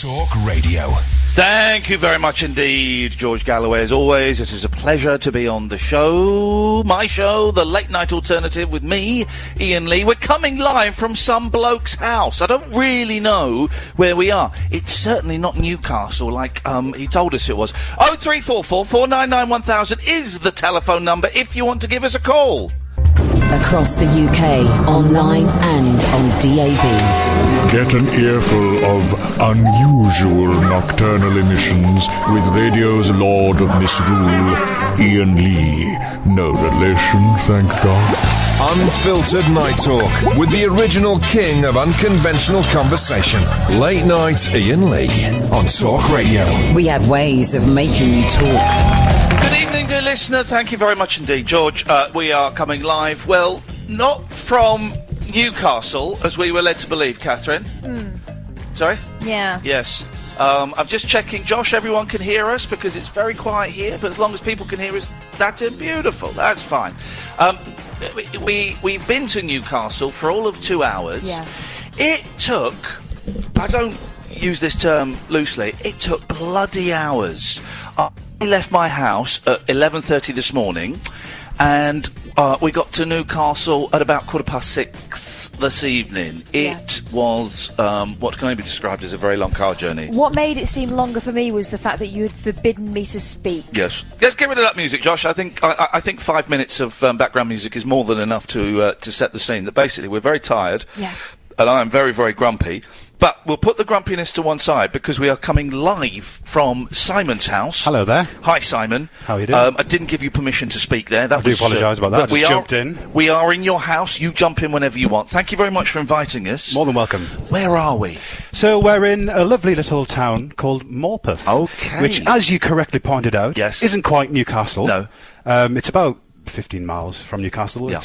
Talk Radio. Thank you very much indeed, George Galloway. As always, it is a pleasure to be on the show. My show, The Late Night Alternative, with me, Iain Lee. We're coming live from some bloke's house. I don't really know where we are. It's certainly not Newcastle, like he told us it was. 0344 499 1000 is the telephone number if you want to give us a call. Across the UK, online and on DAB. Get an earful of unusual nocturnal emissions with radio's Lord of Misrule, Iain Lee. No relation, thank God. Unfiltered night talk with the original king of unconventional conversation. Late night Iain Lee on Talk Radio. We have ways of making you talk. Good evening, dear listener. Thank you very much indeed, George. We are coming live, well, not from Newcastle, as we were led to believe, Catherine. Sorry? Yeah. Yes. I'm just checking. Josh, everyone can hear us because it's very quiet here, but as long as people can hear us, that's beautiful. That's fine. We've been to Newcastle for all of 2 hours. Yeah. It took, I don't use this term loosely, it took bloody hours. I left my house at 11:30 this morning, and we got to Newcastle at about 6:15 this evening. It was what can only be described as a very long car journey. What made it seem longer for me was the fact that you had forbidden me to speak. Yes. Let's get rid of that music, Josh. I think 5 minutes of background music is more than enough to set the scene. That basically we're very tired, and I am very, very grumpy. But we'll put the grumpiness to one side because we are coming live from Simon's house. Hello there. Hi, Simon. How are you doing? I didn't give you permission to speak there. I do apologise about that. I just jumped in. We are in your house. You jump in whenever you want. Thank you very much for inviting us. More than welcome. Where are we? So we're in a lovely little town called Morpeth. Okay. Which, as you correctly pointed out, Yes. isn't quite Newcastle. No. It's about 15 miles from Newcastle. Yeah.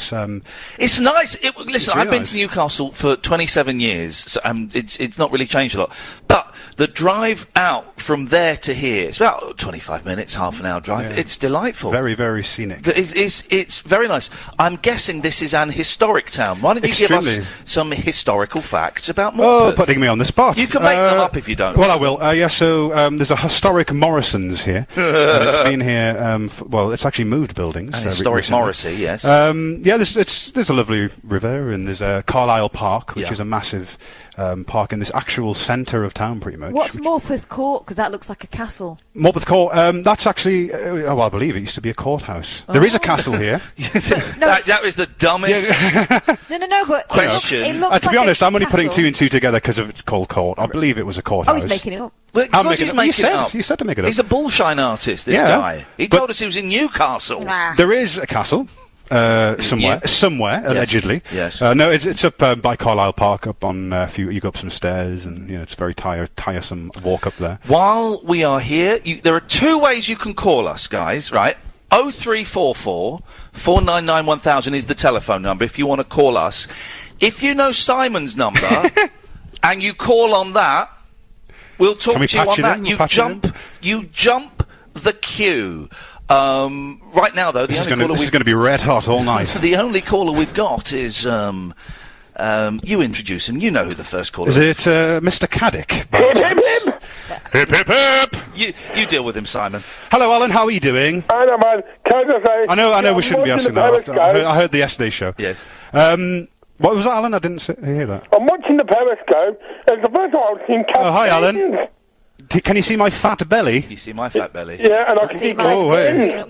It's nice. Listen, I've been nice. to Newcastle for 27 years, so it's not really changed a lot. But the drive out from there to here, it's about 25 minutes, half an hour drive. Yeah. It's delightful. very, very scenic. It's very nice. I'm guessing this is an historic town. Why don't you give us some historical facts about Morpeth? Oh, putting me on the spot. You can make them up if you don't. Well, I will. So there's a historic Morrison's here. It's been here, it's actually moved buildings. Historic Morrissey, yes. There's a lovely river, and there's a Carlisle Park, which is a massive park in this actual centre of town, pretty much. What's Morpeth Court? Because that looks like a castle. Morpeth Court, that's actually, I believe it used to be a courthouse. There is a castle here. That was the dumbest No, but question. It looks To like be honest, I'm only putting castle. 2 and 2 together because it's called court. I believe it was a courthouse. Oh, he's making it up. Well, I'm he's making making it it up. up. You said to make it up. He's a bullshine artist, this guy. He told us he was in Newcastle. There is a castle. Somewhere, allegedly. Yes. No, it's up by Carlisle Park, up on you go up some stairs, and it's a very tiresome walk up there. While we are here, there are 2 ways you can call us, guys, right? 0344 499 1000 is the telephone number if you want to call us. If you know Simon's number and you call on that, we'll talk to you on that. You jump the queue. Right now, though, this is going to be red hot all night. The only caller we've got is you introduce him. You know who the first caller is. Is it Mr. Caddick? Hip, hip, hip! Hip, hip, hip! You deal with him, Simon. Hello, Alan. How are you doing? I know, man. Can I say? I know. We shouldn't be asking that. I heard the yesterday show. Yes. What was that, Alan? I didn't hear that. I'm watching the Periscope. It's the first time I've seen Kath. Oh, hi, Alan. Can you see my fat belly? You see my fat belly? Yeah, and I can see my wait.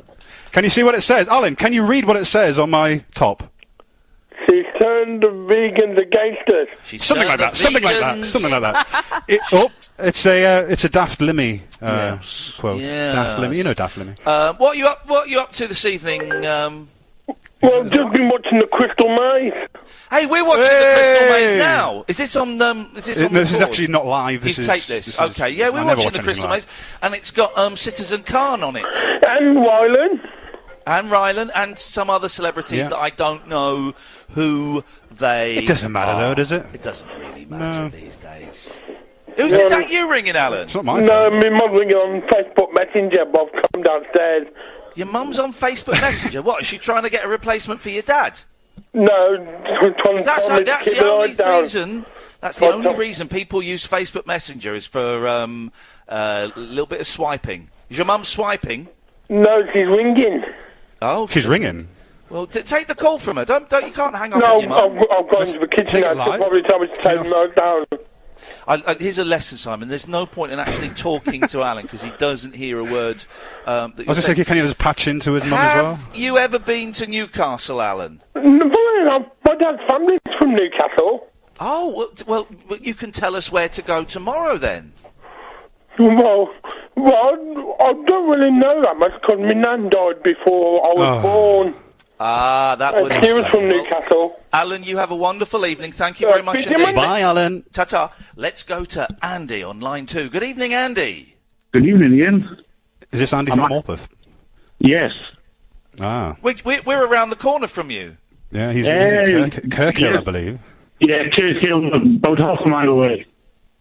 Can you see what it says? Alan, can you read what it says on my top? She's turned the vegans against us. Something like that. It's a Daft Limmy quote. Yes. Daft Limmy, you know Daft Limmy. What are you up to this evening? Well, I've just been watching the Crystal Maze. Hey, we're watching the Crystal Maze now. Is this on? This is actually not live. You take this. Okay, yeah, we're watching the Crystal Maze, and it's got Citizen Khan on it. And Rylan. And Rylan, and some other celebrities that I don't know who they It doesn't matter, though, does it? It doesn't really matter these days. Is that you ringing, Alan? It's not my phone. No, my mum's ringing on Facebook Messenger, but I've come downstairs. Your mum's on Facebook Messenger? What, is she trying to get a replacement for your dad? No, that's the only reason That's the only reason people use Facebook Messenger is for a little bit of swiping. Is your mum swiping? No, she's ringing. Oh, she's ringing. Well, take the call from her. Don't you can't hang up no, on your mum. I've gone into the kitchen now. She'll probably tell me to take the remote down. Here's a lesson, Simon. There's no point in actually talking to Alan because he doesn't hear a word. I was just thinking, can you just patch into his mum as well? Have you ever been to Newcastle, Alan? No, my dad's family's from Newcastle. Oh, well, you can tell us where to go tomorrow then. Well, I don't really know that much because my nan died before I was born. Ah, that would. She was from Newcastle. Alan, you have a wonderful evening. Thank you very much indeed. Bye, Alan. Ta-ta. Let's go to Andy on line 2. Good evening, Andy. Good evening, Ian. Is this Andy from Morpeth? Yes. Ah. We're around the corner from you. Yeah, he's in Kirkhill, I believe. Yeah, Kirkhill, about half a mile away.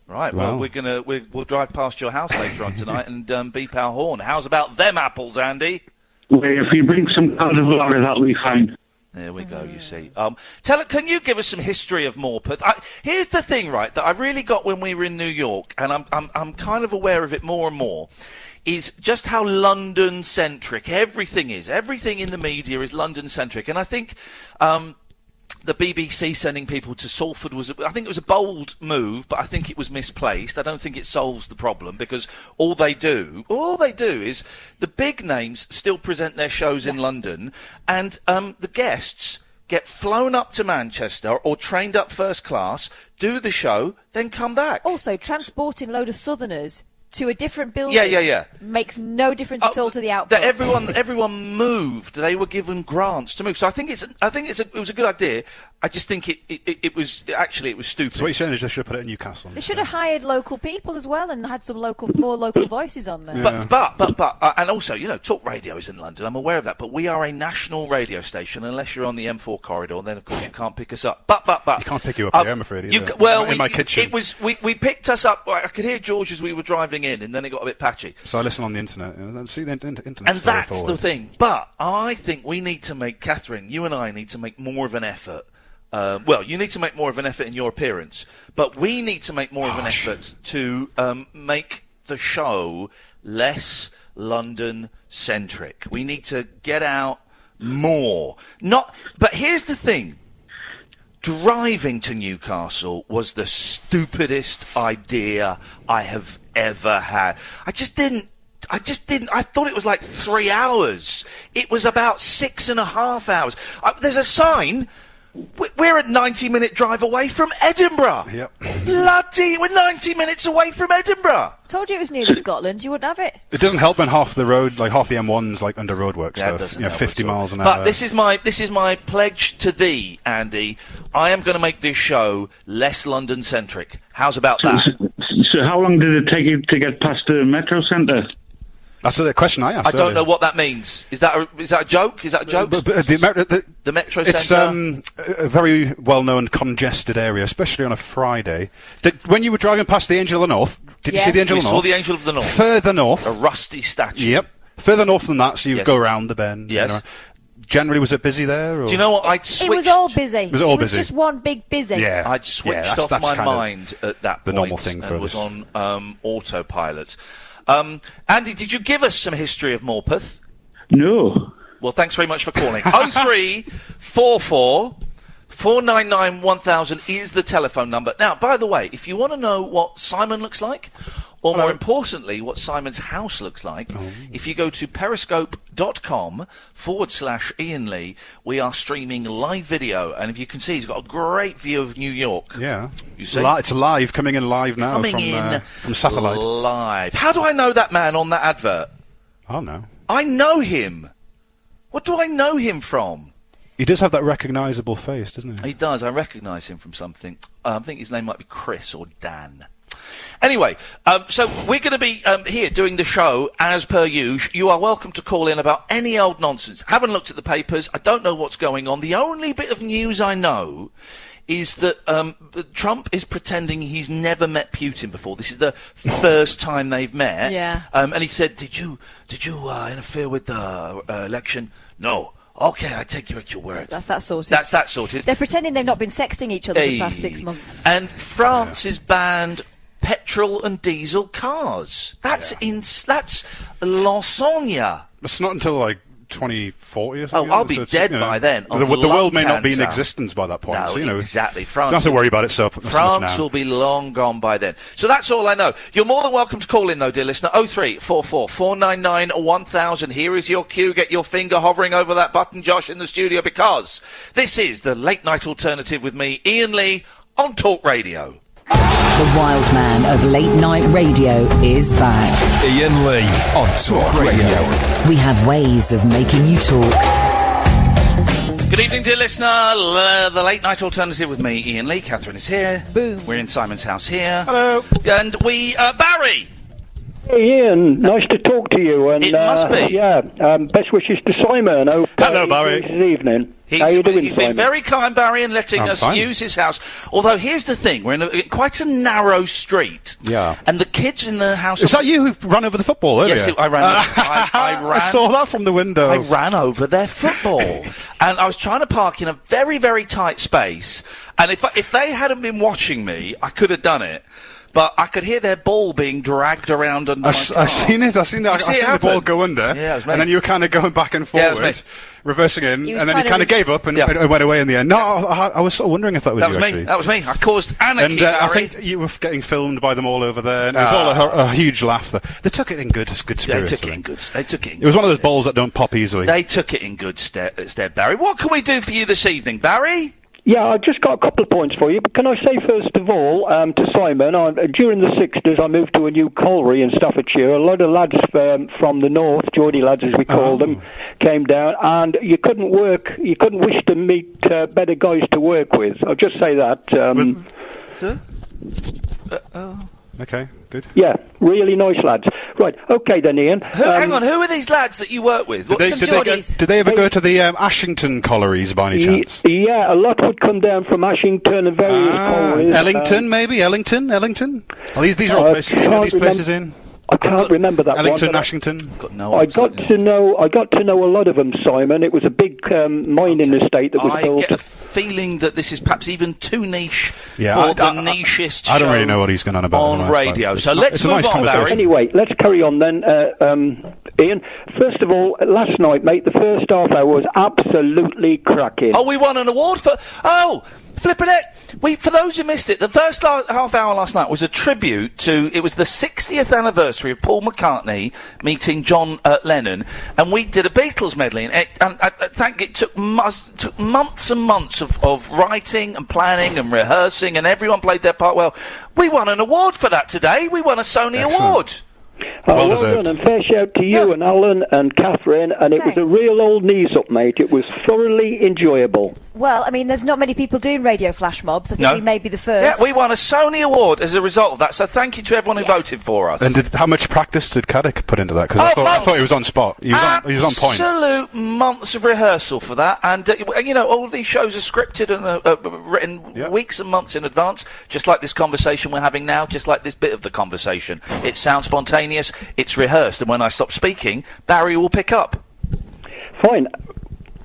Right, well, we'll drive past your house later on tonight and beep our horn. How's about them apples, Andy? Well, if you bring some cauliflower, that'll be fine. There we go, you see. Can you give us some history of Morpeth? Here's the thing, right, that I really got when we were in New York, and I'm kind of aware of it more and more, is just how London-centric everything is. Everything in the media is London-centric, and I think the BBC sending people to Salford I think it was a bold move, but I think it was misplaced. I don't think it solves the problem because all they do is the big names still present their shows in London, and the guests get flown up to Manchester or trained up first class, do the show, then come back. Also, transporting a load of Southerners to a different building makes no difference at all to the output. Everyone moved. They were given grants to move. So I think it was a good idea. I just think it was stupid. So what you're saying is they should have put it in Newcastle. They should have hired local people as well and had some more local voices on there. Yeah. But and also, talk radio is in London. I'm aware of that. But we are a national radio station. Unless you're on the M4 corridor, then of course you can't pick us up. But you can't pick you up here, I'm afraid. In my kitchen. We picked us up. I could hear George as we were driving in, and then it got a bit patchy. So I listen on the internet. See, the internet. And that's the thing. But I think we need to make, Catherine, you and I need to make more of an effort. You need to make more of an effort in your appearance, but we need to make more of an effort to make the show less London-centric. We need to get out more. But here's the thing. Driving to Newcastle was the stupidest idea I have ever had. I thought it was like 3 hours. It was about 6.5 hours. There's a sign. We're a 90-minute drive away from Edinburgh. Yep. We're 90 minutes away from Edinburgh. Told you it was nearly Scotland. You wouldn't have it. It doesn't help when half the road, like half the M1's like under roadwork, so 50 miles an hour. But this is my pledge to thee, Andy. I am going to make this show less London-centric. How's about that? So how long did it take you to get past the Metro Centre? That's the question I asked. I don't know what that means. Is that a joke? Is that a joke? The Metro Centre? It's a very well-known congested area, especially on a Friday. When you were driving past the Angel of the North, did you see the Angel of the North? We saw the Angel of the North. Further north. A rusty statue. Yep. Further north than that, so you go around the bend. Yes. Generally, was it busy there? Or? Do you know what? It was all busy. It was just one big busy. Yeah. I'd switched off my mind at that point. The normal thing for and was on autopilot. Andy, did you give us some history of Morpeth? No. Well, thanks very much for calling. 0344 499 1000 is the telephone number. Now, by the way, if you want to know what Simon looks like, or more importantly, what Simon's house looks like, if you go to periscope.com/Iain Lee, we are streaming live video, and if you can see, he's got a great view of New York. Yeah. You see? It's live, coming in live now from satellite. Live. How do I know that man on that advert? I don't know. I know him. What do I know him from? He does have that recognisable face, doesn't he? He does. I recognise him from something. I think his name might be Chris or Dan. Anyway, so we're going to be here doing the show as per usual. You are welcome to call in about any old nonsense. Haven't looked at the papers. I don't know what's going on. The only bit of news I know is that Trump is pretending he's never met Putin before. This is the first time they've met. Yeah. And he said, "Did you interfere with the election?" "No, Okay, I take you at your word. That's that sorted. That's that sorted. They're pretending they've not been sexting each other for the past 6 months. And France has banned petrol and diesel cars. That's that's Lasagne. It's not until, like, 2040 or something. I'll be dead by then. The world may not be in existence by that point. No, so, exactly. France don't have to worry about it so much France now. will be long gone by then. So that's all I know. You're more than welcome to call in, though, dear listener. 0344 499 1000. Here is your cue. Get your finger hovering over that button, Josh, in the studio, because this is the Late Night Alternative with me, Iain Lee, on Talk Radio. The wild man of late night radio is back. Iain Lee on Talk Radio. We have ways of making you talk. Good evening, dear listener. The Late Night Alternative with me, Iain Lee. Catherine is here. Boom. We're in Simon's house here. Hello. And we, Barry. Hey Ian, nice to talk to you. And, it must be. Yeah, best wishes to Simon. Hello, Barry. This evening. How you doing, he's been very kind, Barry, in letting us use his house. Although, here's the thing, we're in quite a narrow street. Yeah. And the kids in the house... Is that you who ran over the football earlier? Yes, I ran... I saw that from the window. I ran over their football. And I was trying to park in a very, very tight space. And if they hadn't been watching me, I could have done it. But I could hear their ball being dragged around under my car. I've seen it. I seen the ball go under. Yeah, it was me. And then you were kind of going back and forward, reversing in, and then you kind of gave up and it went away in the end. No, I was sort of wondering if that was you, actually. That was me. I caused anarchy, and I think you were getting filmed by them all over there, and it was all a huge laugh there. They took it in good spirits. They took it in good It was one of those balls that don't pop easily. They took it in good stead, Barry. What can we do for you this evening, Barry? Yeah, I've just got a couple of points for you, but can I say first of all to Simon, during the 60s I moved to a new colliery in Staffordshire. A lot of lads from the north, Geordie lads as we called them, came down, and you couldn't wish to meet better guys to work with. I'll just say that. Sir? Okay, good. Yeah, really nice lads. Right, okay then, Ian. Hang on, who are these lads that you work with? Did they ever go to the Ashington collieries by any chance? Yeah, a lot would come down from Ashington and various collieries. Ellington, maybe? Ellington? Oh, these are all places. Do you know these places in? I can't remember that Ellington, one. Ashington. I got to know a lot of them, Simon. It was a big mining estate that was built. I get a feeling that this is perhaps even too niche for the nichest show. I don't really know what he's going on about on radio. So let's move on, Barry. Anyway, let's carry on then, Ian. First of all, last night, mate, the first half hour was absolutely cracking. Oh, we won an award for... Oh! Flippin' it! For those who missed it, the first half hour last night was a tribute to... It was the 60th anniversary of Paul McCartney meeting John Lennon, and we did a Beatles medley, and I think it took months and months of writing and planning and rehearsing, and everyone played their part well. We won an award for that today. We won a Sony Award. Well done, and fair shout to you and Alan and Catherine, and it was a real old knees up, mate. It was thoroughly enjoyable. Well, I mean, there's not many people doing radio flash mobs. I think we may be the first. Yeah, we won a Sony Award as a result of that, so thank you to everyone who voted for us. And how much practice did Caddick put into that? Because I thought he was on spot. He was on point. Absolute months of rehearsal for that, and all of these shows are scripted and written weeks and months in advance, just like this conversation we're having now, just like this bit of the conversation. It sounds spontaneous, it's rehearsed, and when I stop speaking, Barry will pick up. Fine.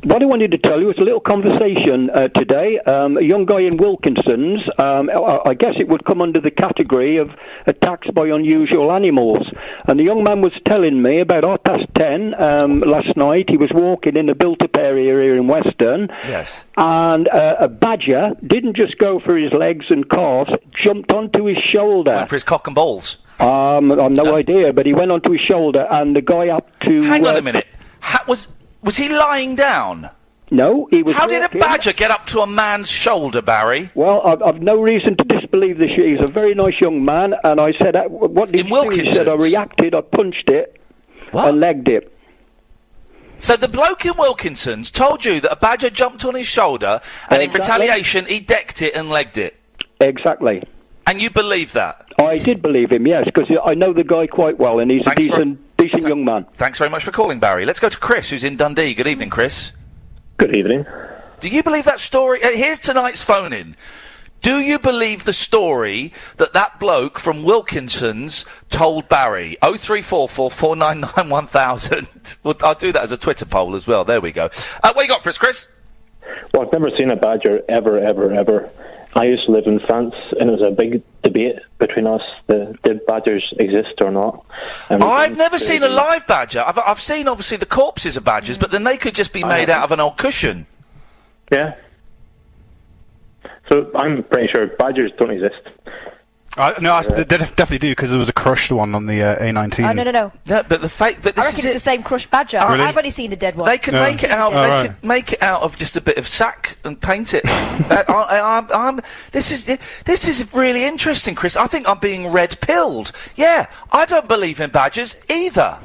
What I wanted to tell you was a little conversation today. A young guy in Wilkinson's, I guess it would come under the category of attacks by unusual animals. And the young man was telling me about 10:30 last night. He was walking in a built-up area here in Weston. Yes. And a badger didn't just go for his legs and calves, jumped onto his shoulder. Went for his cock and balls. I've no idea, but he went onto his shoulder, and the guy up to... Hang on a minute. Was he lying down? No, he was... How did a badger get up to a man's shoulder, Barry? Well, I've no reason to disbelieve this. He's a very nice young man, and I said, what did you do? He said, I reacted, I punched it, and legged it. So the bloke in Wilkinson's told you that a badger jumped on his shoulder, and in retaliation, he decked it and legged it? Exactly. And you believe that? I did believe him, yes, because I know the guy quite well, and he's a decent young man. Thanks very much for calling, Barry. Let's go to Chris, who's in Dundee. Good evening, Chris. Good evening. Do you believe that story? Here's tonight's phone-in. Do you believe the story that bloke from Wilkinson's told Barry? 0344 499 1000. Well, I'll do that as a Twitter poll as well. There we go. What you got for us, Chris? Well, I've never seen a badger ever. I used to live in France, and it was a big debate between us, did badgers exist or not. I've never seen a live badger. I've seen, obviously, the corpses of badgers, but then they could just be made out of an old cushion. Yeah. So I'm pretty sure badgers don't exist. No, they definitely do, because there was a crushed one on the A19. Oh, no. No, but the fake. But I reckon it's the same crushed badger. Really? I've only seen a dead one. They could make it out. Could make it out of just a bit of sack and paint it. This is really interesting, Chris. I think I'm being red-pilled. Yeah, I don't believe in badgers either.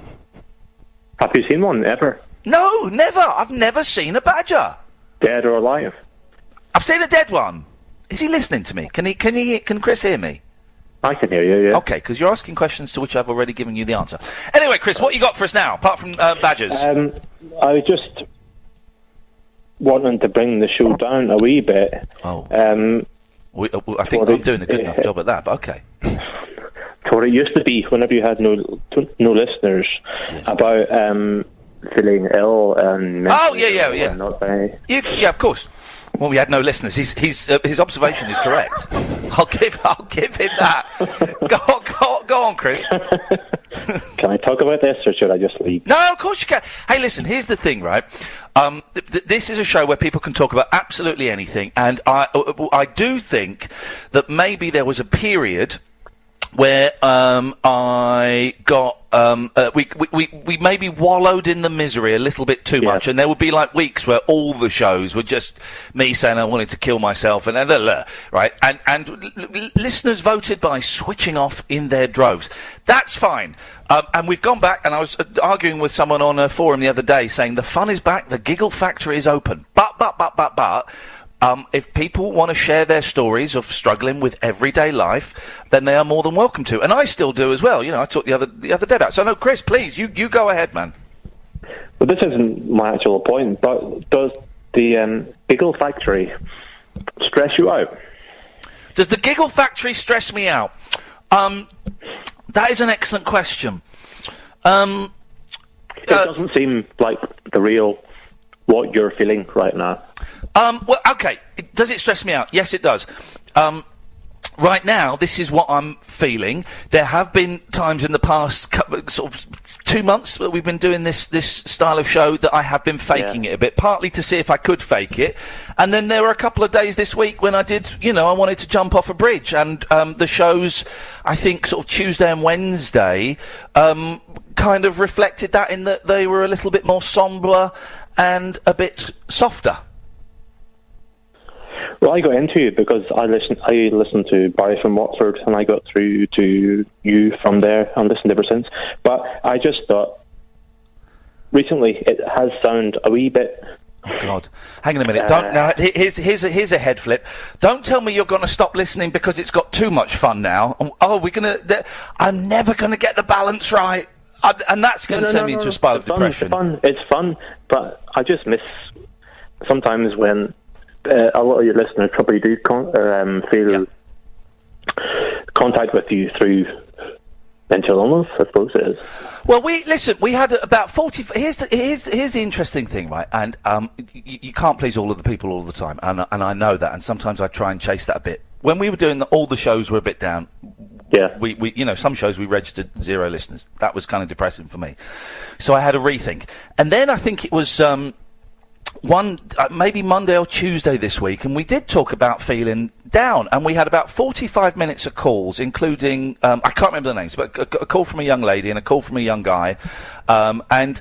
Have you seen one ever? No, never. I've never seen a badger. Dead or alive? I've seen a dead one. Is he listening to me? Can Chris hear me? I can hear you, yeah. Okay, because you're asking questions to which I've already given you the answer. Anyway, Chris, what you got for us now, apart from badgers? I was just wanting to bring the show down a wee bit. Oh. I think I'm doing a good enough job at that, but okay. So what it used to be, whenever you had no listeners, about feeling ill and... Oh, yeah. Not very... Yeah, of course. Well, we had no listeners. His observation is correct. I'll give him that. Go on, Chris. Can I talk about this, or should I just leave? No, of course you can. Hey, listen. Here's the thing, right? This is a show where people can talk about absolutely anything, and I do think that maybe there was a period where I got we maybe wallowed in the misery a little bit too much, and there would be like weeks where all the shows were just me saying I wanted to kill myself, and right, and listeners voted by switching off in their droves. That's fine, and we've gone back, and I was arguing with someone on a forum the other day saying the fun is back, the giggle factory is open, but. If people want to share their stories of struggling with everyday life, then they are more than welcome to. And I still do as well. You know, I talked the other day about it. So, no, Chris, please, you go ahead, man. Well, this isn't my actual point, but does the Giggle Factory stress you out? Does the Giggle Factory stress me out? That is an excellent question. It doesn't seem like the real... what you're feeling right now. Well, okay. Does it stress me out? Yes, it does. Right now, this is what I'm feeling. There have been times in the past sort of 2 months that we've been doing this style of show that I have been faking it a bit, partly to see if I could fake it. And then there were a couple of days this week when I did, I wanted to jump off a bridge. And the shows, I think, sort of Tuesday and Wednesday, kind of reflected that in that they were a little bit more sombre and a bit softer. Well, I got into it because I listened to Barry from Watford, and I got through to you from there and listened ever since. But I just thought, recently, it has sounded a wee bit... Oh, God. Hang on a minute. Here's a head flip. Don't tell me you're going to stop listening because it's got too much fun now. I'm never going to get the balance right. And that's going to send me into a spiral of depression. It's fun, but I just miss sometimes when a lot of your listeners probably do feel contact with you through mental illness, I suppose it is. Well, we had about 40... Here's the interesting thing, right? And you can't please all of the people all the time, and I know that, and sometimes I try and chase that a bit. When we were doing all the shows were a bit down... Yeah. We some shows we registered 0 listeners. That was kind of depressing for me. So I had a rethink. And then I think it was maybe Monday or Tuesday this week, and we did talk about feeling down, and we had about 45 minutes of calls, including, I can't remember the names, but a call from a young lady and a call from a young guy, and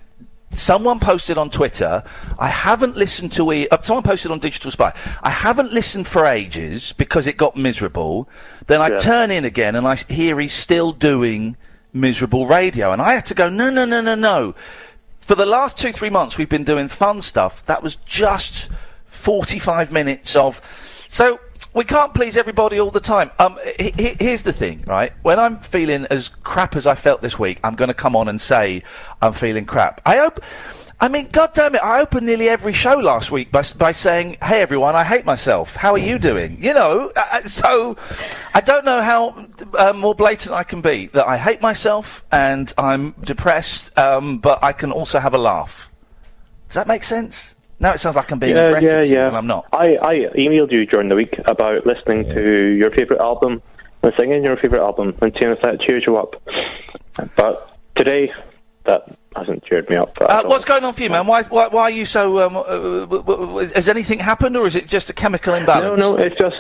someone posted on Twitter, I haven't listened to someone posted on Digital Spy, I haven't listened for ages because it got miserable. Then I turn in again and I hear he's still doing miserable radio. And I had to go, no. For the last 2-3 months we've been doing fun stuff. That was just 45 minutes of... So... we can't please everybody all the time. Here's the thing, right? When I'm feeling as crap as I felt this week, I'm going to come on and say I'm feeling crap. I I mean, God damn it, I opened nearly every show last week by saying, hey everyone, I hate myself. How are you doing? You know, so I don't know how more blatant I can be, that I hate myself and I'm depressed, but I can also have a laugh. Does that make sense? Now it sounds like I'm being aggressive to you, and I'm not. I emailed you during the week about listening to your favourite album and singing your favourite album and seeing if that cheers you up. But today, that hasn't cheered me up. What's going on for you, man? Why are you so... has anything happened, or is it just a chemical imbalance? No, it's just...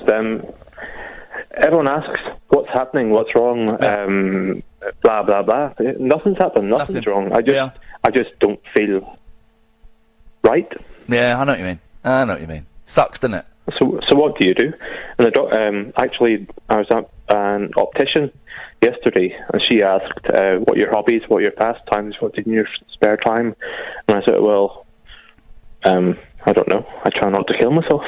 everyone asks, what's happening, what's wrong, blah, blah, blah. Nothing's happened, nothing's wrong. I just don't feel right. Yeah, I know what you mean. Sucks, doesn't it? So what do you do? And actually, I was at an optician yesterday, and she asked, what are your hobbies, what are your pastimes, what do you do in your spare time? And I said, well, I don't know. I try not to kill myself.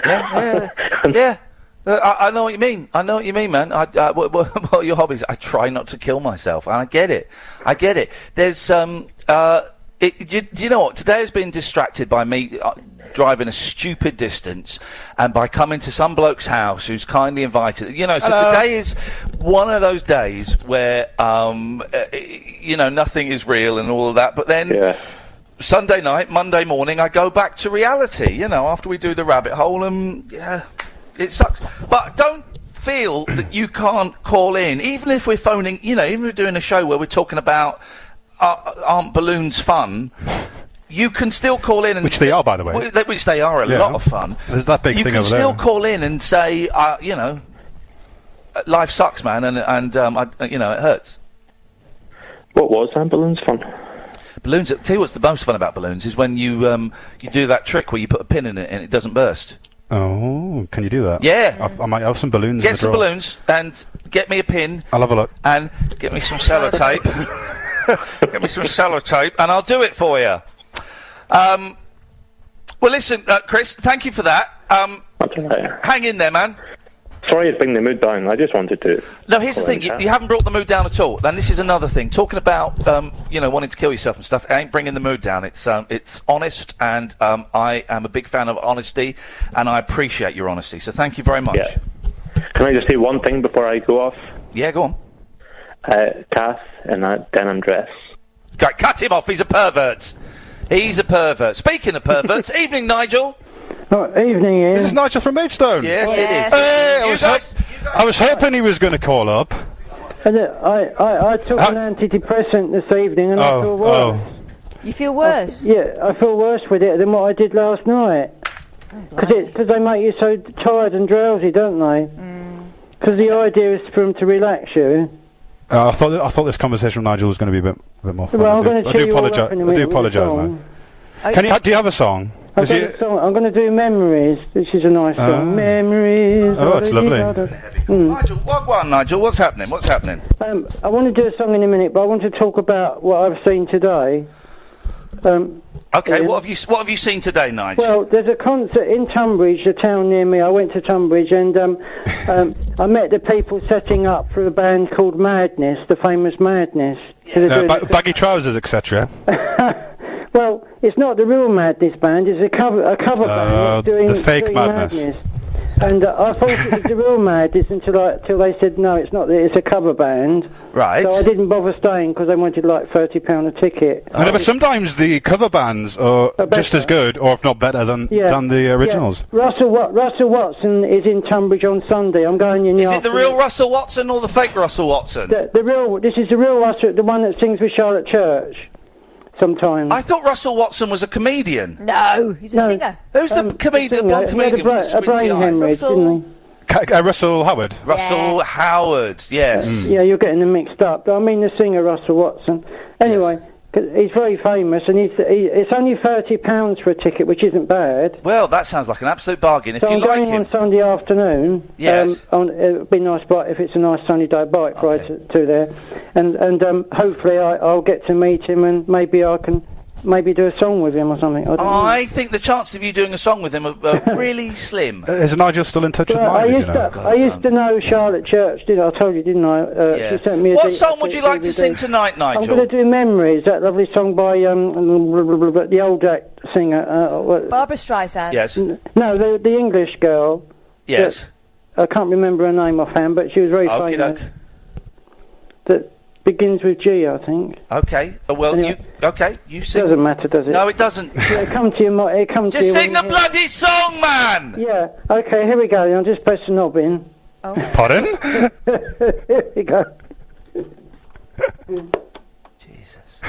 Yeah. I know what you mean. I know what you mean, man. What are your hobbies? I try not to kill myself. And I get it. There's, do you know what? Today has been distracted by me driving a stupid distance and by coming to some bloke's house who's kindly invited. You know, so today is one of those days where, you know, nothing is real and all of that. But then Sunday night, Monday morning, I go back to reality, you know, after we do the rabbit hole, and it sucks. But don't feel that you can't call in, even if we're phoning, you know, even if we're doing a show where we're talking about aren't balloons fun, you can still call in and... Which they are, by the way. Which they are a lot of fun. There's that big thing over there. You can still call in and say, you know, life sucks, man, and you know, it hurts. What was that balloons fun? Balloons, I'll tell you what's the most fun about balloons is when you do that trick where you put a pin in it and it doesn't burst. Oh, can you do that? Yeah. I might have some balloons. Get some balloons and get me a pin. I'll have a look. And get me some sellotape. Get me some sellotape and I'll do it for you. Well, listen, Chris, thank you for that. Hang in there, man. Sorry to bring the mood down. I just wanted to... No, here's the thing. You haven't brought the mood down at all. And this is another thing. Talking about, you know, wanting to kill yourself and stuff, it ain't bringing the mood down. It's honest, and I am a big fan of honesty, and I appreciate your honesty. So thank you very much. Yeah. Can I just say one thing before I go off? Yeah, go on. Kath in that denim dress. Cut him off. He's a pervert. He's a pervert. Speaking of perverts, evening, Nigel. Oh, evening, Ian. This is Nigel from Maidstone. Yes, it is. Hey, I was hoping he was going to call up. And, I took an antidepressant this evening and I feel worse. You feel worse? I feel worse with it than what I did last night. Because they make you so tired and drowsy, don't they? Because the idea is for them to relax you. I thought this conversation with Nigel was going to be a bit more fun. Well, I'm going to cheer you all up in a minute. I do apologise, man. Do you have a song? I'm going to do Memories. This is a nice song. Memories. Oh, it's lovely. Nigel, what's happening? I want to do a song in a minute, but I want to talk about what I've seen today. Okay, what have you seen today, Nigel? Well, there's a concert in Tunbridge, a town near me. I went to Tunbridge, and I met the people setting up for a band called Madness, the famous Madness. Baggy trousers, etc. Well, it's not the real Madness band. It's a cover band doing the fake Madness. And I thought it was the real Madness until they said no, it's not. It's a cover band. Right. So I didn't bother staying because they wanted like £30 a ticket. I know, but sometimes the cover bands are just as good, or if not better, than the originals. Yeah. Russell Watson is in Tunbridge on Sunday. I'm going in the afternoon. Is it the real Russell Watson or the fake Russell Watson? The real. This is the real Russell, the one that sings with Charlotte Church. Sometimes. I thought Russell Watson was a comedian. No, he's a singer. Who's the comedian? One comedian with a brain hemorrhage, didn't he? Russell Howard. Russell Howard, yes. Yeah, you're getting them mixed up. But I mean the singer Russell Watson. Anyway, he's very famous, and it's only £30 for a ticket, which isn't bad. Well, that sounds like an absolute bargain. If you I'm like going on Sunday afternoon. Yes. It'd be nice, if it's a nice sunny day, bike ride to there, and hopefully I'll get to meet him, and maybe I can maybe do a song with him or something. I think the chances of you doing a song with him are really slim. Is Nigel still in touch with Nigel? I used to know Charlotte Church, I told you, didn't I? She sent me What song would you like to sing tonight, Nigel? I'm going to do Memories, that lovely song by the old singer. Barbara Streisand. Yes. No, the English girl. Yes. I can't remember her name offhand, but she was very famous. That begins with G, I think. Okay. You sing. Doesn't matter, does it? No, it doesnn't. It'll come to you. Just sing the bloody song, man! Yeah. Okay, here we go. I'll just press the knob in. Oh. Pardon? Here we go. Jesus.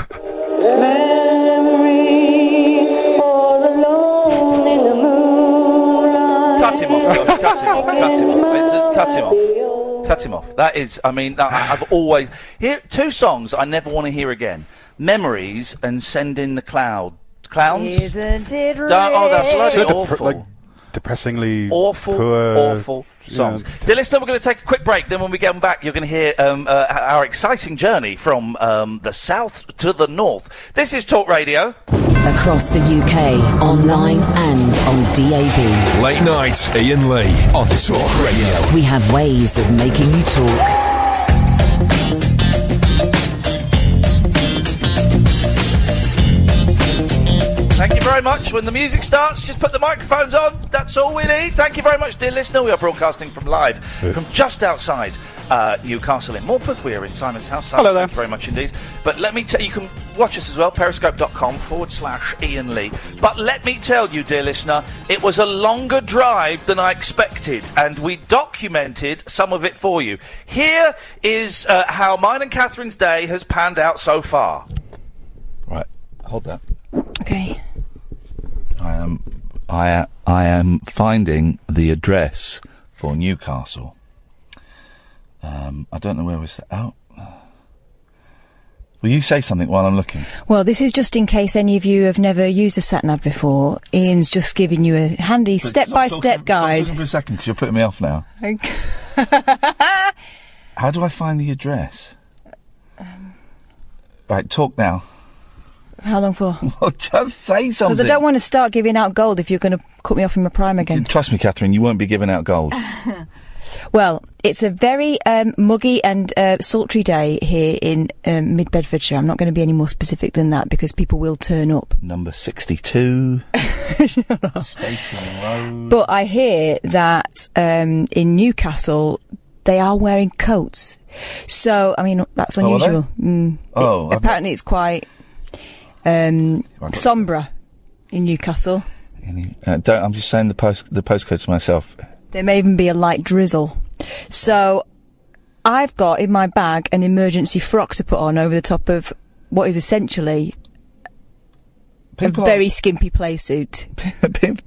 Cut him off, Josh. Cut him off. Cut him off. That is, I've always... Here, two songs I never want to hear again. Memories and Send in the Clowns. Isn't it rich? Oh, that's bloody awful. Depressingly awful songs. Dear listener, we're going to take a quick break. Then when we get back, you're going to hear our exciting journey from the south to the north. This is Talk Radio. Across the UK, online and on DAB. Late night, Iain Lee on Talk Radio. We have ways of making you talk. Thank you very much. When the music starts, just put the microphones on. That's all we need. Thank you very much, dear listener. We are broadcasting from just outside Newcastle in Morpeth. We are in Simon's house. Hello there. Thank you very much indeed. But let me tell you, can watch us as well, periscope.com/Iain Lee. But let me tell you, dear listener, it was a longer drive than I expected, and we documented some of it for you. Here is how mine and Catherine's day has panned out so far. Right, hold that. Okay. I am finding the address for Newcastle. I don't know where was that. Oh. Will you say something while I'm looking? Well, this is just in case any of you have never used a sat-nav before. Ian's just giving you a handy step-by-step guide. Stop for a second, because you're putting me off now. How do I find the address? Right, talk now. How long for? Well, just say something. Because I don't want to start giving out gold if you're going to cut me off in my prime again. Trust me, Catherine, you won't be giving out gold. Well, it's a very muggy and sultry day here in mid-Bedfordshire. I'm not going to be any more specific than that because people will turn up. Number 62. Station Road. But I hear that in Newcastle they are wearing coats. So, I mean, that's unusual. Apparently it's quite... sombre in Newcastle. I'm just saying the postcode to myself. There may even be a light drizzle. So I've got in my bag an emergency frock to put on over the top of what is essentially a very skimpy play suit.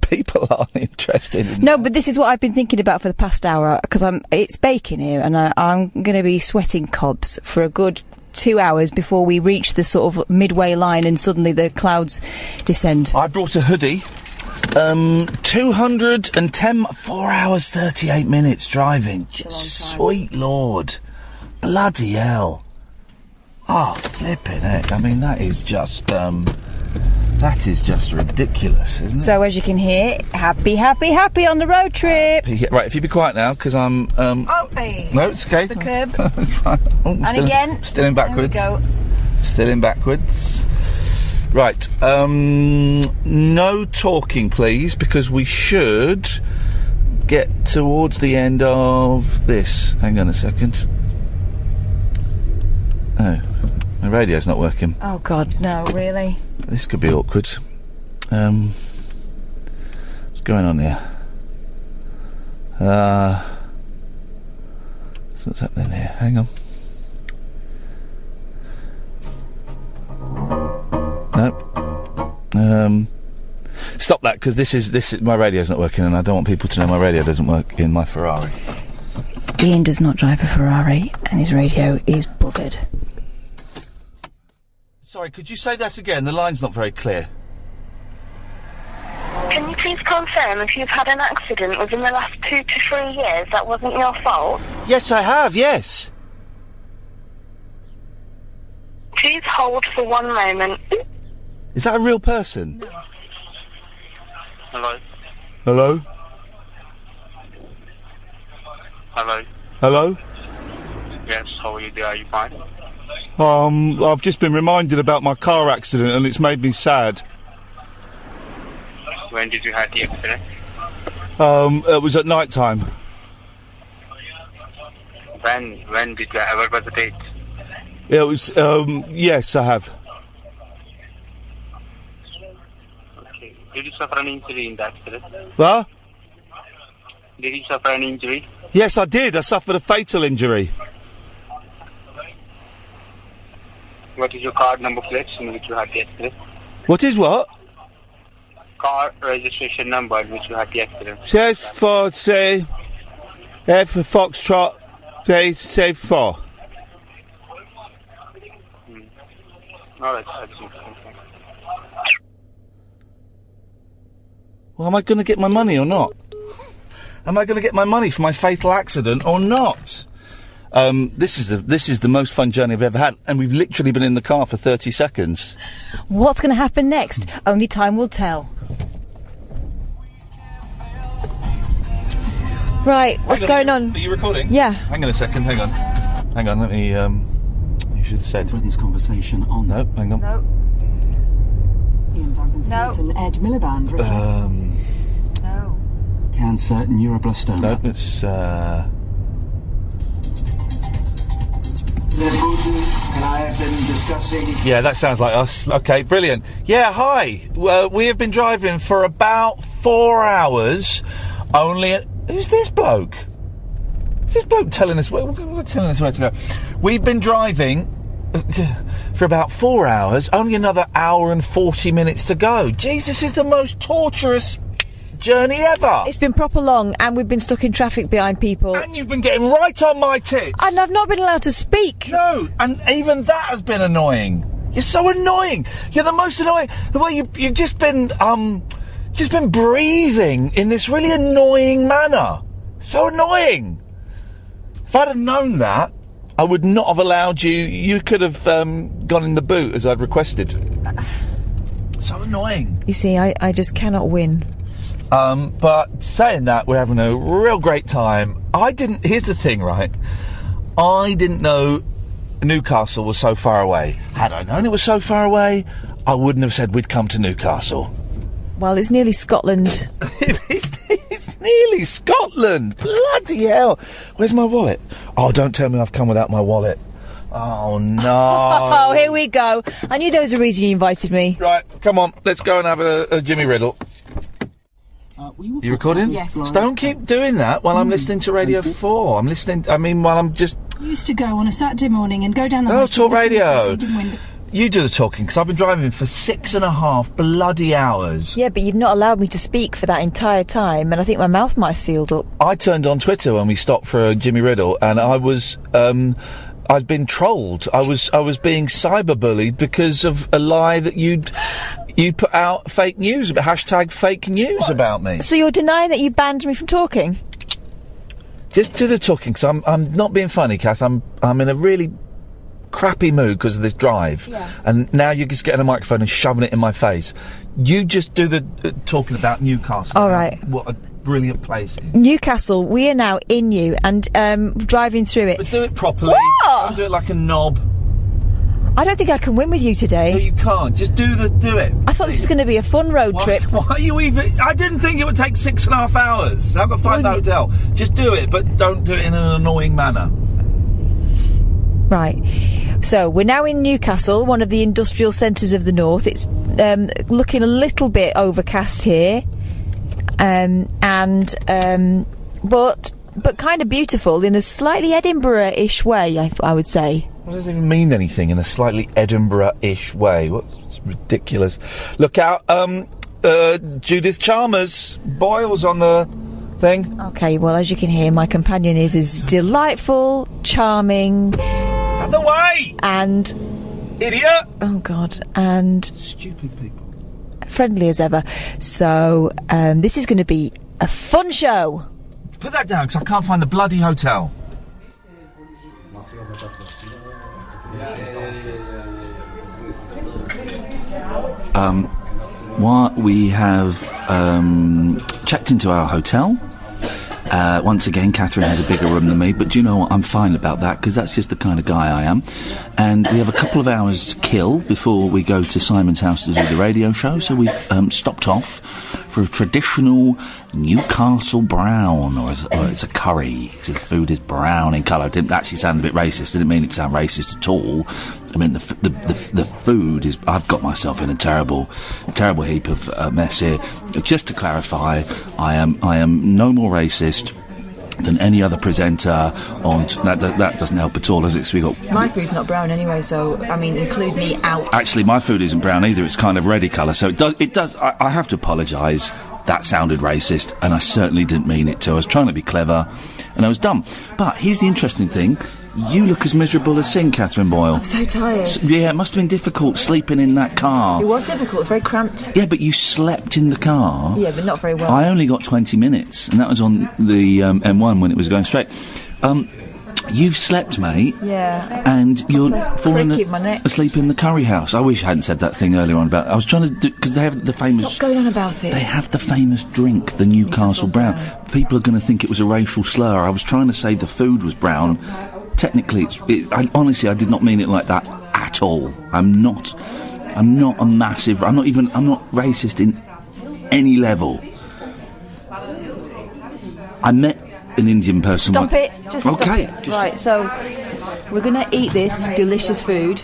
People aren't interested in No, but this is what I've been thinking about for the past hour, because it's baking here and I'm going to be sweating cobs for a good 2 hours before we reach the sort of midway line and suddenly the clouds descend. I brought a hoodie. 210, 4 hours, 38 minutes driving. Sweet Lord. Bloody hell. Oh, flipping heck. I mean, that is just ridiculous, isn't it? So, as you can hear, happy on the road trip. Right, if you be quiet now, because I'm... hey. No, it's okay. It's the curb. It's fine. And again. Still in backwards. There we go. Still in backwards. Right, no talking, please, because we should get towards the end of this. Hang on a second. Oh, my radio's not working. Oh, God, no, really? This could be awkward. What's going on here? So what's happening here? Hang on. Nope. Stop that, because this is my radio's not working, and I don't want people to know my radio doesn't work in my Ferrari. Ian does not drive a Ferrari, and his radio is buggered. Sorry, could you say that again? The line's not very clear. Can you please confirm if you've had an accident within the last 2 to 3 years that wasn't your fault? Yes, I have, yes. Please hold for 1 moment. Is that a real person? Hello? Hello? Hello? Hello? Yes, how are you there? Are you fine? I've just been reminded about my car accident and it's made me sad. When did you have the accident? It was at night time. When did you have? What was the date? It was, yes, I have. Okay. Did you suffer an injury in the accident? What? Did you suffer an injury? Yes, I did. I suffered a fatal injury. What is your car number plate in which you had the accident? What is what? Car registration number in which you had the accident. F for say, F for Foxtrot, say 4. Alright, Well, am I going to get my money or not? Am I going to get my money for my fatal accident or not? This is the most fun journey I've ever had, and we've literally been in the car for 30 seconds. What's going to happen next? Only time will tell. Right, what's going on? Are you recording? Yeah. Hang on a second, hang on, let me, you should have said. Britain's conversation on... No, hang on. No. Ian Duncan-Smith and Ed Miliband refer... No. Cancer, neuroblastoma. No, it's, Putin and I have been discussing... Yeah, that sounds like us. Okay, brilliant. Yeah, hi. We have been driving for about 4 hours. Who's this bloke? Is this bloke telling us where to go? We've been driving for about 4 hours. Only another hour and 40 minutes to go. Jesus, this is the most torturous journey ever. It's been proper long, and we've been stuck in traffic behind people. And you've been getting right on my tits. And I've not been allowed to speak. No, and even that has been annoying. You're so annoying. You're the most annoying. The way you've just been breathing in this really annoying manner. So annoying. If I'd have known that, I would not have allowed you. You could have gone in the boot as I'd requested. So annoying. You see, I just cannot win. But saying that, we're having a real great time. Here's the thing, right? I didn't know Newcastle was so far away. Had I known it was so far away, I wouldn't have said we'd come to Newcastle. Well, it's nearly Scotland. It's nearly Scotland! Bloody hell! Where's my wallet? Oh, don't tell me I've come without my wallet. Oh, no. Oh, here we go. I knew there was a reason you invited me. Right, come on, let's go and have a Jimmy Riddle. You recording? Yes. Don't keep doing that while I'm listening to Radio 4. While I'm just... Used to go on a Saturday morning and go down the... Oh, talk radio. You do the talking, because I've been driving for 6.5 bloody hours. Yeah, but you've not allowed me to speak for that entire time, and I think my mouth might have sealed up. I turned on Twitter when we stopped for a Jimmy Riddle, and I was... I'd been trolled. I was being cyberbullied because of a lie that you'd put out fake news, hashtag fake news about me. So you're denying that you banned me from talking? Just do the talking, because I'm not being funny, Kath. I'm in a really crappy mood because of this drive. Yeah. And now you're just getting a microphone and shoving it in my face. You just do the talking about Newcastle. All right. What a brilliant place it is. Newcastle, we are now in you and driving through it. But do it properly. What? Don't do it like a knob. I don't think I can win with you today. No, you can't. Just do it. I thought this was going to be a fun road trip. Why are you even... I didn't think it would take 6.5 hours. Have a find the hotel. Just do it, but don't do it in an annoying manner. Right. So, we're now in Newcastle, one of the industrial centres of the north. It's looking a little bit overcast here. But kind of beautiful in a slightly Edinburgh-ish way, I would say. What does it even mean anything in a slightly Edinburgh-ish way? It's ridiculous. Look out, Judith Chalmers, Boyle's on the thing. Okay, well, as you can hear, my companion is as delightful, charming... Out the way! And... Idiot! Oh, God, and... Stupid people. Friendly as ever. So, this is going to be a fun show. Put that down, because I can't find the bloody hotel. We have checked into our hotel. Once again, Catherine has a bigger room than me, but do you know what? I'm fine about that, because that's just the kind of guy I am. And we have a couple of hours to kill before we go to Simon's house to do the radio show, so we've stopped off for a traditional Newcastle brown, or it's a curry, so the food is brown in colour. It didn't actually sound a bit racist, didn't mean it to sound racist at all. I mean, the food is... I've got myself in a terrible heap of mess here. Just to clarify, I am no more racist than any other presenter on... That doesn't help at all, does it? So we got... My food's not brown anyway, so, I mean, include me out. Actually, my food isn't brown either. It's kind of reddy colour, so it does... I have to apologise. That sounded racist, and I certainly didn't mean it to. I was trying to be clever, and I was dumb. But here's the interesting thing. You look as miserable as sin, Catherine Boyle. I'm so tired. Yeah, it must have been difficult sleeping in that car. It was difficult, very cramped. Yeah, but you slept in the car. Yeah, but not very well. I only got 20 minutes, and that was on the M1 when it was going straight. You've slept, mate. Yeah. And you're falling asleep in the curry house. I wish I hadn't said that thing earlier on about... I was trying to do... Because they have the famous... Stop going on about it. They have the famous drink, the Newcastle brown. People are going to think it was a racial slur. I was trying to say the food was brown. Technically, honestly, I did not mean it like that at all. I'm not a massive... I'm not racist in any level. I met an Indian person... Stop it. Just stop okay. it. Right, so we're going to eat this delicious food.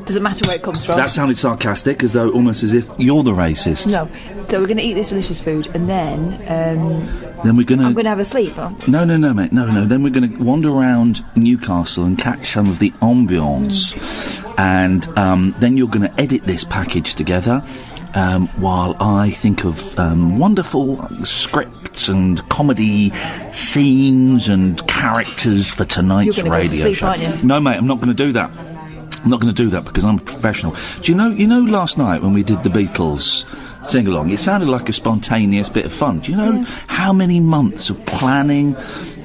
Doesn't matter where it comes from. That sounded sarcastic, as though almost as if you're the racist. No. So we're going to eat this delicious food, and then we're going to... I'm going to have a sleep, huh? No, mate. No. Then we're going to wander around Newcastle and catch some of the ambience. And then you're going to edit this package together while I think of wonderful scripts and comedy scenes and characters for tonight's radio show. Aren't you? No, mate, I'm not going to do that. I'm not going to do that because I'm a professional. Do you know last night when we did the Beatles sing-along, it sounded like a spontaneous bit of fun. Do you know how many months of planning,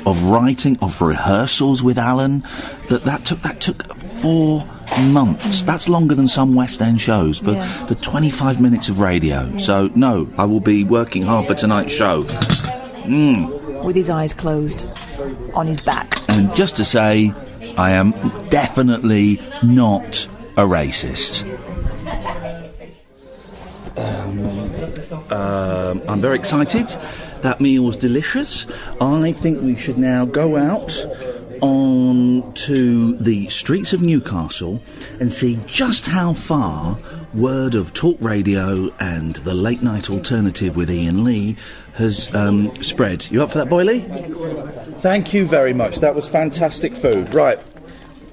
of writing, of rehearsals with Alan that took? That took 4 months. That's longer than some West End shows for 25 minutes of radio. Yeah. So, no, I will be working hard for tonight's show. With his eyes closed, on his back. And just to say... I am definitely not a racist. I'm very excited. That meal was delicious. I think we should now go out on to the streets of Newcastle and see just how far word of talk radio and the late night alternative with Iain Lee has spread. You up for that, Boyley? Thank you very much. That was fantastic food. Right,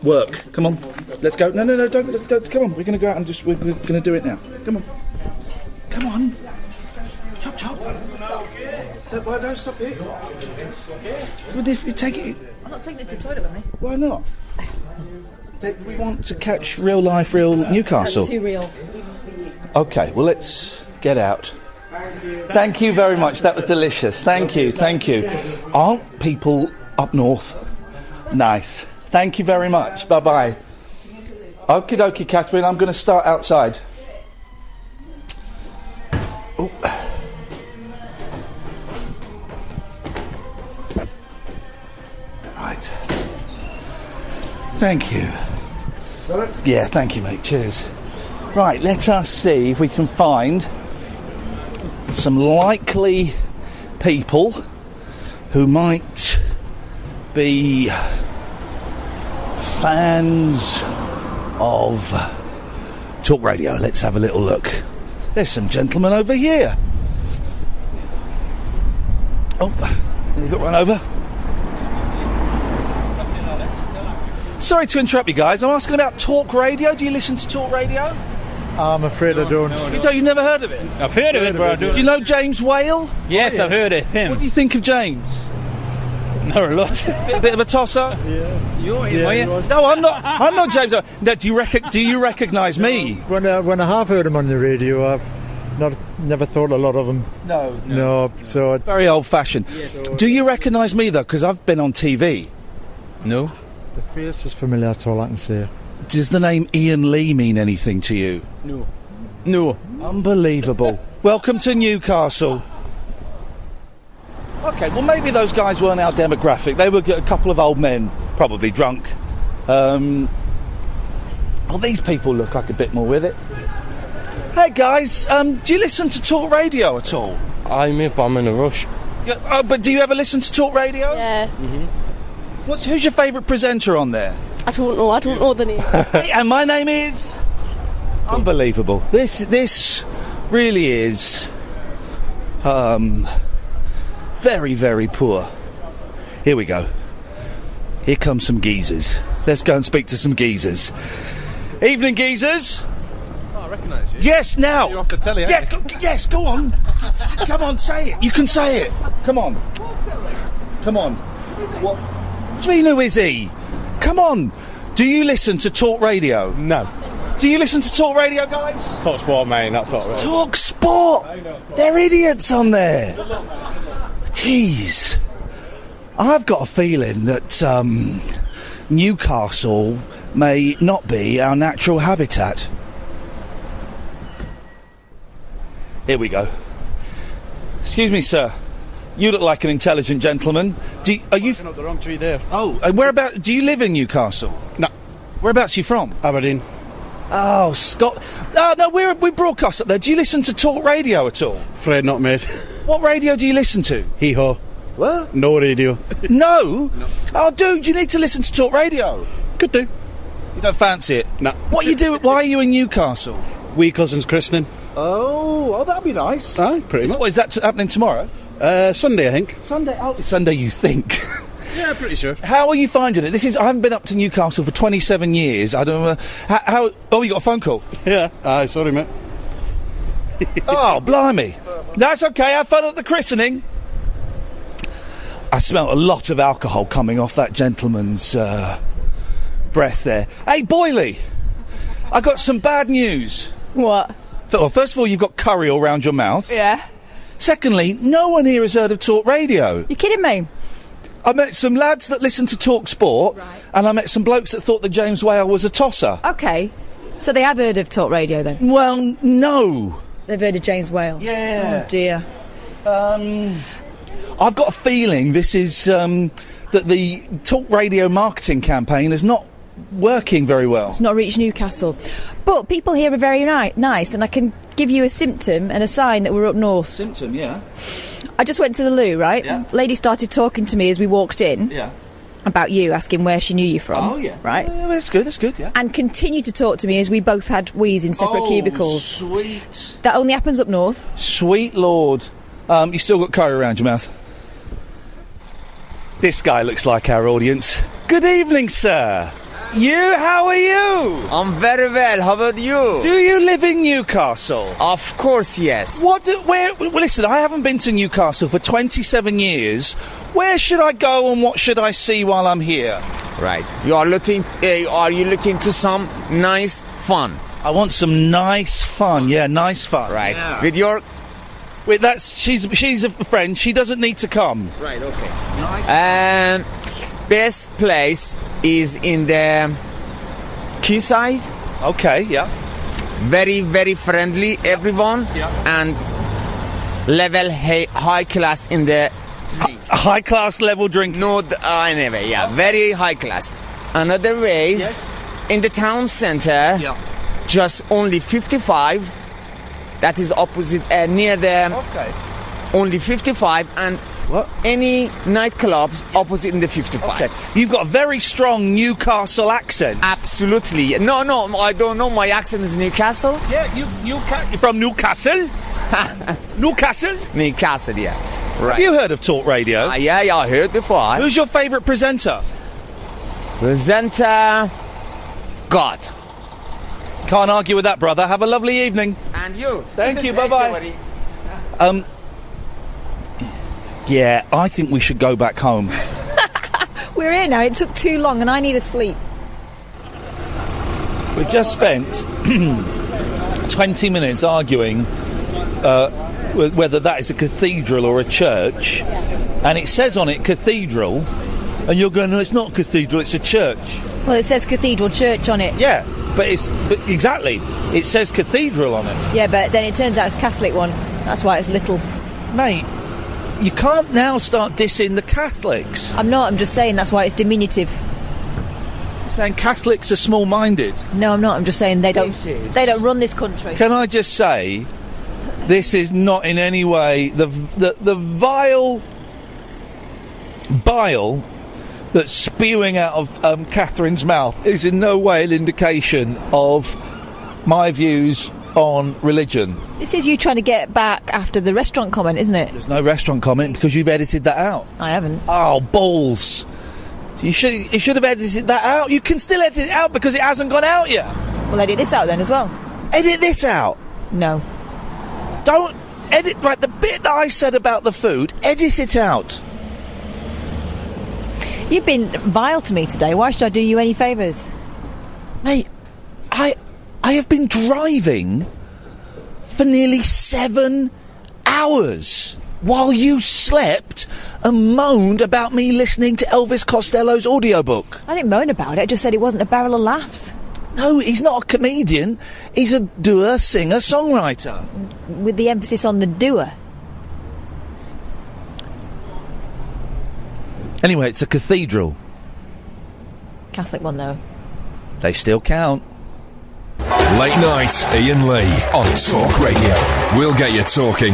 work. Come on, let's go. No, don't. Come on, we're going to go out and we're going to do it now. Come on. Chop. Don't stop here. What if you take it? I'm not taking it to the toilet with me. Why not? We want to catch real Newcastle. That's too real. Okay, well, let's get out. Thank you very much. That was delicious. Thank you. Aren't people up north nice? Thank you very much. Bye-bye. Okie dokie, Catherine. I'm going to start outside. Oh. Right. Thank you. Yeah, thank you, mate. Cheers. Right, let us see if we can find some likely people who might be fans of talk radio. Let's have a little look. There's some gentlemen over here. Oh, you got run over. Sorry to interrupt you guys. I'm asking about talk radio. Do you listen to talk radio? I'm afraid I don't. You've never heard of it? I've heard of it, but I don't. Do you know James Whale? Yes, I've heard of him. What do you think of James? Not a lot. Bit of a tosser? Yeah. You're No, I'm not. I'm not James. No, do you recognise me? When I have heard him on the radio, I've never thought a lot of him. No. So very old-fashioned. Do you recognise me though? Because I've been on TV. No. The face is familiar. That's all I can say. Does the name Iain Lee mean anything to you? No. No. Unbelievable. Welcome to Newcastle. OK, well, maybe those guys weren't our demographic. They were a couple of old men, probably drunk. Well, these people look like a bit more with it. Hey, guys, do you listen to talk radio at all? I'm in a rush. Yeah, but do you ever listen to talk radio? Yeah. Mm-hmm. Who's your favourite presenter on there? I don't know the name. And my name is... Unbelievable. This really is... very, very poor. Here we go. Here come some geezers. Let's go and speak to some geezers. Evening, geezers. Oh, I recognise you. Yes, now. You're off the telly, aren't you? Yes, go on. Come on, say it. You can say it. Come on. Come on. What do you mean, who is he? Come on. Do you listen to talk radio? No. Do you listen to talk radio, guys? Talk sport, mate, that's all right. Talk sport? They're idiots on there. Jeez. I've got a feeling that Newcastle may not be our natural habitat. Here we go. Excuse me, sir. You look like an intelligent gentleman. Are you... Up the wrong tree there. Oh, whereabouts... Do you live in Newcastle? No. Whereabouts are you from? Aberdeen. Oh, Scott... Oh, no, we broadcast up there. Do you listen to talk radio at all? Afraid not, mate. What radio do you listen to? Hee-haw. What? No radio. No? Oh, dude, you need to listen to talk radio. Could do. You don't fancy it? No. What you do? Why are you in Newcastle? Wee cousin's christening. Oh, that'd be nice. Aye, pretty much. What, is that happening tomorrow? Sunday, I think. Sunday? Oh, it's Sunday, you think? Yeah, pretty sure. How are you finding it? I haven't been up to Newcastle for 27 years. I don't know. Oh, you got a phone call? Yeah. Aye, sorry, mate. Oh, blimey. That's okay. Have fun at the christening. I smelt a lot of alcohol coming off that gentleman's breath there. Hey, Boyley, I got some bad news. What? Well, first of all, you've got curry all round your mouth. Yeah. Secondly, no one here has heard of talk radio. You kidding me? I met some lads that listen to talk sport, right. And I met some blokes that thought that James Whale was a tosser. Okay, so they have heard of talk radio then? Well, no. They've heard of James Whale? Yeah. Oh, dear. I've got a feeling this is, that the talk radio marketing campaign is not working very well. It's not reached Newcastle. But people here are very nice, and I can give you a symptom and a sign that we're up north. Symptom, yeah. I just went to the loo, right? Yeah. Lady started talking to me as we walked in. Yeah. About you, asking where she knew you from. Oh, yeah. Right? That's good, yeah. And continued to talk to me as we both had wheeze in separate cubicles. Sweet. That only happens up north. Sweet Lord. You still got curry around your mouth. This guy looks like our audience. Good evening, sir. How are you? I'm very well. How about you? Do you live in Newcastle? Of course, yes. Well, listen, I haven't been to Newcastle for 27 years. Where should I go and what should I see while I'm here? Right. Are you looking to some nice fun? I want some nice fun. Yeah, nice fun. Right. Yeah. With your... Wait, she's a friend. She doesn't need to come. Right, okay. Nice. Best place is in the quayside. Okay, yeah. Very, very friendly, everyone. Yeah. And level high class in the drink. High class level drink? No, anyway, yeah. Okay. Very high class. Another way is in the town centre, just only 55. That is opposite, near the... Okay. Only 55 and... What? Any nightclubs opposite in the 55. Okay. You've got a very strong Newcastle accent. Absolutely. No, I don't know. My accent is Newcastle. Yeah, you're from Newcastle? Newcastle? Newcastle, yeah. Right. Have you heard of talk radio? Yeah, I heard before. Who's your favourite presenter? God. Can't argue with that, brother. Have a lovely evening. And you. Thank you. Bye-bye. Yeah, I think we should go back home. We're here now. It took too long and I need a sleep. We've just spent 20 minutes arguing whether that is a cathedral or a church. And it says on it cathedral. And you're going, no, it's not a cathedral, it's a church. Well, it says Cathedral Church on it. Yeah, but exactly. It says Cathedral on it. Yeah, but then it turns out it's a Catholic one. That's why it's little. Mate, you can't now start dissing the Catholics. I'm not. I'm just saying that's why it's diminutive. Saying Catholics are small-minded. No, I'm not. I'm just saying they don't run this country. Can I just say, this is not in any way the vile bile that's spewing out of Catherine's mouth is in no way an indication of my views on religion. This is you trying to get back after the restaurant comment, isn't it? There's no restaurant comment because you've edited that out. I haven't. Oh, balls. You should have edited that out. You can still edit it out because it hasn't gone out yet. We'll edit this out then as well. Edit this out? No. Don't edit, right, the bit that I said about the food, edit it out. You've been vile to me today. Why should I do you any favours? Mate, I have been driving for nearly 7 hours while you slept and moaned about me listening to Elvis Costello's audiobook. I didn't moan about it. I just said it wasn't a barrel of laughs. No, he's not a comedian. He's a doer, singer, songwriter. With the emphasis on the doer. Anyway, it's a cathedral. Catholic one, though. They still count. Late night, Iain Lee on Talk Radio. We'll get you talking.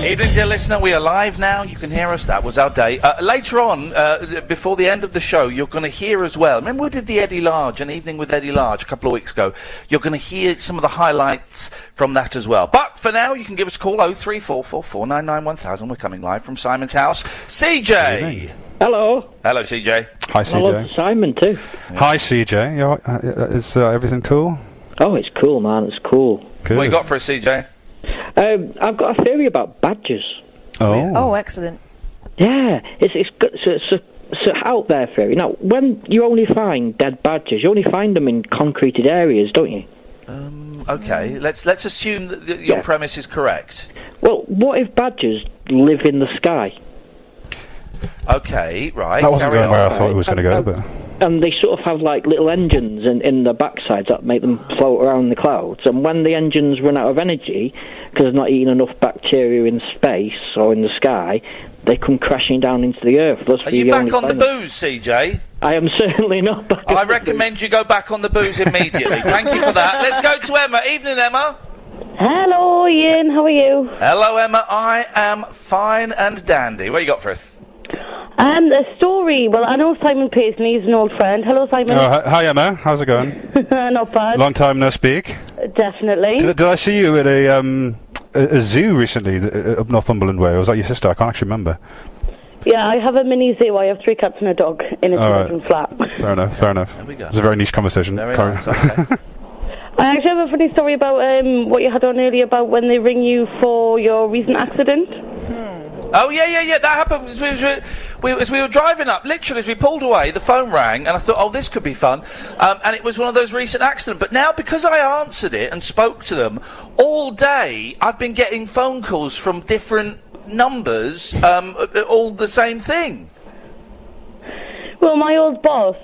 Evening, dear listener. We are live now. You can hear us. That was our day. Later on, before the end of the show, you're going to hear as well. Remember we did the Eddie Large, an evening with Eddie Large a couple of weeks ago. You're going to hear some of the highlights from that as well. But for now, you can give us a call, 0344 499 1000. We're coming live from Simon's house. CJ! Hello. Hello, CJ. Hi, CJ. Hello, Simon, too. Yeah. Hi, CJ. Is everything cool? Oh, it's cool, man. It's cool. Good. What you got for us, CJ? I've got a theory about badgers. Oh, excellent. Yeah, it's good. So it's an out there theory. Now, when you only find dead badgers, you only find them in concreted areas, don't you? Okay, let's assume that your premise is correct. Well, what if badgers live in the sky? Okay, right. That wasn't going where I thought it was going to go, but... And they sort of have, like, little engines in their backsides that make them float around the clouds. And when the engines run out of energy, because they're not eating enough bacteria in space or in the sky, they come crashing down into the Earth. Are you back on the booze, CJ? I am certainly not back on I recommend you go back on the booze immediately. Thank you for that. Let's go to Emma. Evening, Emma. Hello, Ian. How are you? Hello, Emma. I am fine and dandy. What you got for us? A story. Well, I know Simon Paisley. He's an old friend. Hello, Simon. Oh, hi, Emma. How's it going? Not bad. Long time no speak. Definitely. Did I see you at a zoo recently up Northumberland way? Or was that your sister? I can't actually remember. Yeah, I have a mini zoo. I have 3 cats and a dog in a two-bedroom flat. Fair enough. There we go. It's a very niche conversation. Very nice. Okay. I actually have a funny story about what you had on earlier about when they ring you for your recent accident. Oh, yeah. That happened as we were driving up. Literally, as we pulled away, the phone rang, and I thought, oh, this could be fun. And it was one of those recent accidents. But now, because I answered it and spoke to them, all day, I've been getting phone calls from different numbers, all the same thing. Well, my old boss,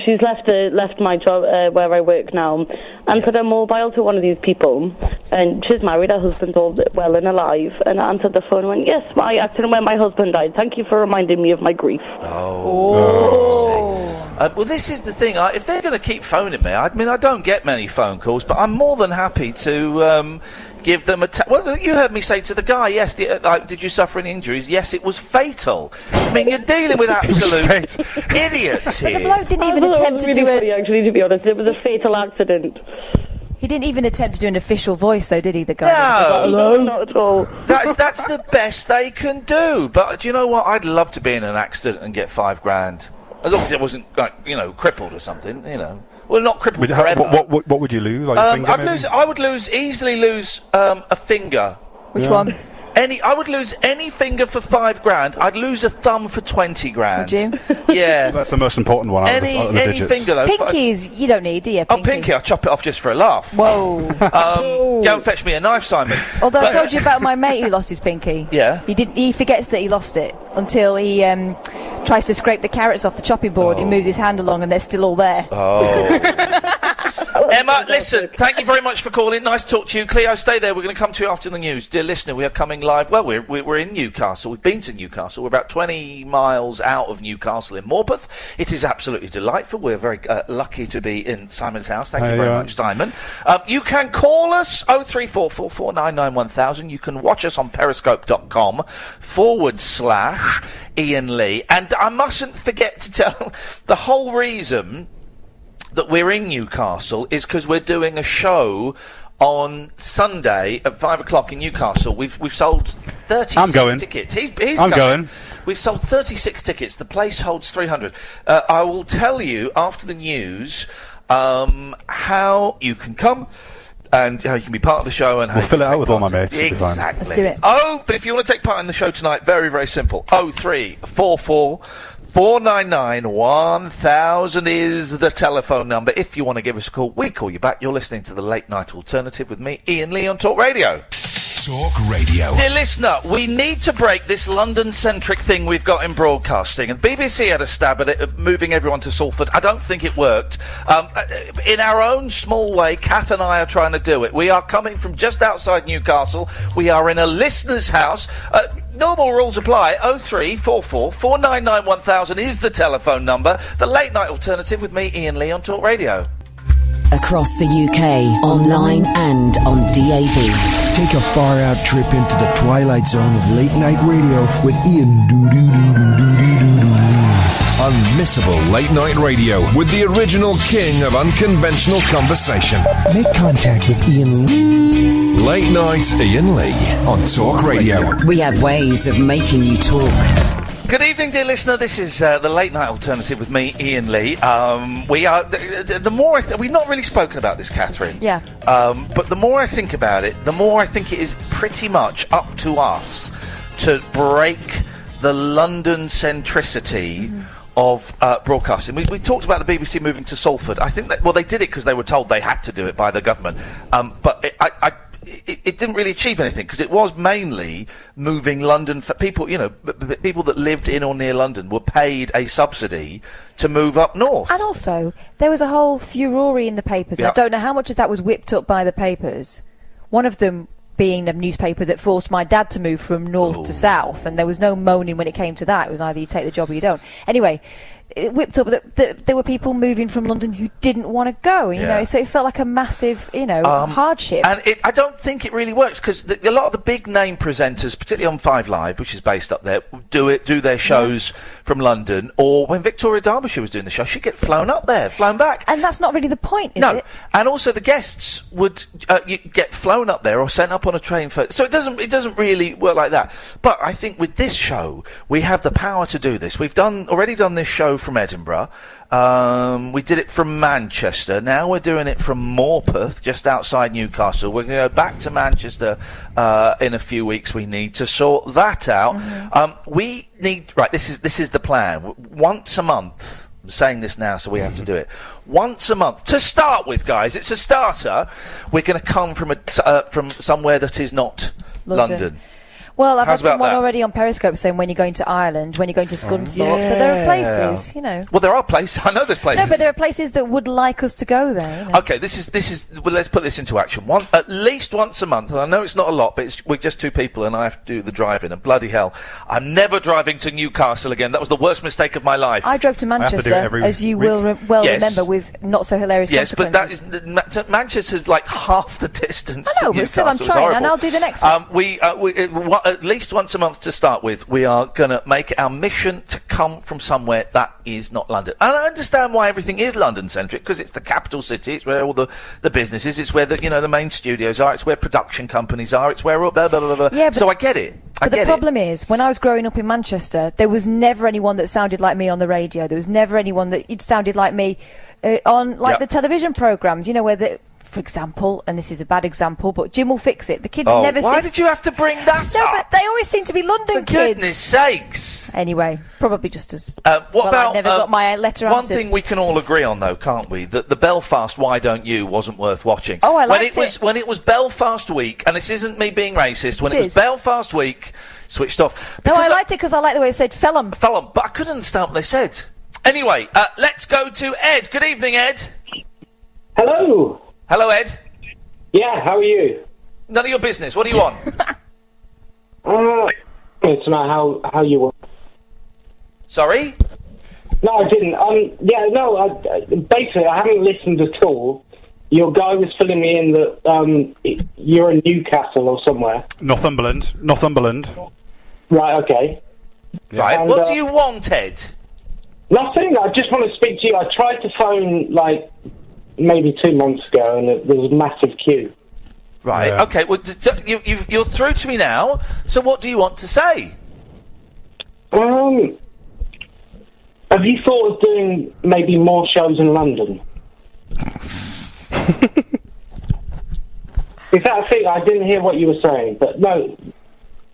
she's left my job where I work now, and put a mobile to one of these people, and she's married, her husband's all well and alive, and I answered the phone and went, yes, my accident when my husband died, thank you for reminding me of my grief. Well, this is the thing, if they're going to keep phoning me, I mean, I don't get many phone calls, but I'm more than happy to give them a... well, you heard me say to the guy, yes, did you suffer any injuries? Yes, it was fatal. I mean, you're dealing with absolute idiots here. The bloke didn't even attempt to do it. Actually, to be honest, it was a fatal accident. He didn't even attempt to do an official voice, though, did he, the guy? No, not at all. That's the best they can do. But do you know what? I'd love to be in an accident and get $5,000. As long as it wasn't, crippled or something, Well, not crippled forever. What would you lose? Like I would easily lose a finger. Which one? I would lose any finger for £5,000. I'd lose a thumb for 20 grand. Would you? Yeah. That's the most important one. Out of the Any digits. finger though. Pinkies, you don't need, do you? Oh, pinky! I'll chop it off just for a laugh. Whoa. Go and fetch me a knife, Simon. Although I told you about my mate who lost his pinky. Yeah. He forgets that he lost it until he tries to scrape the carrots off the chopping board. He moves his hand along and they're still all there. Oh. Emma, listen, thank you very much for calling. Nice to talk to you. Cleo, stay there. We're going to come to you after the news. Dear listener, we are coming live. Well, we're in Newcastle. We've been to Newcastle. We're about 20 miles out of Newcastle in Morpeth. It is absolutely delightful. We're very lucky to be in Simon's house. Thank you very much, Simon. You can call us 03444991000. You can watch us on periscope.com/Iain Lee. And I mustn't forget to tell the whole reason that we're in Newcastle is because we're doing a show on Sunday at 5 o'clock in Newcastle. We've sold 36 tickets. He's going. We've sold 36 tickets. The place holds 300. I will tell you after the news how you can come and how you can be part of the show and how we'll fill it out with all my mates. Exactly. Let's do it. But if you want to take part in the show tonight, very, very simple. 03444991000 is the telephone number. If you want to give us a call, we call you back. You're listening to the Late Night Alternative with me, Iain Lee, on Talk Radio. Talk Radio. Dear listener, we need to break this London-centric thing we've got in broadcasting. And BBC had a stab at it, of moving everyone to Salford. I don't think it worked. In our own small way, Kath and I are trying to do it. We are coming from just outside Newcastle. We are in a listener's house. Normal rules apply. 03444991000 is the telephone number. The Late Night Alternative with me, Iain Lee, on Talk Radio. Across the UK, online and on DAB. Take a far-out trip into the twilight zone of late-night radio with Iain Doo-Doo-Doo-Doo-Doo-Doo-Doo. Unmissable late-night radio with the original king of unconventional conversation. Make contact with Iain Lee. Late Night Iain Lee on Talk Radio. We have ways of making you talk. Good evening, dear listener. This is the Late Night Alternative with me, Iain Lee. We are the more we've not really spoken about this, Catherine. Yeah. But the more I think about it, the more I think it is pretty much up to us to break the London centricity of broadcasting. We talked about the BBC moving to Salford. I think that they did it because they were told they had to do it by the government. But it didn't really achieve anything because it was mainly moving London for people. You know, people that lived in or near London were paid a subsidy to move up north. And also, there was a whole furore in the papers. Yeah. I don't know how much of that was whipped up by the papers. One of them being a newspaper that forced my dad to move from north to south, and there was no moaning when it came to that. It was either you take the job or you don't. Anyway, it whipped up that there were people moving from London who didn't want to go, you know, so it felt like a massive, hardship. And I don't think it really works, because a lot of the big name presenters, particularly on 5 Live, which is based up there, do their shows from London, or when Victoria Derbyshire was doing the show, she'd get flown up there, flown back. And that's not really the point, is it? And also the guests would get flown up there or sent up on a train so it doesn't really work like that. But I think with this show, we have the power to do this. We've already done this show from Edinburgh. We did it from Manchester. Now we're doing it from Morpeth, just outside Newcastle. We're going to go back to Manchester in a few weeks. We need to sort that out. We need this is the plan. Once a month. I'm saying this now, so we have to do it. Once a month. To start with, guys, it's a starter. We're going to come from somewhere that is not London. Well, I've had someone already on Periscope saying when you're going to Ireland, when you're going to Scunthorpe, so there are places, Well, there are places. I know there's places. No, but there are places that would like us to go there. You know? Okay, this is. Well, let's put this into action. At least once a month. And I know it's not a lot, but we're just 2 people, and I have to do the driving. And bloody hell, I'm never driving to Newcastle again. That was the worst mistake of my life. I drove to Manchester, as you will remember, with not so hilarious consequences. But that is Manchester's like half the distance. I know, but still, I'm trying, and I'll do the next one. At least once a month to start with, we are going to make it our mission to come from somewhere that is not London. And I understand why everything is London-centric, because it's the capital city, it's where all the businesses, it's where the main studios are, it's where production companies are, it's where blah, blah, blah, blah. Yeah, so I get it. But the problem is, when I was growing up in Manchester, there was never anyone that sounded like me on the radio. There was never anyone that sounded like me on the television programmes, where for example, and this is a bad example, but Jim will fix it. The kids Oh, never why see... did you have to bring that No, up? but they always seem to be London For kids. goodness sakes. Anyway, probably just as... What well, about... I never got my letter one answered. thing we can all agree on, though, can't we? That the Belfast Why Don't You wasn't worth watching. Oh, I liked it. When it was Belfast Week, and this isn't me being racist, when It it was is. Belfast Week, switched off. No, I liked it because I like the way it said Felham. Felham, but I couldn't understand what they said. Anyway, let's go to Ed. Good evening, Ed. Hello. Hello, Ed. Yeah, how are you? None of your business. What do you want? To know how you were. Sorry? No, I didn't. Basically, I haven't listened at all. Your guy was filling me in that you're in Newcastle or somewhere. Northumberland. Right, okay. Right, And, what do you want, Ed? Nothing, I just want to speak to you. I tried to phone, maybe 2 months ago, and there was a massive queue. Right, okay, well, you're through to me now, so what do you want to say? Have you thought of doing maybe more shows in London? Is that a thing? I didn't hear what you were saying, but no.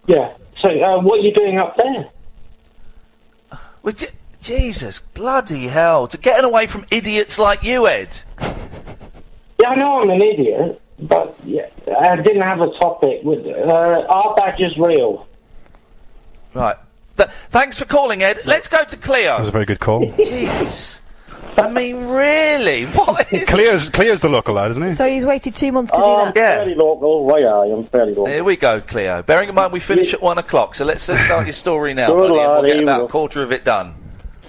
Yeah. So, what are you doing up there? Well, Jesus, bloody hell. To getting away from idiots like you, Ed. Yeah, I know I'm an idiot, but yeah, I didn't have a topic. Are badgers real? Right. Thanks for calling, Ed. Let's go to Cleo. That was a very good call. Jeez. I mean, really? What is... Cleo's the local lad, isn't he? So he's waited 2 months to do that? Yeah. Fairly local. Why are you? I'm fairly local. Here we go, Cleo. Bearing in mind we finish at 1 o'clock, so let's start your story now, Good buddy, and we'll lad, get here about we a quarter of it done.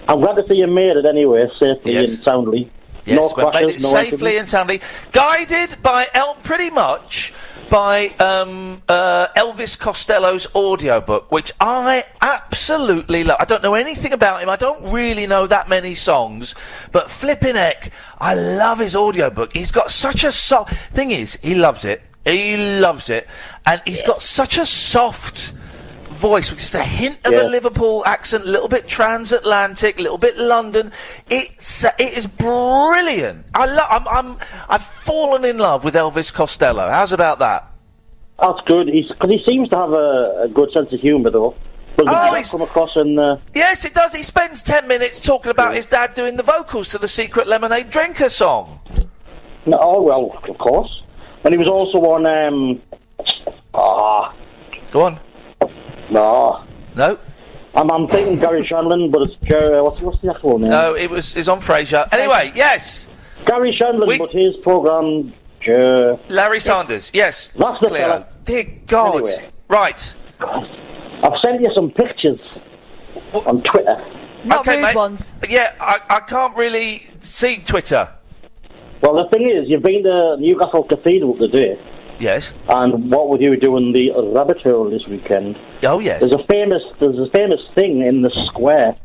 I'm glad to see you made it anyway, safely Yes. and soundly. Yes, no we've crashes, made it no safely accidents. and soundly. Guided by, pretty much, by Elvis Costello's audiobook, which I absolutely love. I don't know anything about him. I don't really know that many songs, but flippin' heck, I love his audiobook. He's got such a soft... Thing is, he loves it. He loves it. And he's got such a soft... voice, which is a hint of a Liverpool accent, a little bit transatlantic, a little bit London. It is brilliant. I've fallen in love with Elvis Costello. How's about that? That's good. Because he seems to have a good sense of humour, though. But he's come across in... Yes, it does. He spends 10 minutes talking about his dad doing the vocals to the Secret Lemonade Drinker song. No, oh, well, of course. And he was also on... Go on. No. No? I'm thinking Gary Shandling, but it's what's the actual name? No, it's on Frasier. Anyway, yes. Gary Shandling, but his programme... Larry Sanders, yes. That's the Cleo. fella. Dear God. Anyway. Right. I've sent you some pictures on Twitter. Not okay, rude mate. ones. Yeah, I can't really see Twitter. Well, the thing is, you've been to Newcastle Cathedral today. Yes. And what were you doing the rabbit hole this weekend? Oh, yes. There's a famous thing in the square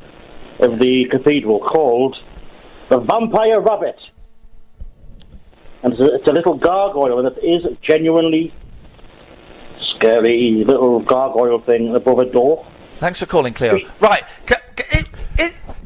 of the cathedral called the Vampire Rabbit. And it's a little gargoyle, and it is genuinely scary little gargoyle thing above a door. Thanks for calling, Cleo. Right.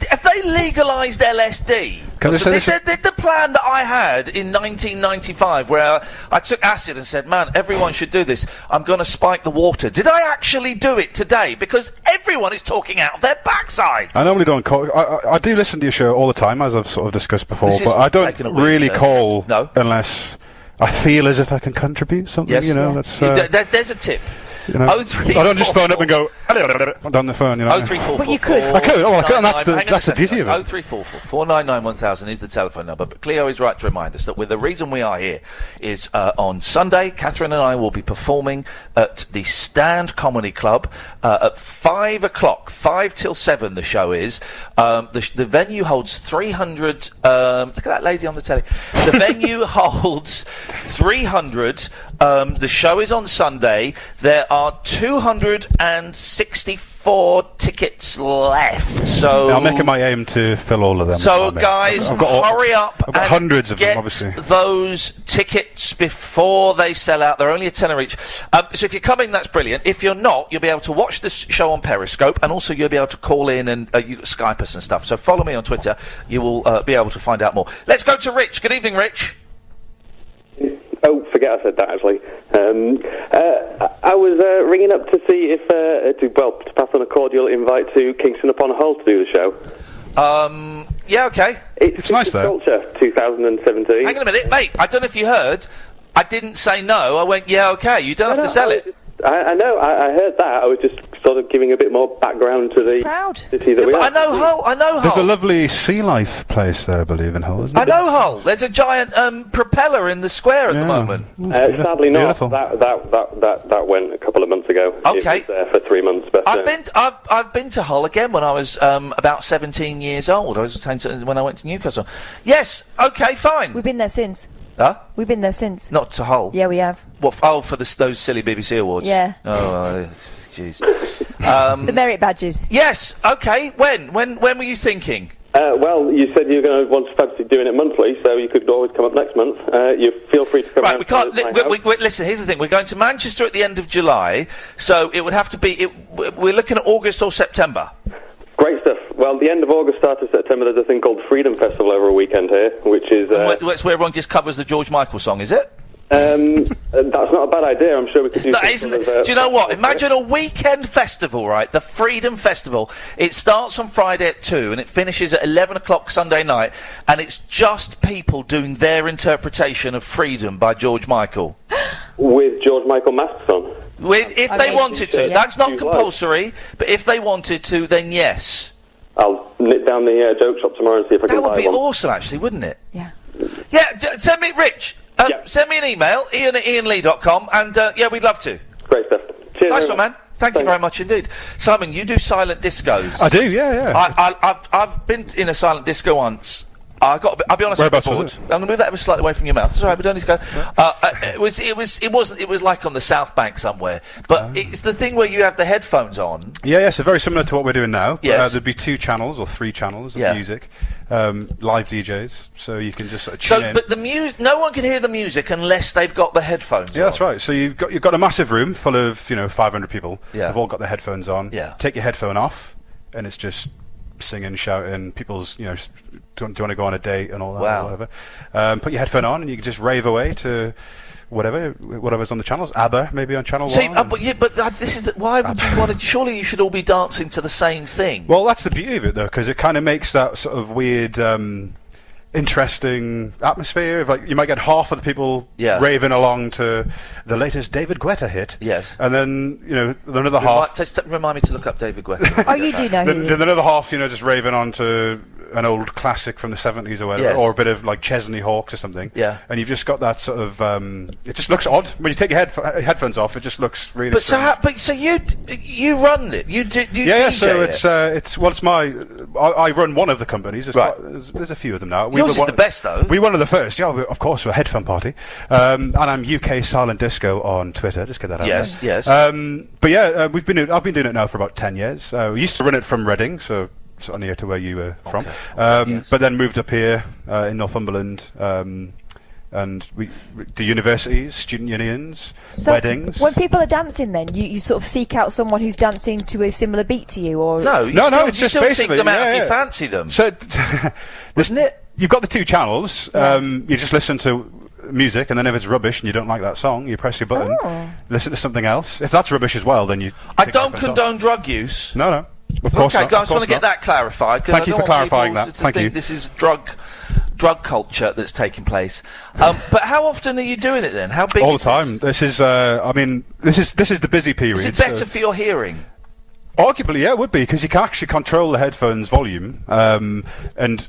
Have they legalised LSD? The plan that I had in 1995, where I took acid and said, man, everyone should do this. I'm going to spike the water. Did I actually do it today? Because everyone is talking out of their backsides. I normally don't call... I do listen to your show all the time, as I've sort of discussed before, but I don't really call unless I feel as if I can contribute something, Yes. you know. That's, there's a tip. you know, I don't just phone up and go down the phone, you know. 0344. But you could. I could. Oh, I could. And that's the beauty of it. 0344 499 1000 is the telephone number. But Cleo is right to remind us that the reason we are here is on Sunday. Catherine and I will be performing at the Stand Comedy Club at 5 o'clock. 5 till 7. The show is. The venue holds 300. Look at that lady on the telly. The venue holds 300. The show is on Sunday. There are 264 tickets left. So I'm making my aim to fill all of them. So guys, hurry up! I've got hundreds of them, obviously. Those tickets before they sell out. They're only a tenner each. So if you're coming, that's brilliant. If you're not, you'll be able to watch this show on Periscope, and also you'll be able to call in and you Skype us and stuff. So follow me on Twitter. You will be able to find out more. Let's go to Rich. Good evening, Rich. Oh, forget I said that, actually. I was ringing up to see if, to pass on a cordial invite to Kingston upon Hull to do the show. Yeah, okay. It's nice, though. Culture 2017. Hang on a minute, mate. I don't know if you heard. I didn't say no. I went, yeah, okay. You don't have to sell it. I know. I heard that. I was just sort of giving a bit more background to the city that we are. I know Hull. Hull. There's a lovely sea life place there, I believe, in Hull, isn't there? I know Hull. There's a giant proper in the square at the moment. Sadly not. That went a couple of months ago. Okay. It was there for 3 months. But I've been to Hull again when I was about 17 years old. I was when I went to Newcastle. Yes. Okay. Fine. We've been there since. Huh? We've been there since. Not to Hull. Yeah, we have. What? For those silly BBC awards. Yeah. Oh, jeez. The merit badges. Yes. Okay. When were you thinking? Well, you said you were going to want to fancy doing it monthly, so you could always come up next month. You feel free to come. Right. We can't. Listen. Here's the thing. We're going to Manchester at the end of July, so it would have to be. We're looking at August or September. Great stuff. Well, the end of August, start of September, there's a thing called Freedom Festival over a weekend here, which is... That's where everyone just covers the George Michael song, is it? That's not a bad idea. I'm sure we could do do you know what? Imagine a weekend festival, right? The Freedom Festival. It starts on Friday at 2 and it finishes at 11 o'clock Sunday night, and it's just people doing their interpretation of Freedom by George Michael. With George Michael masks on? If they wanted to. Yeah. That's not compulsory, but if they wanted to, then yes. I'll nip down the joke shop tomorrow and see if I can buy one. That would be awesome, actually, wouldn't it? Yeah. Yeah, send me, Rich, send me an email, ian@ianlee.com, and we'd love to. Great stuff. Cheers. Nice one, man. Thank you very much indeed. Simon, you do silent discos. I do, yeah. I've been in a silent disco once. I'll be honest. Whereabouts was it? I'm going to move that ever slightly away from your mouth. It's all right, we don't need to go. It was like on the South Bank somewhere. But it's the thing where you have the headphones on. Yeah, so very similar to what we're doing now. Yes. There'd be 2 channels or 3 channels of music, live DJs, so you can just sort of tune in. But the no one can hear the music unless they've got the headphones on. Yeah, that's right. So you've got a massive room full of 500 people. Yeah. They've all got their headphones on. Yeah. Take your headphone off, and it's just singing, shouting, people's, do you want to go on a date and all that, or whatever. Put your headphone on and you can just rave away to whatever's on the channels. ABBA, maybe on Channel 1. This is why would you want to, surely you should all be dancing to the same thing. Well, that's the beauty of it, though, because it kind of makes that sort of weird, interesting atmosphere of you might get half of the people raving along to the latest David Guetta hit. Yes. And then, another half... Remind me to look up David Guetta. Oh, you do know who he is. Then another half, just raving on to an old classic from the 70s or whatever, or a bit of Chesney Hawkes or something. Yeah. And you've just got that sort of, it just looks odd. When you take your headphones off, it just looks really strange. So you run it? You do DJ so I run one of the companies. There's a few of them now. Yours is the best, though. We're one of the first. Yeah, of course, we're a headphone party. And I'm UK Silent Disco on Twitter. Just get that out there. Yes. But I've been doing it now for about 10 years. We used to run it from Reading, so sort of near to where you were from. But then moved up here in Northumberland, and we do universities, student unions, weddings. When people are dancing, then you sort of seek out someone who's dancing to a similar beat to you, or no, it's just still basically seek them out if you fancy them. So, isn't it? You've got the 2 channels. You just listen to music, and then if it's rubbish and you don't like that song, you press your button, listen to something else. If that's rubbish as well, then you. I don't condone drug use. No. Of course not. I just want to get that clarified. Thank you for clarifying that. Thank you. This is drug culture that's taking place. But how often are you doing it then? How big? All the time. This is. This is the busy period. Is it better for your hearing? Arguably, yeah, it would be, because you can actually control the headphones volume, and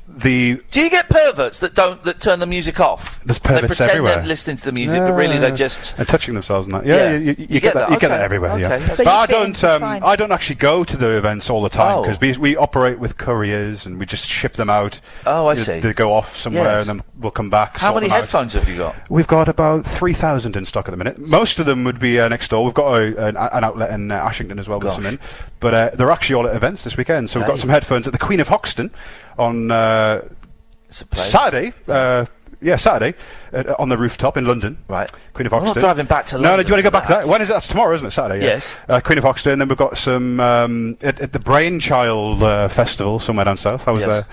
the... Do you get perverts that turn the music off? There's perverts everywhere. They everywhere. They're listening to the music, but really they're just... And touching themselves and that. Yeah, you get that. You get that everywhere, yeah. So but I don't actually go to the events all the time, because we operate with couriers, and we just ship them out. Oh, I see. They go off somewhere, and then we'll come back. How many headphones have you got? We've got about 3,000 in stock at the minute. Most of them would be next door. We've got an outlet in Ashington as well with some in. But they're actually all at events this weekend, so we've got some headphones at the Queen of Hoxton on Saturday. Saturday, on the rooftop in London. Right. Queen of I'm not Hoxton. driving back to No, London do you want to go for back to that? When is that? That's tomorrow, isn't it? Saturday, yeah. Yes. Queen of Hoxton, and then we've got some at the Brainchild Festival somewhere down south. I was there.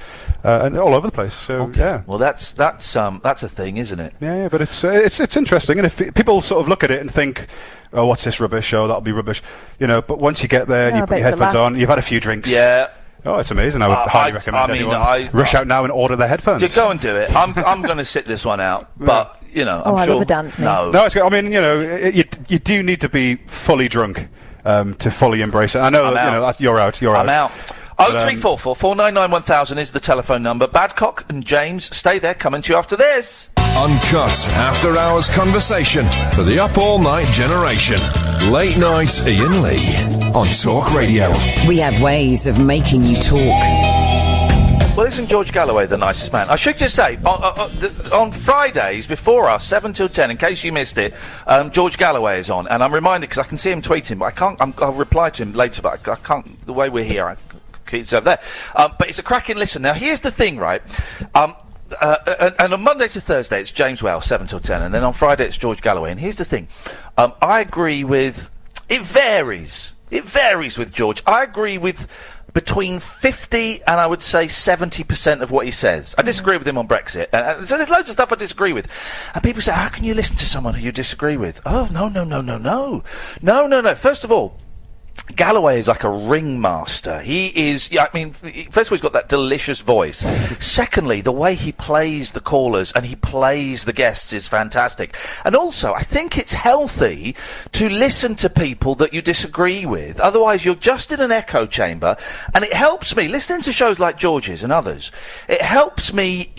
And all over the place. So yeah. Well, that's a thing, isn't it? Yeah, but it's interesting, and if people sort of look at it and think, "Oh, what's this rubbish? Oh, that'll be rubbish," but once you get there, and you put your headphones on, you've had a few drinks. Yeah. Oh, it's amazing. I would highly recommend anyone rush out now and order their headphones. Go and do it. I'm going to sit this one out, but I'm sure. I love a dance, mate. No, it's good. I mean, you do need to be fully drunk to fully embrace it. I know you're out. I'm out. 0344 499 1000 is the telephone number. Badcock and James, stay there, coming to you after this. Uncut after-hours conversation for the up-all-night generation. Late Night Iain Lee on Talk Radio. We have ways of making you talk. Well, isn't George Galloway the nicest man? I should just say, on Fridays before us, 7 till 10, in case you missed it, George Galloway is on. And I'm reminded, because I can see him tweeting, but I can't, I'll reply to him later, but I can't, the way we're here, it's over there. But it's a cracking listen. Now, here's the thing, right? And on Monday to Thursday, it's James Wells, 7 till 10, and then on Friday, it's George Galloway. And here's the thing. I agree with... It varies. It varies with George. I agree with between 50 and I would say 70% of what he says. I disagree with him on Brexit. So there's loads of stuff I disagree with. And people say, how can you listen to someone who you disagree with? Oh, no. No. First of all, Galloway is like a ringmaster. He is, first of all, he's got that delicious voice. Secondly, the way he plays the callers and he plays the guests is fantastic. And also, I think it's healthy to listen to people that you disagree with. Otherwise, you're just in an echo chamber. And it helps me, listening to shows like George's and others, it helps me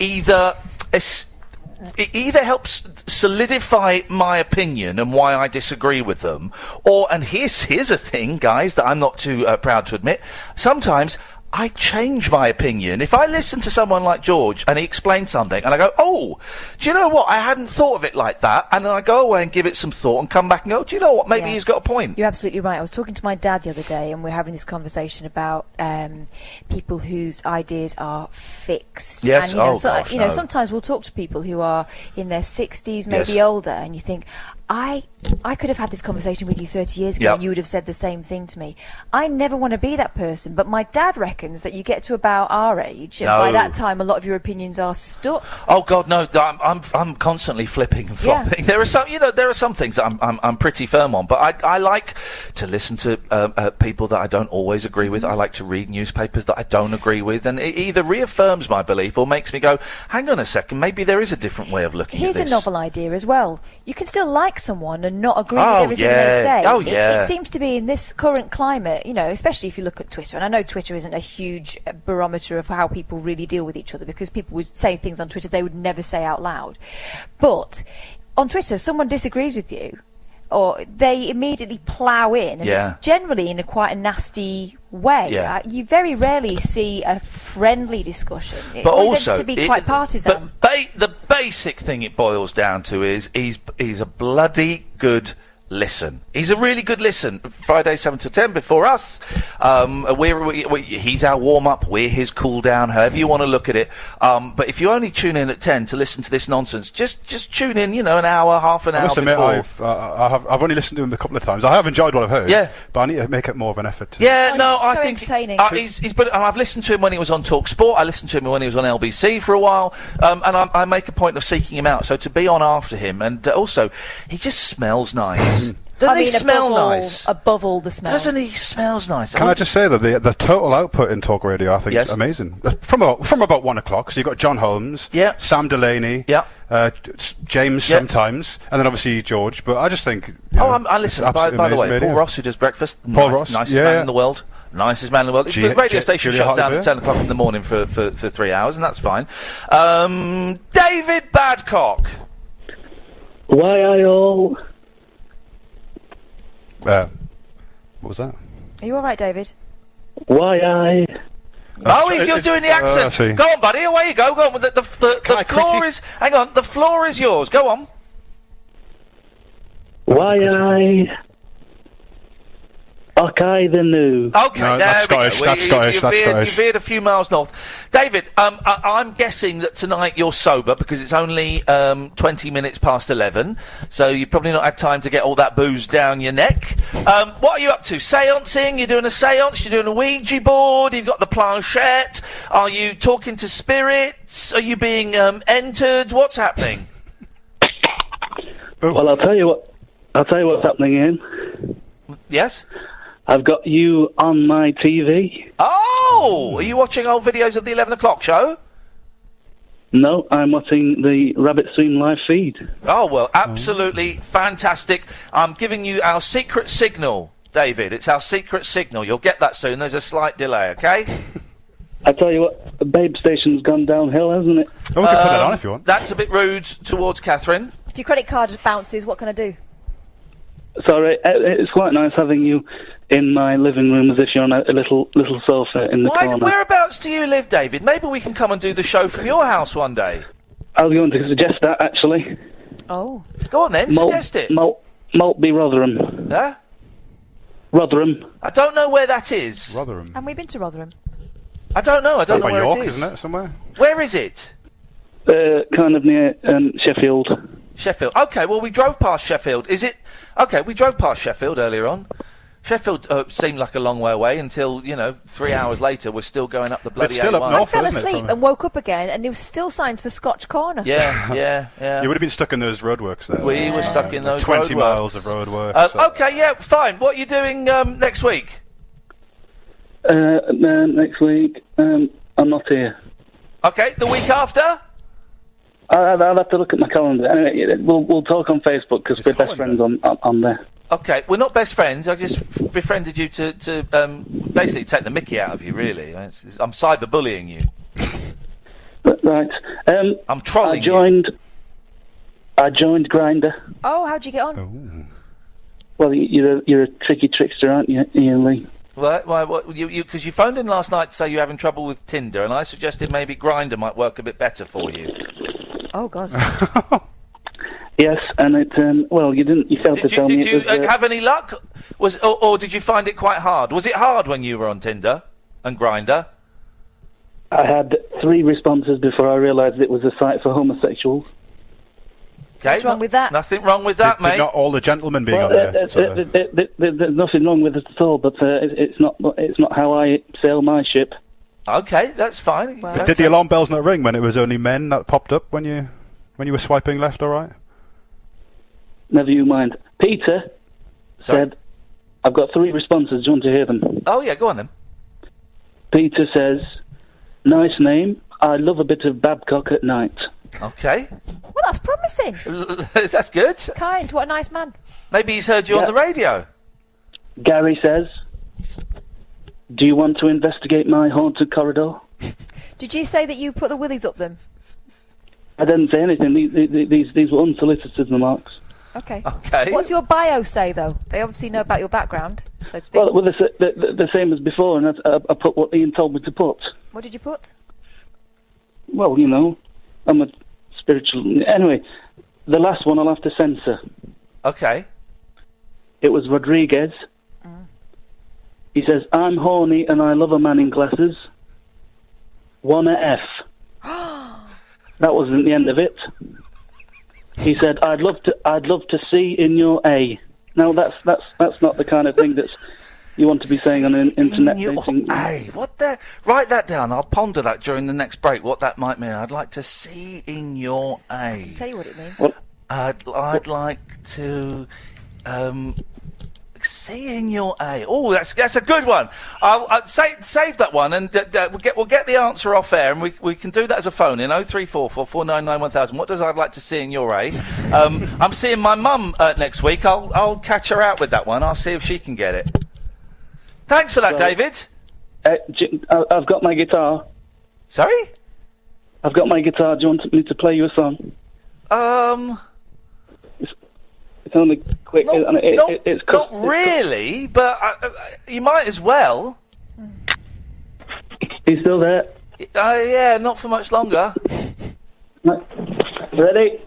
it either helps solidify my opinion and why I disagree with them, and here's a thing, guys, that I'm not too proud to admit. Sometimes I change my opinion. If I listen to someone like George and he explains something and I go, oh, do you know what? I hadn't thought of it like that. And then I go away and give it some thought and come back and go, do you know what? Maybe he's got a point. You're absolutely right. I was talking to my dad the other day and we're having this conversation about people whose ideas are fixed. Yes, and, sometimes we'll talk to people who are in their 60s, maybe older, and you think, I could have had this conversation with you 30 years ago and you would have said the same thing to me. I never want to be that person, but my dad reckons that you get to about our age and by that time a lot of your opinions are stuck. Oh God, no, I'm constantly flipping and flopping. There are some things that I'm pretty firm on, but I like to listen to people that I don't always agree with. I like to read newspapers that I don't agree with, and it either reaffirms my belief or makes me go, hang on a second, maybe there is a different way of looking at this. Here's a novel idea as well. You can still like someone and not agree with everything they say. It seems to be in this current climate, especially if you look at Twitter, and I know Twitter isn't a huge barometer of how people really deal with each other, because people would say things on Twitter they would never say out loud. But on Twitter, someone disagrees with you, or they immediately plough in, and it's generally in quite a nasty way. Yeah. You very rarely see a friendly discussion. It but always also, tends to be quite partisan. But the basic thing it boils down to is he's a bloody good listen. He's a really good listen. Friday 7 to 10 before us. He's our warm-up. We're his cool-down, however you want to look at it. But if you only tune in at 10 to listen to this nonsense, just tune in, an hour, half an hour before. I've only listened to him a couple of times. I have enjoyed what I've heard. Yeah. But I need to make it more of an effort. I think entertaining. He's brilliant. And I've listened to him when he was on Talk Sport. I listened to him when he was on LBC for a while. And I make a point of seeking him out. So to be on after him, and also, he just smells nice. Doesn't he smell nice? Above all the smell. Doesn't he smells nice? Can I just say that the total output in Talk Radio, I think, is amazing. From about 1 o'clock, so you've got John Holmes, Sam Delaney, James sometimes, and then obviously George. But I just think... I listen, by the way, Paul Ross, who does breakfast, nicest man in the world. Nicest man in the world. The radio station shuts down at 10 o'clock in the morning for 3 hours, and that's fine. David Badcock. Why I all... what was that? Are you all right, David? Why I... you're doing the accent. Go on, buddy. Away you go. Go on. The floor is... Hang on. The floor is yours. Go on. Why I... Okay, the new. Okay, No, there that's we go. Scottish, that's Scottish, that's Scottish. You veered a few miles north. David, I'm guessing that tonight you're sober because it's only 20 minutes past 11, so you've probably not had time to get all that booze down your neck. What are you up to? Seancing? You're doing a seance? You're doing a Ouija board? You've got the planchette? Are you talking to spirits? Are you being entered? What's happening? Well, I'll tell you what's happening, Ian. Yes? I've got you on my TV. Oh! Are you watching old videos of the 11 o'clock show? No, I'm watching the Rabbit Stream live feed. Oh, well, absolutely fantastic. I'm giving you our secret signal, David. It's our secret signal. You'll get that soon. There's a slight delay, okay? I tell you what, the Babe Station's gone downhill, hasn't it? Oh, we can put it on if you want. That's a bit rude towards Catherine. If your credit card bounces, what can I do? Sorry, it's quite nice having you in my living room as if you're on a little sofa in the corner. Whereabouts do you live, David? Maybe we can come and do the show from your house one day. I was going to suggest that, actually. Oh. Go on then, suggest it. Maltby Rotherham. Huh? Rotherham. I don't know where that is. Rotherham. Have we been to Rotherham? I don't know. I don't know where York, it is. Isn't it, somewhere? Where is it? Kind of near Sheffield. Sheffield. Okay, well, we drove past Sheffield. Is it... Okay, we drove past Sheffield earlier on. Sheffield seemed like a long way away until, 3 hours later we're still going up the bloody It's still A1. up north, I fell isn't it, asleep and woke up again, and there was still signs for Scotch Corner. Yeah. You would have been stuck in those roadworks there. We were stuck in those 20 roadworks. miles of roadworks. Okay, yeah, fine. What are you doing next week? Next week, I'm not here. Okay, the week after? I'll have to look at my calendar. Anyway, we'll talk on Facebook because we're best friends on there. Okay, we're not best friends. I just befriended you to basically take the mickey out of you, really. I'm cyberbullying you. Right. I'm trolling you. I joined Grindr. Oh, how'd you get on? Well, you're a tricky trickster, aren't you, Ian Lee? What, because you phoned in last night to say you're having trouble with Tinder, and I suggested maybe Grindr might work a bit better for you. Oh, God. Yes, and it, you didn't, you failed to tell me. Did you have any luck? Or did you find it quite hard? Was it hard when you were on Tinder and Grindr? I had 3 responses before I realised it was a site for homosexuals. Okay, what's wrong with that? Nothing wrong with that, mate. Not all the gentlemen being on there. There's nothing wrong with it at all, but it's not how I sail my ship. Okay, that's fine. Well, did the alarm bells not ring when it was only men that popped up when you were swiping left or right? Never you mind. Peter said, I've got 3 responses. Do you want to hear them? Oh, yeah, go on then. Peter says, nice name. I love a bit of Babcock at night. Okay. Well, that's promising. That's good. Kind. What a nice man. Maybe he's heard you on the radio. Gary says, do you want to investigate my haunted corridor? Did you say that you put the willies up them? I didn't say anything. These were unsolicited remarks. Okay. Okay. What's your bio say, though? They obviously know about your background, so to speak. Well, the same as before, and I put what Ian told me to put. What did you put? Well, I'm a spiritual... Anyway, the last one I'll have to censor. Okay. It was Rodriguez. He says, I'm horny and I love a man in glasses. Wanna F. That wasn't the end of it. He said, I'd love to see in your A. Now that's not the kind of thing that's you want to be saying on an internet dating. A. What the? Write that down. I'll ponder that during the next break. What that might mean. I'd like to see in your A. I can tell you what it means. What? I'd like to see in your A. Oh, that's a good one. I'll save that one, and we'll get the answer off air, and we can do that as a phone in 0344 499 1000. What does I'd like to see in your A? I'm seeing my mum next week. I'll catch her out with that one. I'll see if she can get it. Thanks for that, David. I've got my guitar. Sorry? I've got my guitar. Do you want me to play you a song? It's only quick. It's not really, but you might as well. He's still there? Yeah, not for much longer. Ready?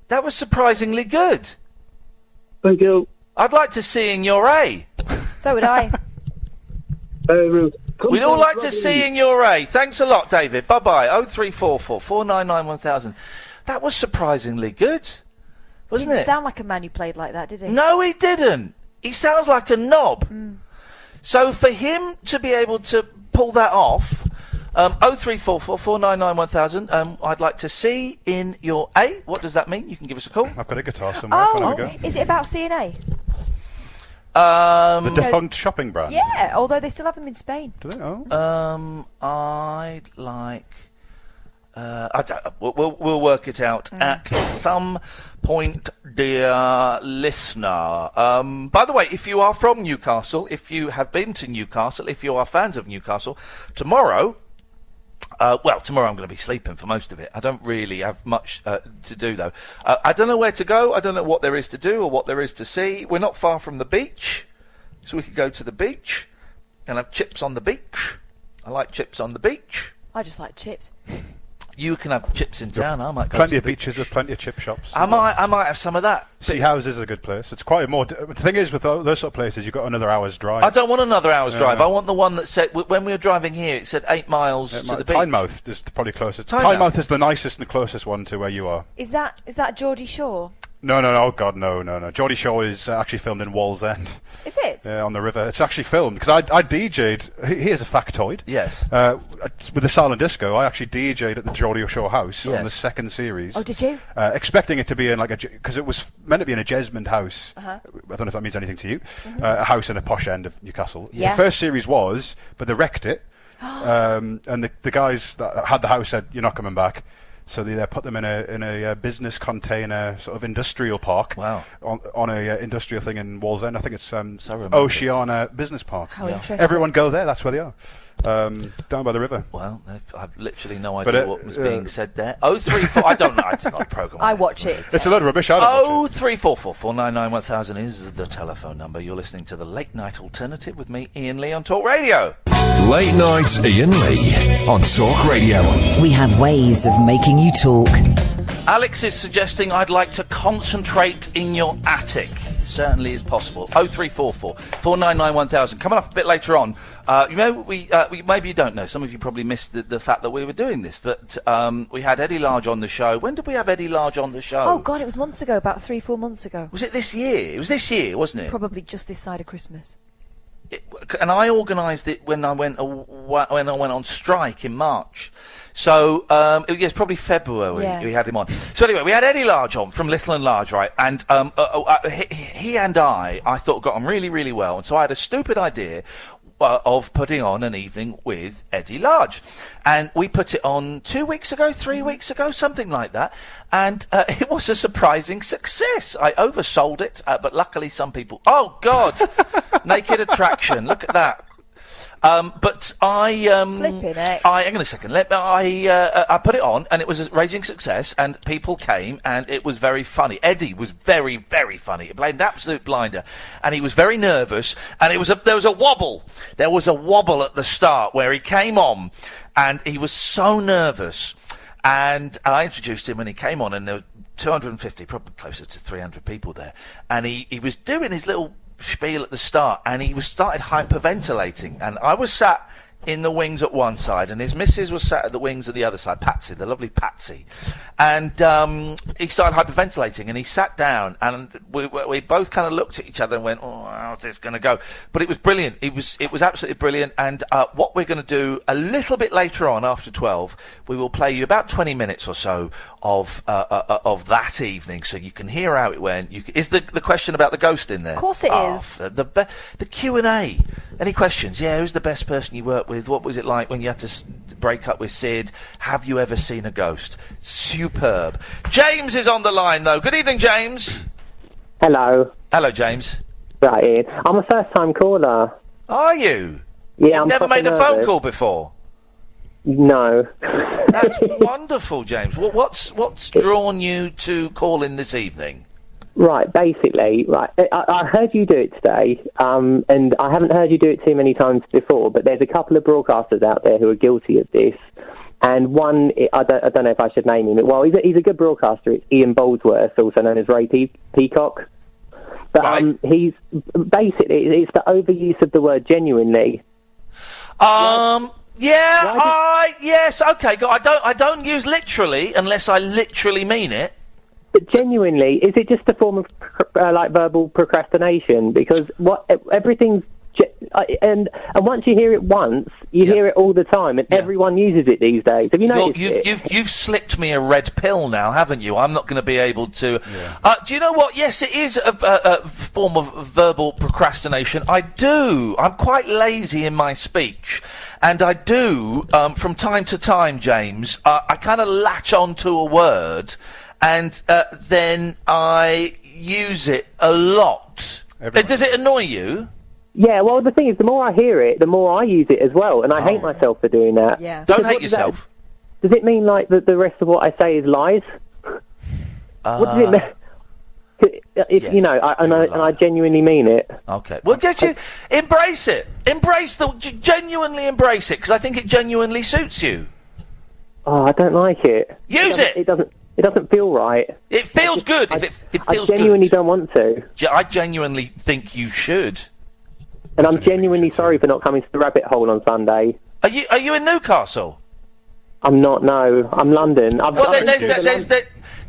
That was surprisingly good. Thank you. I'd like to sing your A. So would I. We'd all like to sing your A. Thanks a lot, David. Bye-bye. 0344 499 1000. That was surprisingly good, wasn't Didn't it? sound like a man who played like that, did he? No, he didn't. He sounds like a knob. So for him to be able to pull that off, 0344 499 1000, I'd like to see in your A. What does that mean? You can give us a call. I've got a guitar somewhere. Have a go. Is it about CNA? The defunct shopping brand. Yeah, although they still have them in Spain. Do they? Oh. I'd like. We'll work it out at some point, dear listener. By the way, if you are from Newcastle, if you have been to Newcastle, if you are fans of Newcastle, tomorrow. Tomorrow I'm going to be sleeping for most of it. I don't really have much to do, though. I don't know where to go. I don't know what there is to do or what there is to see. We're not far from the beach, so we could go to the beach and have chips on the beach. I like chips on the beach. I just like chips. You can have chips in town. I might go Plenty to of the beaches with plenty of chip shops. I might have some of that. Sea House is a good place. It's quite a more... The thing is, with those sort of places, you've got another hour's drive. I don't want another hour's drive. I want the one that said... When we were driving here, it said 8 miles to the beach. Tynemouth is probably closest. Tynemouth is the nicest and closest one to where you are. Is that Geordie Shore? No. Oh, God, no. Geordie Shore is actually filmed in Wall's End. Is it? Yeah, on the river. It's actually filmed, because I DJ'd... Here's a factoid. Yes. With the Silent Disco, I actually DJ'd at the Geordie Shore house on the second series. Oh, did you? Expecting it to be in like a... Because it was meant to be in a Jesmond house. I don't know if that means anything to you. A house in a posh end of Newcastle. Yeah. The first series was, but they wrecked it. And the guys that had the house said, "You're not coming back." So they put them in a business container sort of industrial park. Wow. On a industrial thing in Wall's End. I think it's Oceana Business Park. How interesting. Everyone go there. That's where they are. Down by the river. Well, I've literally no idea what was being said there. 034... I don't know. It's not a programme. I watch it. It's a load of rubbish. I don't watch it. 0344 499 1000 is the telephone number. You're listening to the Late Night Alternative with me, Iain Lee, on Talk Radio. Late Night Iain Lee on Talk Radio. We have ways of making you talk. Alex is suggesting I'd like to concentrate in your attic. Certainly is possible. 0344 499 1000. Coming up a bit later on. We maybe you don't know. Some of you probably missed the fact that we were doing this. But we had Eddie Large on the show. When did we have Eddie Large on the show? Oh God, it was months ago. About 3-4 months ago. Was it this year? It was this year, wasn't it? Probably just this side of Christmas. And I organised it when I went on strike in March. So it was probably February we had him on. So anyway, we had Eddie Large on from Little and Large, right? And he and I thought got on really, really well. And so I had a stupid idea of putting on an evening with Eddie Large. And we put it on 2 weeks ago, 3 weeks ago, something like that. And it was a surprising success. I oversold it, but luckily some people... Oh, God! Naked Attraction, look at that. But Flipping heck. hang on a second. I put it on, and it was a raging success, and people came, and it was very funny. Eddie was very, very funny. He played an absolute blinder, and he was very nervous, and there was a wobble. There was a wobble at the start where he came on, and he was so nervous. And I introduced him when he came on, and there were 250, probably closer to 300 people there, and he was doing his little spiel at the start, and he started hyperventilating, and I was sat in the wings at one side, and his missus was sat at the wings at the other side, Patsy, the lovely Patsy, and he started hyperventilating, and he sat down, and we both kind of looked at each other and went, "Oh, how's this going to go?" But it was brilliant. It was absolutely brilliant. And what we're going to do a little bit later on, after 12, we will play you about 20 minutes or so of that evening, so you can hear how it went. Is the question about the ghost in there? Of course it is. The Q&A. Any questions? Yeah, who's the best person you worked with? What was it like when you had to break up with Sid? Have you ever seen a ghost? Superb. James is on the line, though. Good evening, James. Hello. Hello, James. Right, Ian. I'm a first-time caller. Are you? Yeah, You've never made a phone call before? No. That's wonderful, James. What's drawn you to call in this evening? Right, basically, I heard you do it today, and I haven't heard you do it too many times before, but there's a couple of broadcasters out there who are guilty of this, And one, I don't know if I should name him. Well, he's a good broadcaster. It's Ian Boldsworth, also known as Ray Peacock. But he's basically, it's the overuse of the word genuinely. Yes, okay. I don't use literally unless I literally mean it. But genuinely, is it just a form of like verbal procrastination? Because everything's and once you hear it once, you hear it all the time, and everyone uses it these days. Have you noticed it? You've slipped me a red pill now, haven't you? I'm not going to be able to. Do you know what? Yes, it is a form of verbal procrastination. I'm quite lazy in my speech, and I do from time to time, James. I kind of latch onto a word, and then I use it a lot. Does it annoy you? Yeah, well, the thing is, the more I hear it, the more I use it as well, and I hate myself for doing that. Yeah. Don't hate yourself. Does it mean, like, that the rest of what I say is lies? What does it mean? Yes, you know, I genuinely mean it. Okay. Well, just embrace it. Genuinely embrace it, because I think it genuinely suits you. Oh, I don't like it. Use it! It doesn't feel right. It feels good. It feels good. I genuinely don't want to. I genuinely think you should. And I'm genuinely sorry for not coming to the rabbit hole on Sunday. Are you in Newcastle? I'm not, no. I'm London.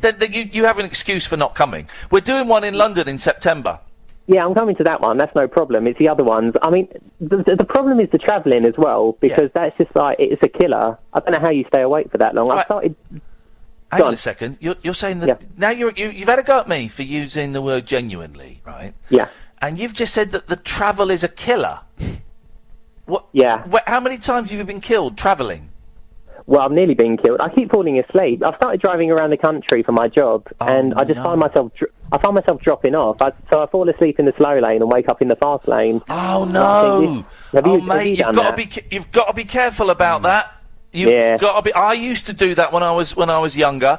Then you have an excuse for not coming. We're doing one in London in September. Yeah, I'm coming to that one. That's no problem. It's the other ones. I mean, the problem is the travelling as well, because that's just like, it's a killer. I don't know how you stay awake for that long. Right. I started... Hang on a second. You're saying that now you've had a go at me for using the word genuinely, right? Yeah. And you've just said that the travel is a killer. What? Yeah. How many times have you been killed travelling? Well, I've nearly been killed. I keep falling asleep. I've started driving around the country for my job, and I just find myself dropping off. So I fall asleep in the slow lane and wake up in the fast lane. Oh no! Mate, you've got to be careful about that. You've got to be. I used to do that when I was younger.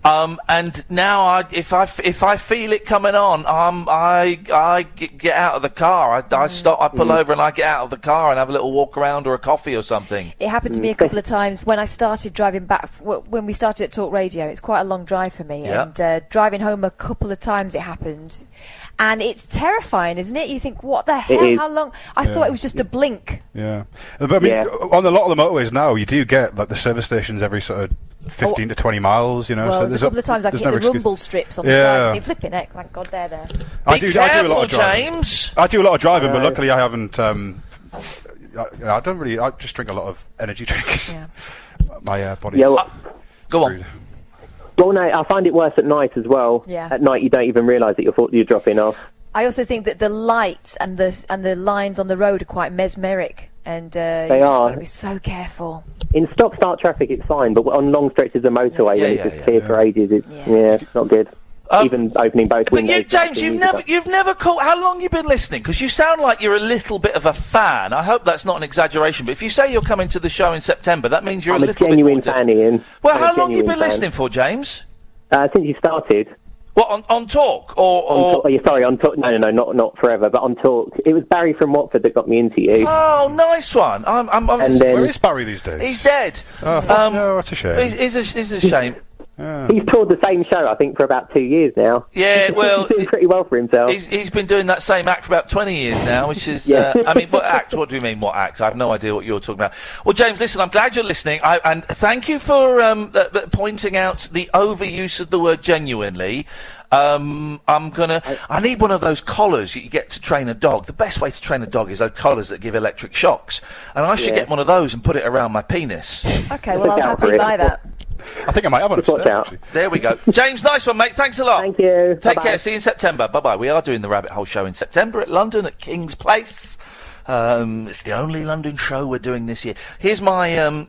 And now if I feel it coming on, I get out of the car. I stop. I pull over and I get out of the car and have a little walk around or a coffee or something. It happened to me a couple of times when I started driving back. When we started at Talk Radio, it's quite a long drive for me. Yeah. And driving home a couple of times it happened, and it's terrifying, isn't it? You think, what the hell? How long? I thought it was just a blink. Yeah, but I mean, on a lot of the motorways now, you do get like the service stations every sort of 15 to 20 miles, you know. Well, so there's a couple of times I've hit the rumble strips on the side. I think, flipping heck, thank God they're there. I do a lot of driving. James. I do a lot of driving, but luckily I haven't. I don't really. I just drink a lot of energy drinks. Yeah. My body's. Yeah, go on. Well, no, I find it worse at night as well. Yeah. At night, you don't even realise that you're dropping off. I also think that the lights and the lines on the road are quite mesmeric, and they you just are. got to be so careful. In stop-start traffic, it's fine, but on long stretches of motorway, when it's just clear for ages, it's not good. Even opening both windows. But James, you've never caught. How long you been listening? Because you sound like you're a little bit of a fan. I hope that's not an exaggeration. But if you say you're coming to the show in September, that means you're I'm a little genuine bit more fan, Ian. Well, how long you been listening for, James? Since you started. What, on Talk? Sorry, on Talk. No, not forever, but on Talk. It was Barry from Watford that got me into you. Oh, nice one. Where is Barry these days? He's dead. Oh, no, that's a shame. It's a shame. He's toured the same show, I think, for about 2 years now. Yeah, well... He's doing pretty well for himself. He's been doing that same act for about 20 years now, which is... I mean, what act? What do you mean, what act? I have no idea what you're talking about. Well, James, listen, I'm glad you're listening, and thank you for pointing out the overuse of the word genuinely. I need one of those collars you get to train a dog. The best way to train a dog is those collars that give electric shocks. And I should get one of those and put it around my penis. Okay, well, I'll happily buy that. I think I might have one upstairs, actually. There we go. James, nice one, mate. Thanks a lot. Thank you. Take care. See you in September. Bye-bye. We are doing the Rabbit Hole show in September at London at King's Place. It's the only London show we're doing this year. Here's my...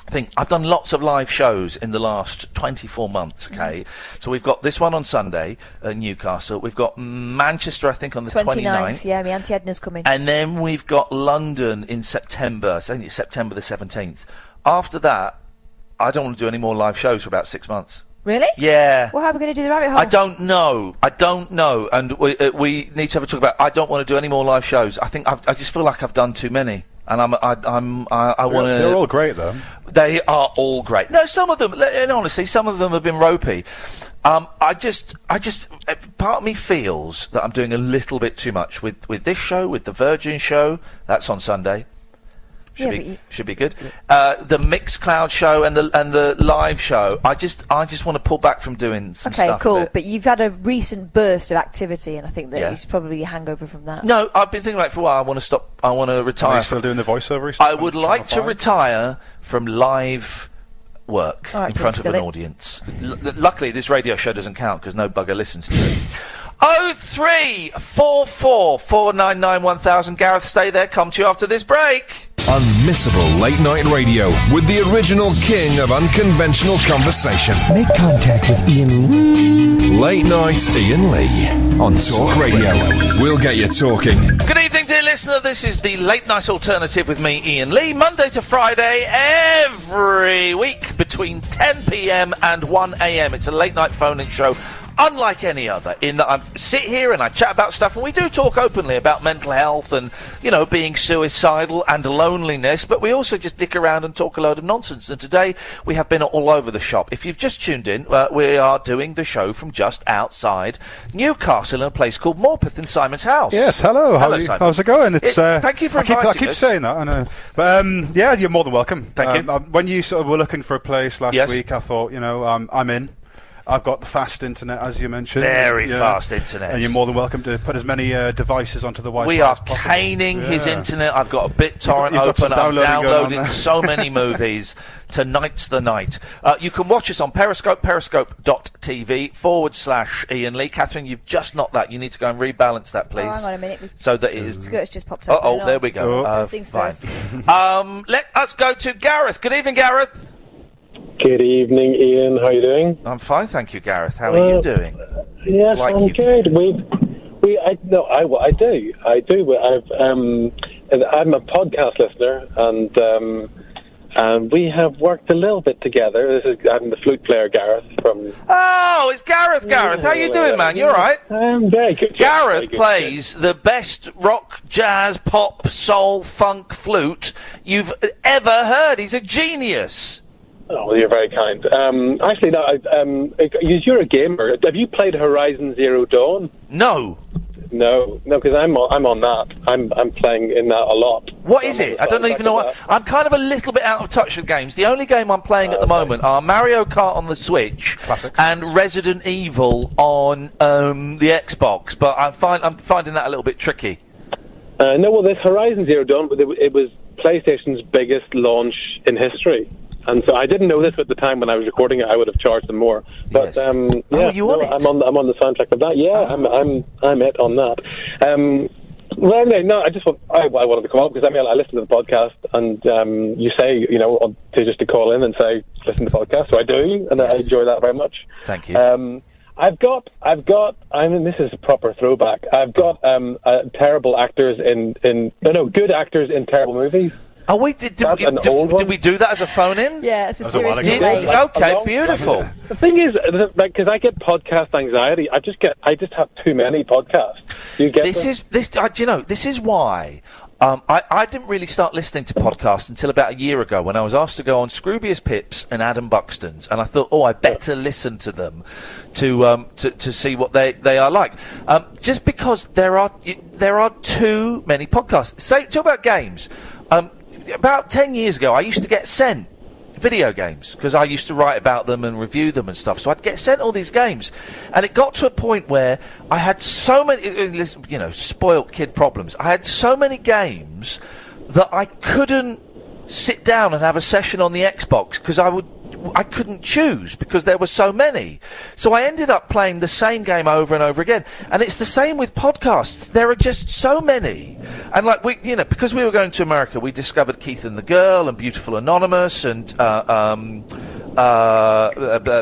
thing. I've done lots of live shows in the last 24 months, okay? So we've got this one on Sunday at Newcastle. We've got Manchester, I think, on the 29th. Yeah, my Auntie Edna's coming. And then we've got London in September. So I think it's September the 17th. After that, I don't want to do any more live shows for about 6 months. Really? Yeah. Well, how are we going to do the Rabbit Hole? I don't know. And we need to have a talk about I don't want to do any more live shows. I think I just feel like I've done too many. And I want to. They're all great, though. They are all great. No, some of them, and honestly, some of them have been ropey. I just, part of me feels that I'm doing a little bit too much with this show, with the Virgin show. That's on Sunday. Should be good. The Mixcloud show and the live show. I just want to pull back from doing some stuff. Okay, cool. But you've had a recent burst of activity, and I think that it's probably a hangover from that. No, I've been thinking about it for a while. I want to stop. I want to retire. Are you still doing the voiceover? I would like to retire from live work in front of an audience. Luckily, this radio show doesn't count because no bugger listens to it. 0344 499 1000. Gareth, stay there. Come to you after this break. Unmissable late night radio with the original king of unconventional conversation. Make contact with Iain Lee. Late night Iain Lee on Talk Radio. We'll get you talking. Good evening, dear listener. This is the Late Night Alternative with me, Iain Lee, Monday to Friday, every week between 10 p.m. and 1 a.m. It's a late night phone-in show, unlike any other, in that I sit here and I chat about stuff, and we do talk openly about mental health and, you know, being suicidal and loneliness, but we also just dick around and talk a load of nonsense. And today we have been all over the shop. If you've just tuned in, we are doing the show from just outside Newcastle in a place called Morpeth in Simon's house. Yes, hello. How's it going? It's thank you for inviting us. I keep saying that, I know. But, yeah, you're more than welcome. Thank you. When you sort of were looking for a place last week, I thought, you know, I'm in. I've got the fast internet, as you mentioned. Very fast internet. And you're more than welcome to put as many devices onto the Wi-Fi We are as possible. caning his internet. I've got a BitTorrent open. I'm downloading so many movies. Tonight's the night. You can watch us on Periscope, periscope.tv/Iain Lee. Catherine, you've just knocked that. You need to go and rebalance that, please. Oh, hang on a minute. So that it is... Skirt's just popped up. Oh, there we go. First things first. Let us go to Gareth. Good evening, Gareth. Good evening, Iain. How are you doing? I'm fine, thank you, Gareth. How are you doing? Yes, I'm good. I do. I'm a podcast listener, and we have worked a little bit together. I'm the flute player, Gareth from. Oh, it's Gareth. Gareth, how you doing, man? You all right? I'm very good. Gareth plays the best rock, jazz, pop, soul, funk flute you've ever heard. He's a genius. Oh, well, you're very kind. Actually, no. You're a gamer. Have you played Horizon Zero Dawn? No. No, because I'm on that. I'm playing in that a lot. What is it? I don't even know what. I'm kind of a little bit out of touch with games. The only game I'm playing at the moment are Mario Kart on the Switch and Resident Evil on the Xbox. But I'm finding that a little bit tricky. No, well, this Horizon Zero Dawn, it was PlayStation's biggest launch in history. And so I didn't know this at the time when I was recording it. I would have charged them more. But you on it? I'm on the soundtrack of that. Yeah, I'm it on that. Well, anyway, no, I wanted to come up because I listen to the podcast, and you say to call in and say listen to the podcast, so I do, and I enjoy that very much. Thank you. I've got. I mean, this is a proper throwback. I've got terrible actors good actors in terrible movies. Oh, wait, did we do that as a phone-in? Yeah, it's a series delay. Okay, beautiful. The thing is, because I get podcast anxiety, I just have too many podcasts. You get this is why I didn't really start listening to podcasts until about a year ago when I was asked to go on Scroobius Pip's and Adam Buxton's, and I thought, I better listen to them to see what they are like. Just because there are too many podcasts. Talk about games. About 10 years ago, I used to get sent video games because I used to write about them and review them and stuff. So I'd get sent all these games, and it got to a point where I had so many, spoilt kid problems. I had so many games that I couldn't sit down and have a session on the Xbox because I couldn't choose because there were so many. So I ended up playing the same game over and over again. And it's the same with podcasts. There are just so many. And because we were going to America, we discovered Keith and the Girl and Beautiful Anonymous and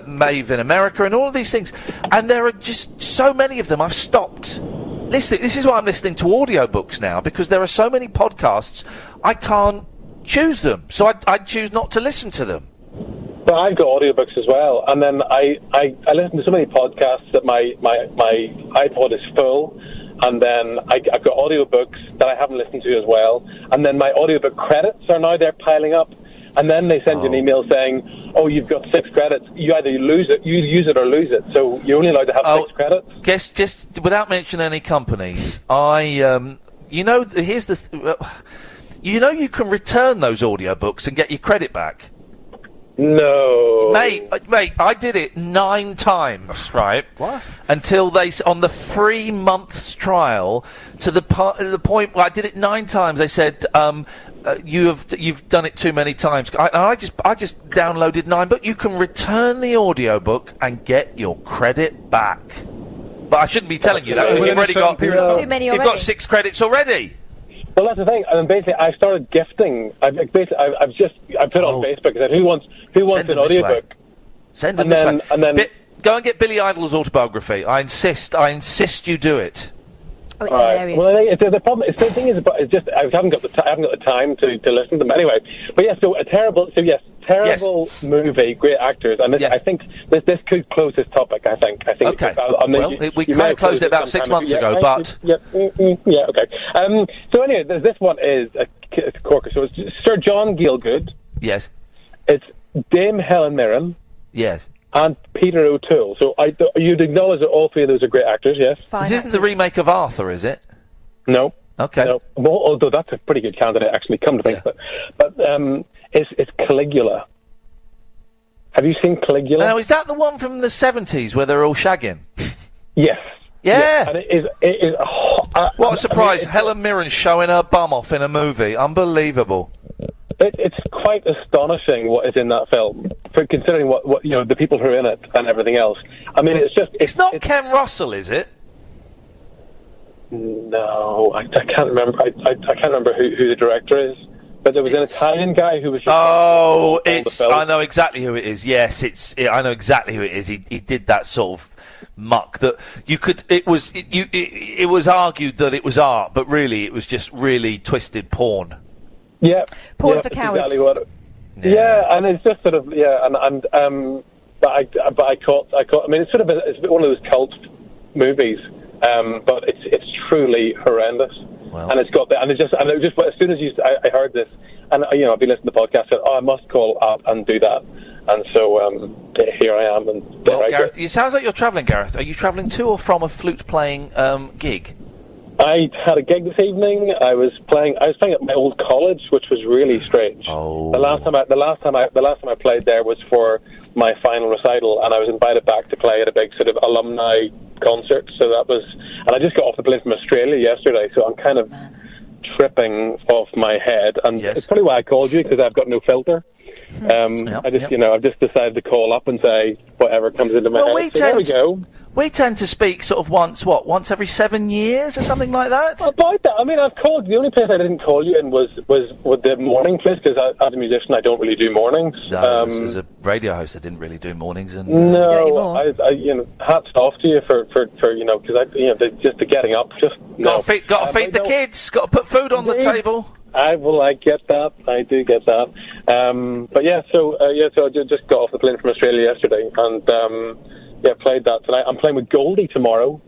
Maeve in America and all of these things. And there are just so many of them. I've stopped listening. This is why I'm listening to audiobooks now, because there are so many podcasts, I can't choose them. So I choose not to listen to them. But I've got audiobooks as well, and then I listen to so many podcasts that my iPod is full, and then I've got audiobooks that I haven't listened to as well, and then my audiobook credits are now they're piling up, and then they send you an email saying, oh, you've got 6 credits, you either use it or lose it, so you're only allowed to have 6 credits. Guess, just without mentioning any companies, here's the... you can return those audiobooks and get your credit back. No. Mate, I did it 9 times, right? What? Until on the 3 months trial, to the point where I did it 9 times, they said, you've done it too many times. I just downloaded 9, but you can return the audiobook and get your credit back. But I shouldn't be telling you that, because you've already got... Too many already. You've got 6 credits already. Well, that's the thing. And basically, I started gifting. I put it on Facebook and said, "Who wants an audiobook?" Send them this way. And then go and get Billy Idol's autobiography. I insist you do it. Oh, it's hilarious. Well, the problem. The thing is, I haven't got the time to listen to them anyway. But yes, terrible movie, great actors, and I think this could close this topic. I think. Okay. We kind of closed it about 6 months ago, but okay. So anyway, this one is a corker. So it's Sir John Gielgud. Yes. It's Dame Helen Mirren. Yes. And Peter O'Toole. So you'd acknowledge that all 3 of those are great actors, yes? This isn't the remake of Arthur, is it? No. Okay. No. Well, although that's a pretty good candidate, actually, come to think of it. But it's Caligula. Have you seen Caligula? Now, is that the one from the 70s where they're all shagging? Yes. Yeah. Yes. And it is what a surprise. Helen Mirren showing her bum off in a movie. Unbelievable. It's quite astonishing what is in that film, considering what the people who are in it and everything else. I mean, it's not Ken Russell, is it? No, I can't remember. I can't remember who the director is. But there was an Italian guy who was just... I know exactly who it is. Yes, I know exactly who it is. He did that sort of muck that you could... It was argued that it was art, but really it was just really twisted porn. Yeah. Porn for cowards. Exactly and it's just sort of... Yeah, but I caught... I mean, it's sort of it's one of those cult movies, but it's truly horrendous. Well. And it's got that, and it just as soon as I heard this, and I've been listening to the podcast, said, I must call up and do that, and so here I am. And Gareth, it sounds like you're travelling, Gareth. Are you travelling to or from a flute playing gig? I had a gig this evening. I was playing at my old college, which was really strange. Oh. The last time I played there was for my final recital, and I was invited back to play at a big sort of alumni concert. So that was, and I just got off the plane from Australia yesterday, so I'm kind of tripping off my head, and it's probably why I called you, because I've got no filter. I've just decided to call up and say whatever comes into my head. So there we go. We tend to speak sort of once every 7 years or something like that? About that. I mean, I've called. The only place I didn't call you in was the morning place, because as a musician I don't really do mornings. No, as a radio host I didn't really do mornings. And no, I hats off to you for because just the getting up. Just got to feed the kids. Got to put food on the table. I get that. I do get that. But so I just got off the plane from Australia yesterday, and played that tonight. I'm playing with Goldie tomorrow.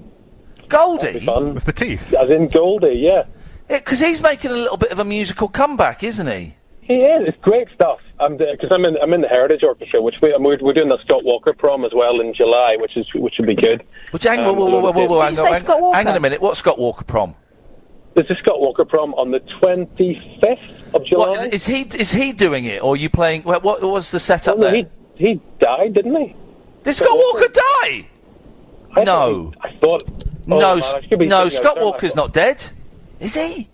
Goldie? With the teeth? As in Goldie, yeah. Because he's making a little bit of a musical comeback, isn't he? He is. It's great stuff. Because I'm in the Heritage Orchestra, which we're doing the Scott Walker prom as well in July, which should be good. Hang on a minute. What's Scott Walker prom? There's a Scott Walker prom on the 25th of July. Is he doing it, or are you playing? What was the setup there? He died, didn't he? Did Scott Walker die? No. I thought... Scott Walker's not dead. Is he?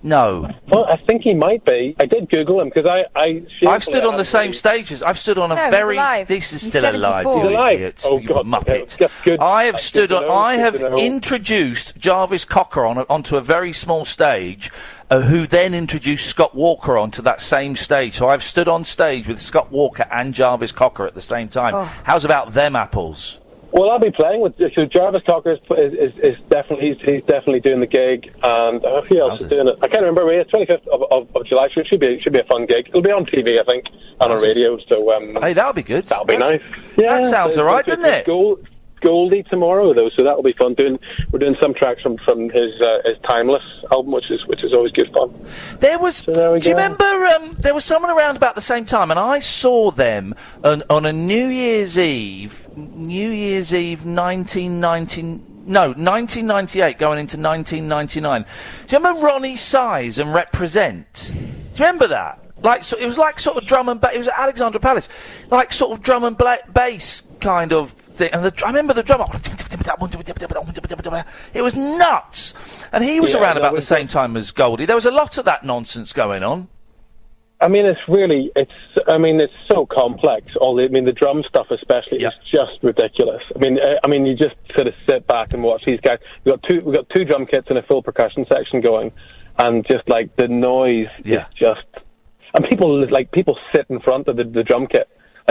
No. Well, I think he might be. I did Google him, because I've stood on the same stages. I've stood on he's alive. This is he's still 74. alive. He's alive. Idiot. Oh, God. Muppet. That's good. I have introduced Jarvis Cocker onto a very small stage, who then introduced Scott Walker onto that same stage. So I've stood on stage with Scott Walker and Jarvis Cocker at the same time. Oh. How's about them apples? Well, I'll be playing with Jarvis Cocker is definitely he's doing the gig, and who else is doing it? I can't remember. It's 25th of July. So it should be a fun gig. It'll be on TV, I think, and on radio. So hey, that'll be good. That'll be nice. Yeah, that sounds all right, doesn't it? It's Goldie tomorrow though, so that'll be fun. We're doing some tracks from his Timeless album, which is always good fun. There was. Do you remember? There was someone around about the same time, and I saw them on a New Year's Eve, 1998, going into 1999. Do you remember Ronnie Size and Represent? Do you remember that? It was like sort of drum and bass. It was at Alexandra Palace, like sort of drum and bass kind of thing. And I remember the drummer. It was nuts. And he was around about the same time as Goldie. There was a lot of that nonsense going on. I mean, it's so complex. The drum stuff especially is just ridiculous. I mean, you just sort of sit back and watch these guys. We've got two drum kits and a full percussion section going, and just like the noise is just. And people sit in front of the drum kit.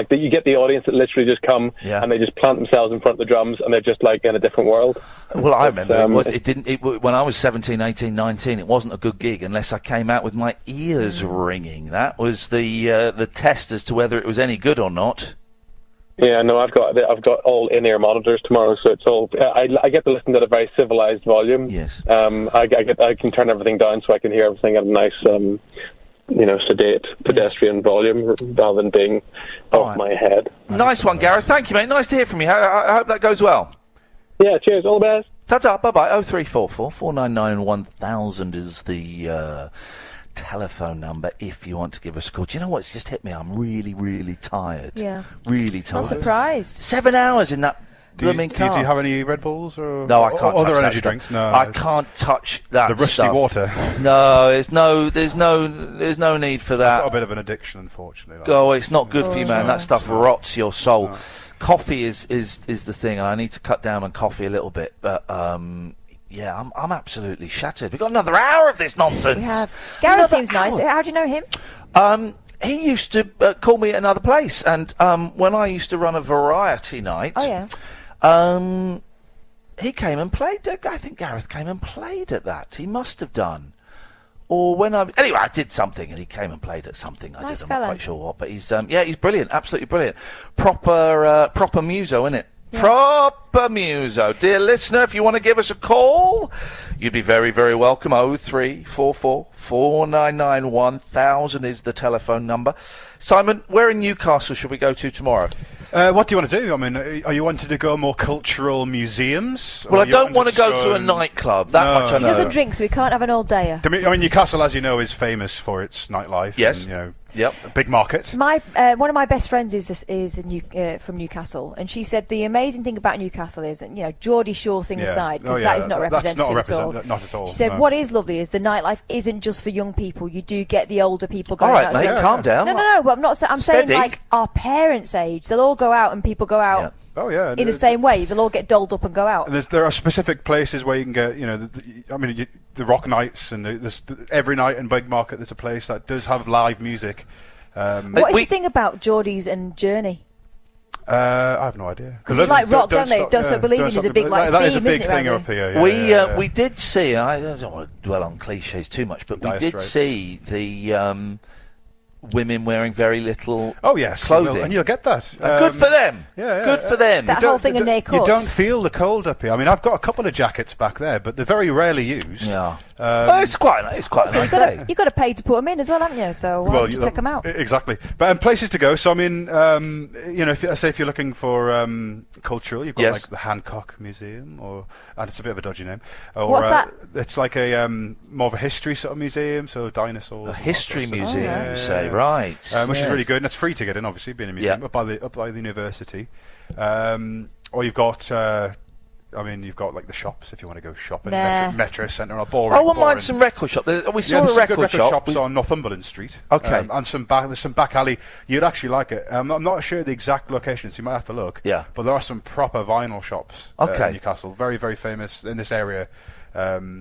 You get the audience that literally just come and they just plant themselves in front of the drums and they're just like in a different world. Well, I remember when I was 17, 18, 19, it wasn't a good gig unless I came out with my ears ringing. That was the test as to whether it was any good or not. Yeah, no, I've got all in-ear monitors tomorrow, so it's all. I get to listen at a very civilized volume. Yes. I can turn everything down so I can hear everything at a nice. Sedate pedestrian volume rather than being off my head. Nice one, Gareth. Thank you, mate. Nice to hear from you. I hope that goes well. Yeah, cheers. All the best. Ta-ta. Bye-bye. 0344 499 1000 is the telephone number if you want to give us a call. Do you know what's just hit me? I'm really, really tired. Yeah. Really tired. I'm surprised. 7 hours in that blooming car. Do you have any Red Bulls or no? I can't. Other touch energy that drinks? No, I can't touch that. The rusty stuff. water. No, there's no need for that. I've got a bit of an addiction, unfortunately. It's not good for you, man. That stuff rots your soul. No. Coffee is the thing, and I need to cut down on coffee a little bit. But yeah, I'm absolutely shattered. We've got another hour of this nonsense. We have. Gareth seems nice. How do you know him? He used to call me at another place, and when I used to run a variety night. Oh yeah. He came and played. I think Gareth came and played at that. He must have done. Or anyway, I did something and he came and played at something. I'm not quite sure what, but he's brilliant, absolutely brilliant. Proper muso, isn't it? Yeah. Proper muso. Dear listener, if you want to give us a call, you'd be very, very welcome. 0344 499 1000 is the telephone number. Simon, where in Newcastle should we go to tomorrow? What do you want to do? I mean, are you wanting to go more cultural museums? Well, I don't want to go to a nightclub. That much I know. He doesn't drink, so we can't have an all-dayer. I mean, Newcastle, as you know, is famous for its nightlife. Yes. And, Yep. A big market. One of my best friends is from Newcastle, and she said the amazing thing about Newcastle is, Geordie Shore thing aside, because that is not representative at all. Not at all. She said what is lovely is the nightlife isn't just for young people. You do get the older people going out. All right, mate, calm down. No, but I'm saying like our parents' age. They'll all go out, and people go out. Yeah. Oh yeah, in the same way, they'll all get dolled up and go out. There are specific places where you can get, the rock nights, and every night in Big Market there's a place that does have live music. What is the thing about Geordies and Journey? I have no idea. Because it's like rock, don't they? Don't Stop Believing is a big theme, that is a big isn't thing it, up here. We did see. I don't want to dwell on cliches too much, but we did see the women wearing very little clothing. And you'll get that. Good for them. Good for them. That whole thing in their course. You don't feel the cold up here. I mean, I've got a couple of jackets back there, but they're very rarely used. Yeah. It's quite a nice day. You've got to pay to put them in as well, haven't you? So why don't you check them out? Exactly. But places to go. So I mean, if you're looking for cultural, you've got like the Hancock Museum, and it's a bit of a dodgy name. What's that? It's like a more of a history sort of museum. So dinosaurs. A history museum, you say, right? Which is really good, and it's free to get in. Obviously, being a museum up by the university. Or you've got. You've got like the shops if you want to go shopping. Metro Centre or boring. I wouldn't mind some record shop. We saw a record shop. Shops on Northumberland Street. Okay. And there's some back alley. You'd actually like it. I'm not sure the exact location, so you might have to look. Yeah. But there are some proper vinyl shops in Newcastle. Very, very famous in this area,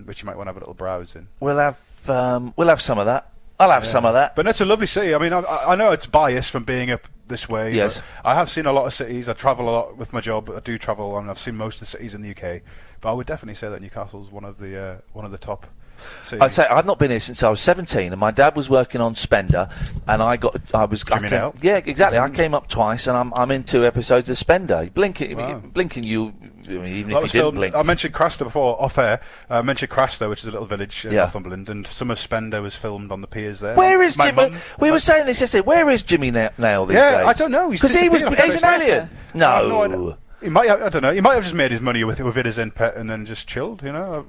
which you might want to have a little browse in. We'll have some of that. I'll have some of that. But it's a lovely city. I mean, I know it's biased from being up this way. Yes. But I have seen a lot of cities. I travel a lot with my job. I do travel, and I've seen most of the cities in the UK. But I would definitely say that Newcastle's one of the top So I'd say I've not been here since I was 17, and my dad was working on Spender, and I came, yeah, exactly. I came up twice, and I'm in 2 episodes of Spender. Blinking, you. I mean, even if you didn't blink. I mentioned Craster before, off air. I mentioned Craster, which is a little village in Northumberland, and some of Spender was filmed on the piers there. Where is Jimmy? We were saying this yesterday. Where is Jimmy Nail these days? Yeah, I don't know. Because he's an alien. No. He might. I don't know. He might have just made his money with it as in pet and then just chilled. You know.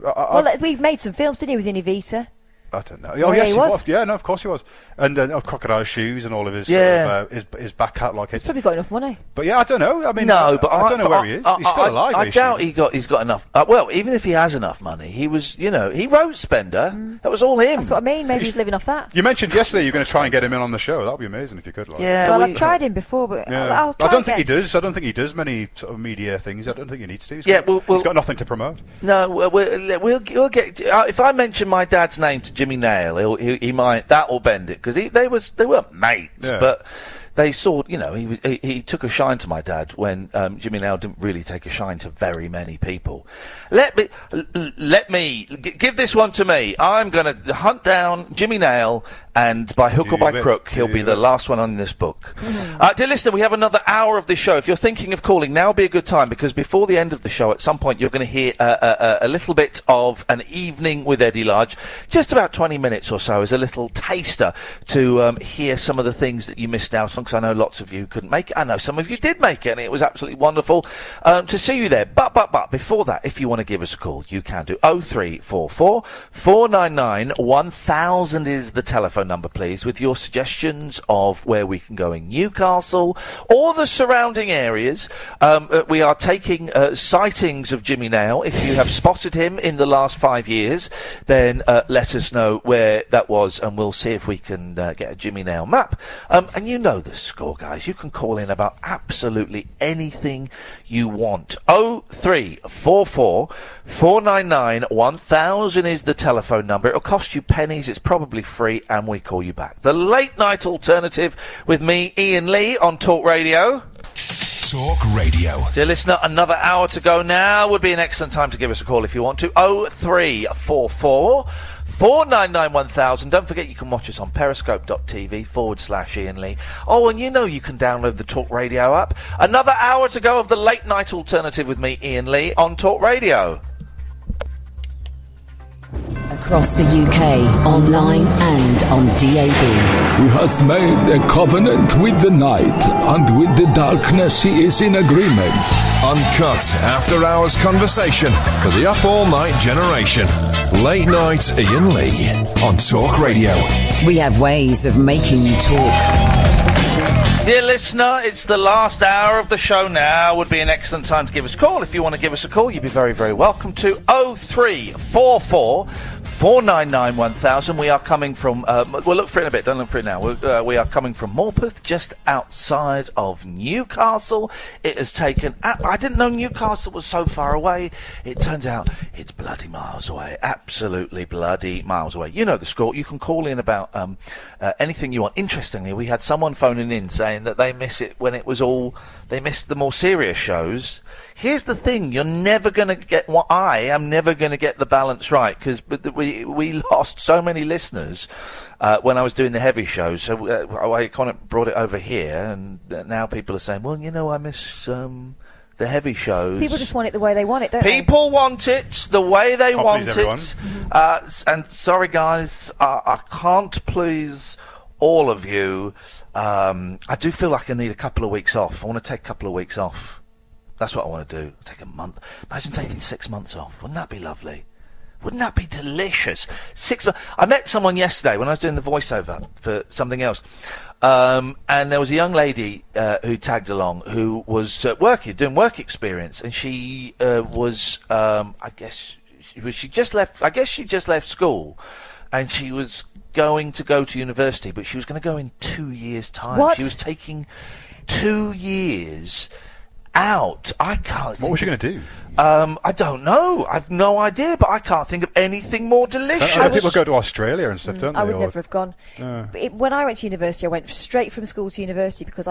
We made some films, didn't he? He was in Evita. I don't know. Oh, yes, he was. Yeah, no, of course he was. And Crocodile Shoes and all of his his back catalogue. He's probably got enough money. But yeah, I don't know. I mean, no, but I don't know where he is. He's still alive. I doubt he's got enough. Well, even if he has enough money, he wrote Spender. That was all him. That's what I mean. Maybe he's living off that. You mentioned yesterday you're going to try and get him in on the show. That would be amazing if you could. Yeah. Well, I've tried him before, but I'll try I don't think he does. I don't think he does many sort of media things. I don't think he needs to. He's got nothing to promote. No, we'll get. If I mention my dad's name to Jimmy Nail, he might, that will bend it, because they weren't mates, but they saw, he took a shine to my dad when Jimmy Nail didn't really take a shine to very many people. Let me give this one to me. I'm going to hunt down Jimmy Nail, and by hook or by crook, he'll be the last one on this book. Dear listener, we have another hour of this show. If you're thinking of calling, now would be a good time, because before the end of the show, at some point, you're going to hear a little bit of An Evening with Eddie Large. Just about 20 minutes or so as a little taster to hear some of the things that you missed out on, because I know lots of you couldn't make it. I know some of you did make it, and it was absolutely wonderful to see you there. But before that, if you want to give us a call, you can do 0344 499 1000 is the telephone number, please, with your suggestions of where we can go in Newcastle or the surrounding areas. We are taking sightings of Jimmy Nail. If you have spotted him in the last 5 years, then let us know where that was, and we'll see if we can get a Jimmy Nail map. And you know the score, guys. You can call in about absolutely anything you want. 0344 499 1000 is the telephone number. It'll cost you pennies. It's probably free, and we call you back. The Late Night Alternative with me, Iain Lee, on Talk Radio. Talk Radio. Dear listener, another hour to go now. Would be an excellent time to give us a call if you want to. 0344 499 1000. Don't forget you can watch us on periscope.tv/Iain Lee. Oh, and you can download the Talk Radio app. Another hour to go of the Late Night Alternative with me, Iain Lee, on Talk Radio. Across the UK, online and on DAB. He has made a covenant with the night, and with the darkness he is in agreement. Uncut, after-hours conversation for the up-all-night generation. Late Night Iain Lee on Talk Radio. We have ways of making you talk. Dear listener, it's the last hour of the show now. Would be an excellent time to give us a call. If you want to give us a call, you'd be very, very welcome to 0344 499 1000. We are coming from, we'll look for it in a bit, don't look for it now. We are coming from Morpeth, just outside of Newcastle. It has taken, I didn't know Newcastle was so far away. It turns out it's bloody miles away, absolutely bloody miles away. You know the score. You can call in about anything you want. Interestingly, we had someone phoning in saying that they miss it when it was all, they missed the more serious shows. Here's the thing, you're never going to get what I am never going to get the balance right, because we lost so many listeners when I was doing the heavy shows, so I kind of brought it over here, and now people are saying, well, I miss the heavy shows. People just want it the way they want it, don't they? People want it the way they want everyone. it. And sorry, guys, I can't please all of you. I do feel like I need a couple of weeks off. I want to take a couple of weeks off. That's what I want to do. Take a month. Imagine taking 6 months off. Wouldn't that be lovely? Wouldn't that be delicious? 6 months. I met someone yesterday when I was doing the voiceover for something else. And there was a young lady who tagged along who was doing work experience. And she was, she just left school. And she was going to go to university, but she was going to go in 2 years' time. What? She was taking 2 years out. I can't. What was you going to do? I don't know. I've no idea, but I can't think of anything more delicious. People go to Australia and stuff, don't they? I would never have gone. When I went to university, I went straight from school to university because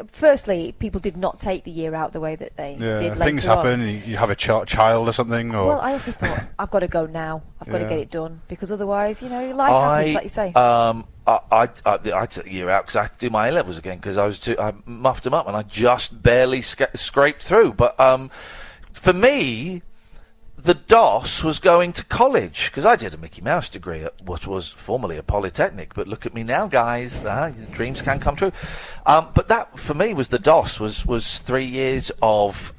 firstly, people did not take the year out the way that they did later things happen. on. You have a child or something. Or Well, I also thought, I've got to go now. I've got to get it done because otherwise, life happens, like you say. I took the year out because I had to do my A-levels again because I muffed them up and I just barely scraped through. But for me, the DOS was going to college because I did a Mickey Mouse degree at what was formerly a polytechnic. But look at me now, guys. Dreams can come true. But that, for me, was the DOS. Was 3 years of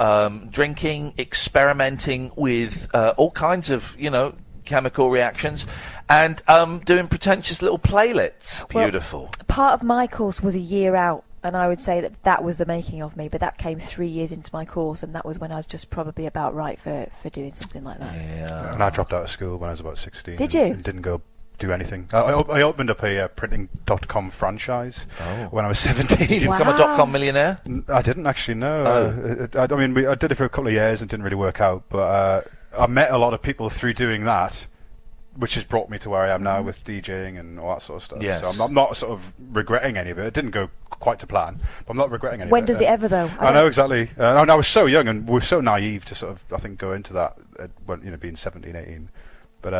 drinking, experimenting with all kinds of, chemical reactions, and doing pretentious little playlets. Beautiful. Well, part of my course was a year out, and I would say that was the making of me, but that came 3 years into my course, and that was when I was just probably about right for doing something like that. Yeah. And I dropped out of school when I was about 16. Did you? And didn't go do anything. I opened up a printing.com franchise when I was 17. Did you become a .com millionaire? I didn't actually, no. I did it for a couple of years and didn't really work out, but I met a lot of people through doing that, which has brought me to where I am now with DJing and all that sort of stuff. Yes. So I'm not sort of regretting any of it. It didn't go quite to plan, but I'm not regretting any of it. When does it ever, though? I know, exactly. I was so young and we were so naive to sort of, I think, go into that when, being 17, 18. But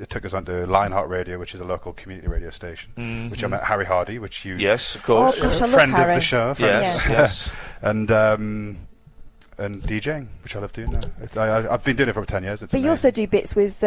it took us onto Lionheart Radio, which is a local community radio station, which I met Harry Hardy, which you... Yes, of course. Oh, gosh, I friend love of Harry. the show. Yes. And DJing, which I love doing now. I've been doing it for over 10 years. It's But you amazing. also do bits with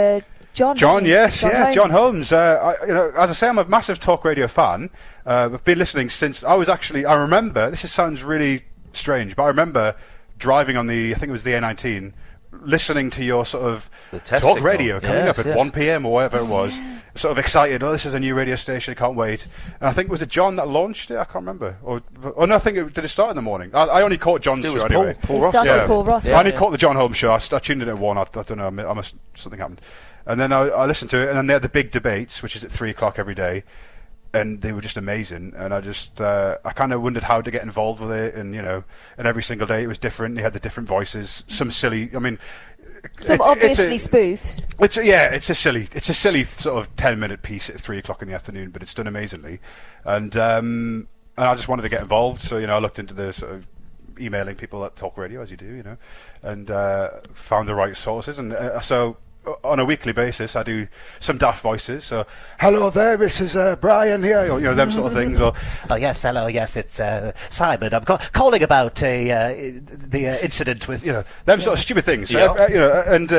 John. John, yes, Holmes. John Holmes. As I say, I'm a massive talk radio fan. I've been listening since I remember, this sounds really strange, but I remember driving on I think it was the A19, listening to your sort of talk signal. Radio coming up at 1 p.m. or whatever it was, sort of excited, this is a new radio station, I can't wait. And I think, was it John that launched it? I can't remember. No, I think did it start in the morning? I only caught John's show anyway. Paul Ross. Started with Paul Ross. I only caught the John Holmes show. I tuned in at 1, I don't know, something happened. And then I listened to it, and then they had the big debates, which is at 3 o'clock every day. And they were just amazing, and I kind of wondered how to get involved with it, and and every single day it was different. They had the different voices, some silly. Some obviously spoofs. It's a silly sort of 10-minute piece at 3 o'clock in the afternoon, but it's done amazingly, and I just wanted to get involved, so I looked into the sort of emailing people at Talk Radio, as you do, and found the right sources, and so. On a weekly basis, I do some daft voices. So, hello there, this is Brian here. Them sort of things. Or, oh yes, hello, yes, it's Simon. I'm calling about the incident with them sort of stupid things. So, and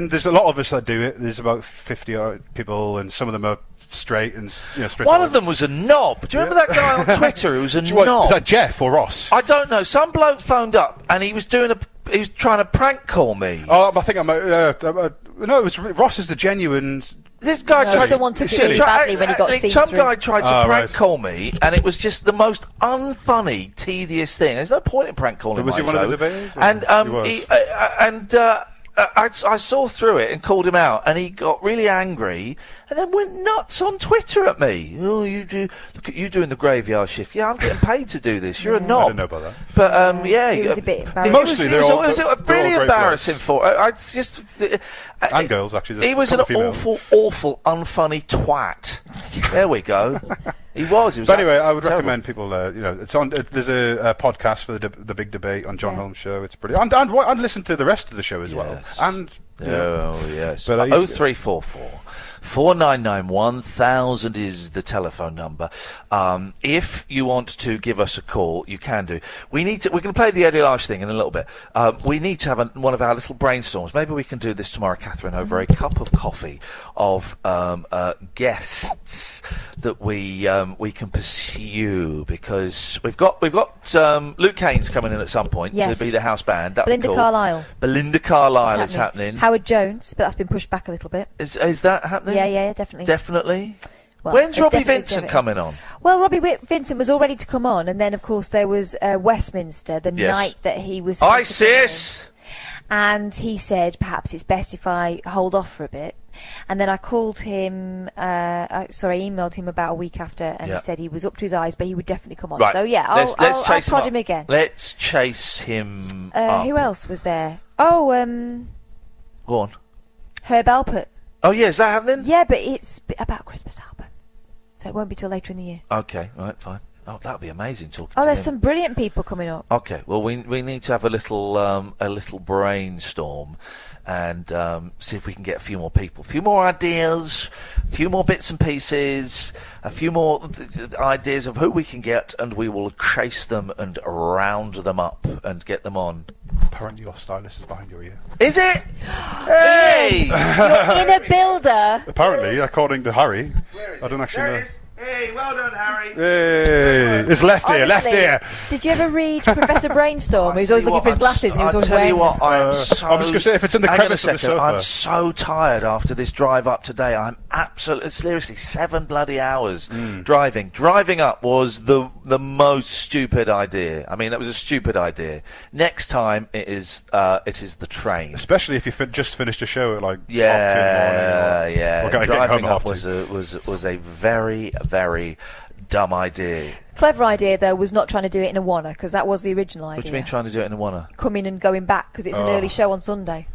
there's a lot of us that do it. There's about 50 people, and some of them are straight and straight. One of them was a knob. Do you remember that guy on Twitter who was a knob? Was that Jeff or Ross? I don't know. Some bloke phoned up and he was he was trying to prank call me. Oh, I think no, it was Ross is the genuine. This guy tried. Someone took it really badly when he got seen Some through. guy tried to prank call me, and it was just the most unfunny, tedious thing. There's no point in prank calling. Was he one of the debaters? And I saw through it and called him out, and he got really angry, and then went nuts on Twitter at me. Oh, look at you doing the graveyard shift. Yeah, I'm getting paid to do this. You're a knob. I didn't know about that. But it was a bit embarrassing. Mostly it was really embarrassing for. And girls actually. He was an awful, unfunny twat. There we go. He was. But anyway, I would recommend people. It's on. There's a podcast for the big debate on John Holmes' show. It's pretty. And listen to the rest of the show as well. And yes. But 0344 499 1000 is the telephone number. If you want to give us a call, you can do. We're going to play the Eddie Large thing in a little bit. We need to have one of our little brainstorms. Maybe we can do this tomorrow, Catherine, over a cup of coffee of guests that we can pursue, because we've got Luke Kane's coming in at some point to be the house band. Belinda Carlisle. Belinda Carlisle is happening. Howard Jones, but that's been pushed back a little bit. Is that happening? Yeah, definitely. Definitely? Well, when's Robbie Vincent coming on? Well, Robbie Vincent was all ready to come on, and then, of course, there was Westminster, the night that he was... ISIS! And he said, perhaps it's best if I hold off for a bit. And then I called him, I emailed him about a week after, and he said he was up to his eyes, but he would definitely come on. Right. So yeah, I'll prod him again. Let's chase him up. Who else was there? Oh, Go on. Herb Alpert. Oh, yeah, is that happening? Yeah, but it's about Christmas album. So it won't be till later in the year. Okay, right, fine. Oh, that would be amazing talking Oh, to there's him. some brilliant people coming up. Okay, well, we need to have a little brainstorm and see if we can get a few more people, a few more ideas, a few more bits and pieces, a few more ideas of who we can get, and we will chase them and round them up and get them on. Apparently your stylist is behind your ear. Is it? Hey! You're in a builder. Apparently, according to Harry. I don't actually know. Hey, well done, Harry. Hey, it's left ear, left Honestly, ear. Did you ever read Professor Brainstorm? He was always looking for his glasses and he was always wearing them. I'm so... I was going to say, if it's in the Hang on a crevice of the second, sofa. I'm so tired after this drive up today. I'm absolutely... Seriously, 7 bloody hours driving. Driving up was the most stupid idea. I mean, that was a stupid idea. Next time, it is the train. Especially if you just finished a show at like half 2 in the morning. Yeah. Driving up was a very, very dumb idea. Clever idea, though, was not trying to do it in a wanna, because that was the original idea. What do you mean trying to do it in a wanna? Coming and going back, because it's an early show on Sunday.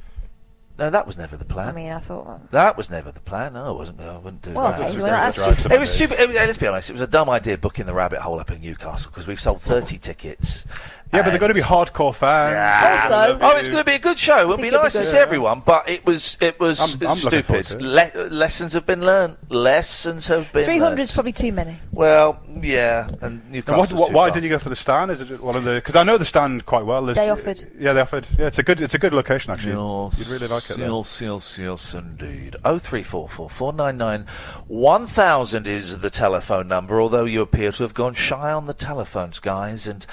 No, that was never the plan. I mean, I thought... That was never the plan. No, it wasn't. I wouldn't do that. Okay, that's stupid. It was stupid. Let's be honest, it was a dumb idea booking the rabbit hole up in Newcastle, because we've sold 30 tickets. Yeah, but they're going to be hardcore fans. Yeah. Also, it's going to be a good show. It would be nice to see everyone, but it was stupid. Lessons have been learned. Lessons have been 300 is probably too many. Well, yeah, and Newcastle. Why didn't you go for the stand? Is it just one of the? Because I know the stand quite well. They offered. Yeah, they offered. Yeah, it's a good location actually. You'd really like it. Yes, indeed. 0344 499 1000 is the telephone number. Although you appear to have gone shy on the telephones, guys, and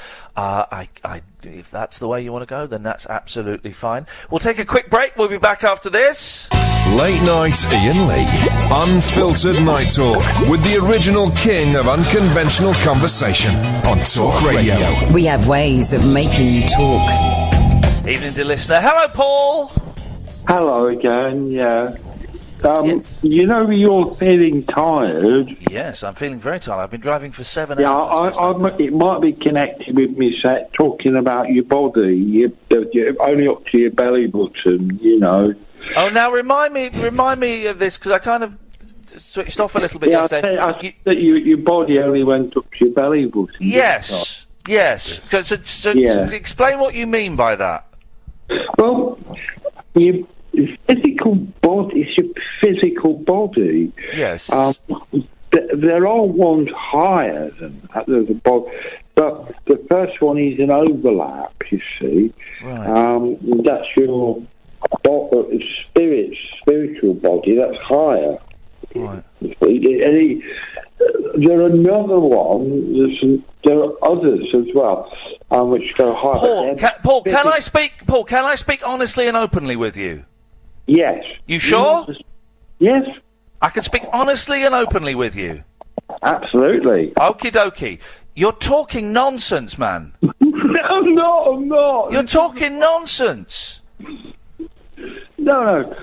if that's the way you want to go, then that's absolutely fine. We'll take a quick break. We'll be back after this. Late Night Iain Lee. Unfiltered Night Talk with the original king of unconventional conversation on Talk Radio. We have ways of making you talk. Evening, dear listener. Hello, Paul. Hello again, yeah. Yes. You know, you're feeling tired. Yes, I'm feeling very tired. I've been driving for 7 Yeah, hours. it might be connected with me talking about your body. You're only up to your belly button, you know. Oh, now remind me of this, because I kind of switched off a little bit yesterday. I said that your body only went up to your belly button. Yes. So explain what you mean by that. Well, your physical body, it's your physical body. Yes. There are ones higher than that. There's a body, but the first one is an overlap. You see, right. That's your spiritual body. That's higher. Right. There are another one. There are others as well, which go higher. Paul, can I speak? Paul, can I speak honestly and openly with you? Yes. You sure? Yes. I can speak honestly and openly with you. Absolutely. Okie dokie. You're talking nonsense, man. No, I'm not. You're talking nonsense. No.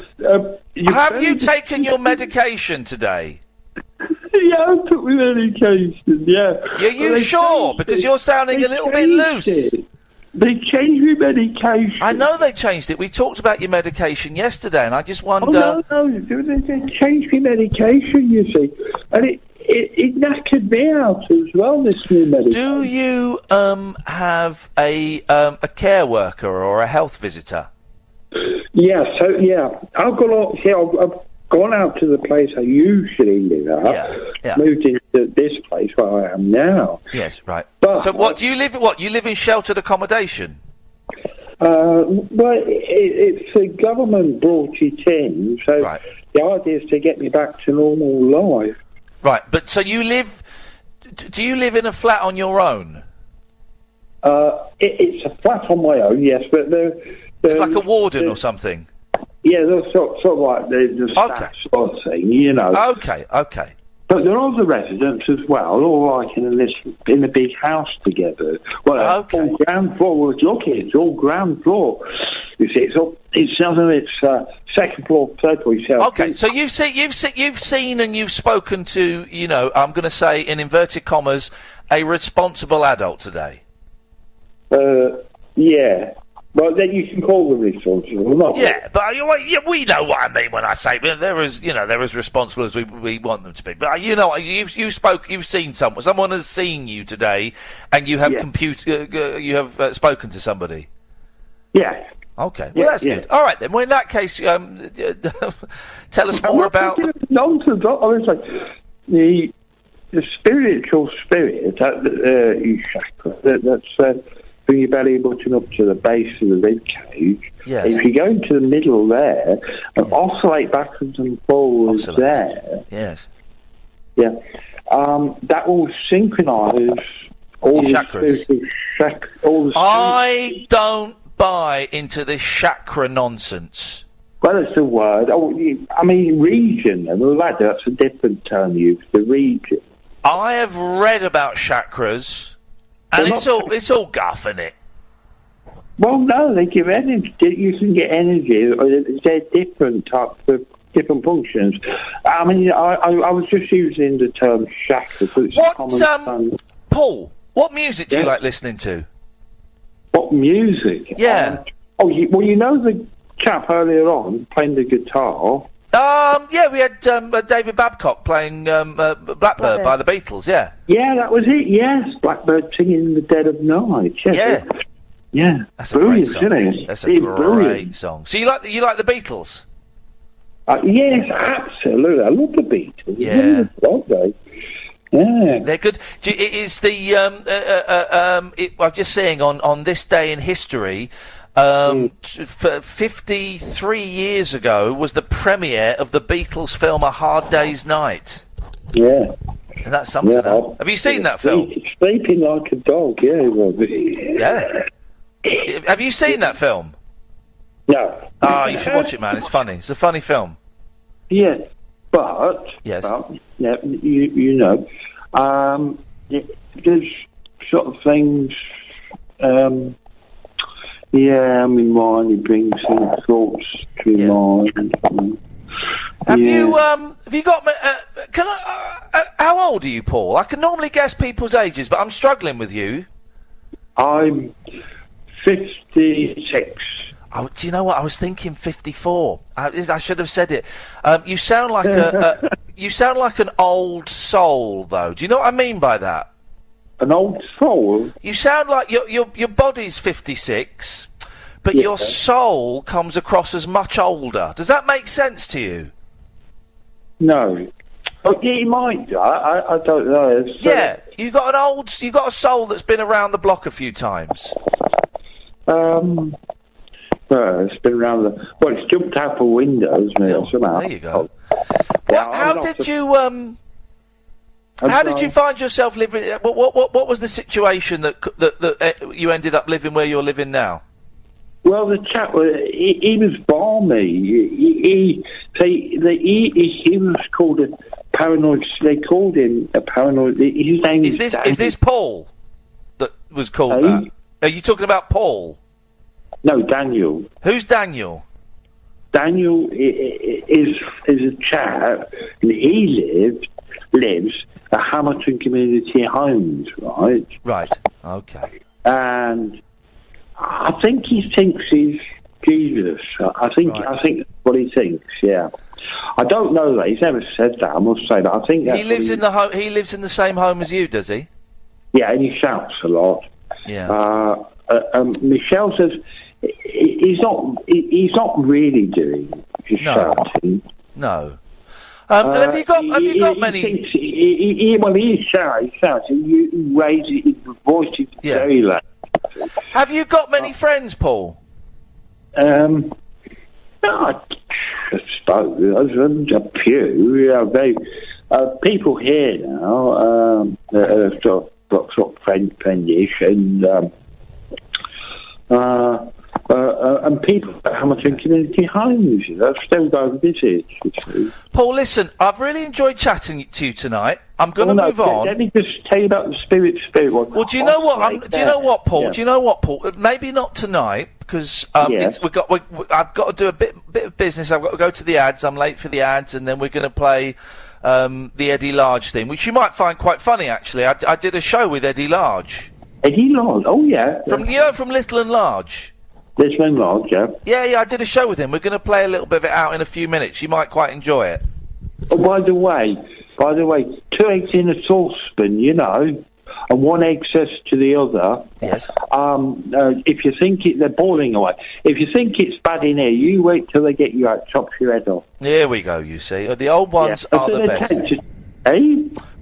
Have you taken your medication today? Yeah, I took my medication, yeah. Are you sure? Because you're sounding a little bit loose. They changed my medication. I know they changed it. We talked about your medication yesterday, and I just wonder... Oh, no, they changed my medication, you see. And it knackered me out as well, this new medication. Do you have a care worker or a health visitor? Yeah, I've gone out to the place I usually live at. Moved into this place where I am now. Yes, right. But so, what do you live? What you live in sheltered accommodation? Well, it's the government brought it in, so the idea is to get me back to normal life. Right, but so you live? Do you live in a flat on your own? It's a flat on my own, yes, but it's like a warden or something. Yeah, they're sort of like the staff sort of thing, you know. Okay. But there are other residents as well, all like in a big house together. Well, all ground floor. It's all ground floor. You see, it's second floor, third floor. Okay, so you've seen and you've spoken to, I'm going to say in inverted commas, a responsible adult today. Yeah. Well, then you can call them responsible, not Yeah, but we know what I mean when I say they're as responsible as we want them to be. But you've seen someone has seen you today, and you have spoken to somebody. Yeah. Okay, well that's good. All right then. Well, in that case, tell us more about nonsense. I was like the spiritual spirit that's. Bring your belly button up to the base of the rib cage. Yes. If you go into the middle there and oscillate backwards and forwards there. Yes. Yeah. That will synchronise all the chakras. I don't buy into this chakra nonsense. Well, that's the word. Region. And that's a different term used. The region. I have read about chakras. And it's all guff, isn't it? Well, no, they give energy. You can get energy. They're different types of different functions. I was just using the term chakra. Paul, what music do you like listening to? What music? Yeah. You know the chap earlier on playing the guitar. We had David Babcock playing Blackbird by the Beatles, yeah. Yeah, that was it, yes. Blackbird singing in the dead of night. Yes. Yeah. That's brilliant, a great song. Isn't it? That's a great song. So you like the Beatles? Yes, absolutely. I love the Beatles. Yeah. Yeah. They're good. Is the I'm just saying on this day in history. 53 years ago was the premiere of the Beatles film A Hard Day's Night. Yeah. And that's something. Have you seen that film? Sleeping like a dog, Yeah. Have you seen that film? No. You should watch it, man. It's funny. It's a funny film. Yeah, but... Yes. There's sort of things... mind, it brings some thoughts to mind. Have you got? How old are you, Paul? I can normally guess people's ages, but I'm struggling with you. I'm 56. Oh, do you know what? I was thinking 54. I should have said it. You sound like you sound like an old soul, though. Do you know what I mean by that? An old soul? You sound like your body's 56, but your soul comes across as much older. Does that make sense to you? No. Oh, yeah, you might. I don't know. You got a soul that's been around the block a few times. It's been around it's jumped out for windows, somehow. There you go. How did you find yourself living? What was the situation that you ended up living where you're living now? Well, the chap, he was balmy. He was called a paranoid. They called him a paranoid. His name is this Paul that was called that? Are you talking about Paul? No, Daniel. Who's Daniel? Daniel is a chap, and he lives at Hamilton Community Homes, right? Right. Okay. And I think he thinks he's Jesus. I think that's what he thinks. Yeah. I don't know that. He's never said that. I must say that. I think he lives in the home. He lives in the same home as you, does he? Yeah, and he shouts a lot. Yeah. Michelle says he's not really doing his shouting. No. Have you got many? He shouts. He raises his voice very loud. Have you got many friends, Paul? No, I suppose a few. People here now got sort of friendish, and And people at Hamilton Community Homes, I've still got visits. Paul, listen, I've really enjoyed chatting to you tonight. I'm going to move on. Let me just tell you about the spirit one. Well, do you know what? Do you know what, Paul? Yeah. Do you know what, Paul? Maybe not tonight because I've got to do a bit of business. I've got to go to the ads. I'm late for the ads, and then we're going to play the Eddie Large theme, which you might find quite funny. Actually, I did a show with Eddie Large. Eddie Large? Oh yeah. From Little and Large. Little and Large, yeah. Yeah, I did a show with him. We're going to play a little bit of it out in a few minutes. You might quite enjoy it. Oh, by the way, 2 eggs in a saucepan, and one egg says to the other. Yes. If you think they're boiling away. If you think it's bad in here, you wait till they get you out, chops your head off. Here we go. You see, the old ones are the best.